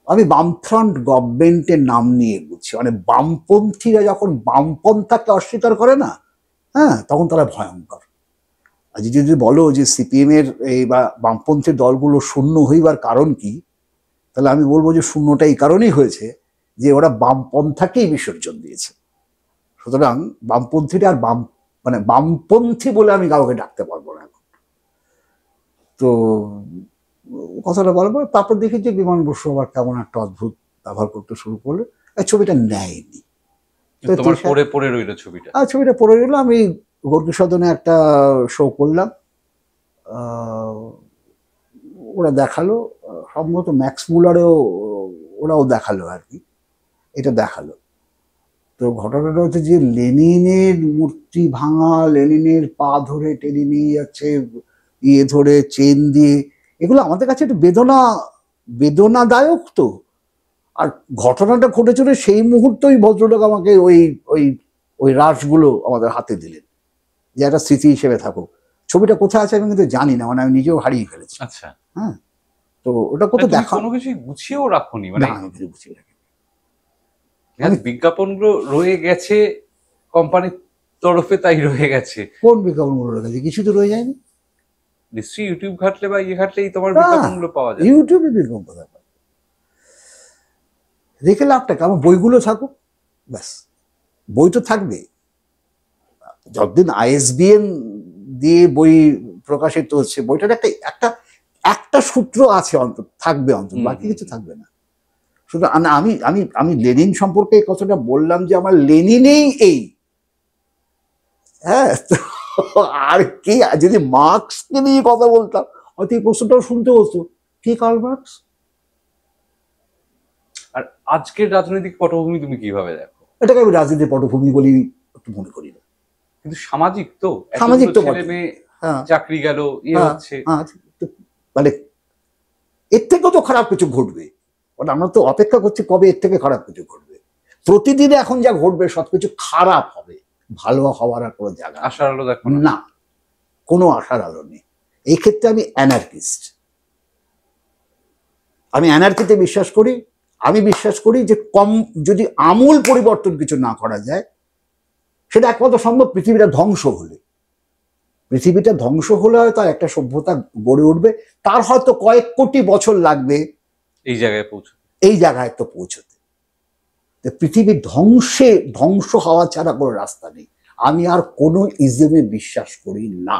আমি বামফ্রন্ট গভর্নমেন্টের নাম নিয়ে বুঝছি, মানে বামপন্থীরা যখন বামপন্থাকে অস্বীকার করে না, হ্যাঁ, তখন তারা ভয়ঙ্কর। আজ যদি বলো যে সিপিএম এর এই বা বামপন্থী দলগুলো শূন্য হইবার কারণ কি, তাহলে আমি বলবো যে শূন্যটা এই কারণেই হয়েছে যে ওরা বামপন্থাকেই বিসর্জন দিয়েছে। সুতরাং বামপন্থীরা আর মানে বামপন্থী বলে আমি কাউকে ডাকতে পারবো না এখন। তো কথাটা বলবো, তারপর দেখি যে বিমান বসু আবার কেমন একটা অদ্ভুত ব্যবহার করতে শুরু করলো। ছবিটা নেয়নি, তোমার পড়ে পড়ে রইলো ছবিটা। ছবিটা পড়ে গেল। আমি গর্গী সদনে একটা শো করলাম, ওরা দেখালো, সম্ভবত ম্যাক্স মুলারেও ওরাও দেখালো আর কি, এটা দেখালো। তো ঘটনাটা হচ্ছে যে লেনিনের মূর্তি ভাঙা, লেনিনের পা ধরে টেনে নিয়ে যাচ্ছে, ইয়ে ধরে চেন দিয়ে, এগুলো আমাদের কাছে একটু বেদনাদায়ক। তো আর ঘটনাটা ঘটেছিল সেই মুহূর্তেই ভদ্রলোক আমাকে ওই ওই ওই রাশগুলো আমাদের হাতে দিলেন, যে একটা স্মৃতি হিসেবে থাকুক। ছবিটা কোথায় আছে আমি কিন্তু জানি না, মানে আমি নিজেও হারিয়ে ফেলেছি। আচ্ছা, হ্যাঁ, তো ওটা কোথাও দেখা, কোনো কিছু গুছিয়েও রাখোনি, মানে আমি কিছু গুছিয়ে রাখি। বিজ্ঞাপনগুলো রয়ে গেছে কোম্পানির তরফে, তাই রয়ে গেছে। কোন বিজ্ঞাপনগুলো রয়ে গেছে? কিছু তো রয়ে যায়নি। নিশ্চয়ই ইউটিউব ঘাটলে বা ইয়ে ঘাটলেই তোমার বিজ্ঞাপনগুলো পাওয়া যায়। ইউটিউবে বিজ্ঞাপন কোথায় পাবে? রেখে লাভটা কি? আমার বইগুলো থাকুক, ব্যাস। বই তো থাকবে, যতদিন আইএসবিএন দিয়ে বই প্রকাশিত হচ্ছে, বইটার একটা একটা একটা সূত্র আছে, অন্তত থাকবে, অন্তত বাকি কিছু থাকবে না। শুধু আমি আমি আমি লেনিন সম্পর্কে এই কথাটা বললাম যে আমার লেনিনেই এই, হ্যাঁ। তো আর কি, যদি মার্কসকে নিয়ে কথা বলতাম হয়তো এই প্রশ্নটাও শুনতে হতো, কি কার্ল মার্কস? আর আজকের রাজনৈতিক পটভূমি তুমি কিভাবে দেখো? এটাকে আমি রাজনীতির পটভূমি বলি একটু মনে করি না। কিন্তু সামাজিক তো, সামাজিক তো ছেলে মেয়ে হ্যাঁ, চাকরি গেল, ইয়ে হচ্ছে, মানে এর থেকেও তো খারাপ কিছু ঘটবে। আমরা তো অপেক্ষা করছি কবে এর থেকে খারাপ কিছু ঘটবে। প্রতিদিনে এখন যা ঘটবে সবকিছু খারাপ হবে, ভালো হওয়ার আর কোনো জায়গা, আশার আলো দেখো না, কোনো আশার আলো নেই। এই ক্ষেত্রে আমি অ্যানার্কিস্ট। আমি অ্যানার্কিতে বিশ্বাস করি। আমি বিশ্বাস করি যে যদি আমূল পরিবর্তন কিছু না করা যায়, সেটা একমাত্র সম্ভব পৃথিবীটা ধ্বংস হলে। পৃথিবীটা ধ্বংস হলে হয়তো একটা সভ্যতা গড়ে উঠবে, তার হয়তো কয়েক কোটি বছর লাগবে এই জায়গায় তো পৌঁছতে। পৃথিবীর ধ্বংস হওয়া ছাড়া কোনো রাস্তা নেই। আমি আর কোনো ইজমে বিশ্বাস করি না।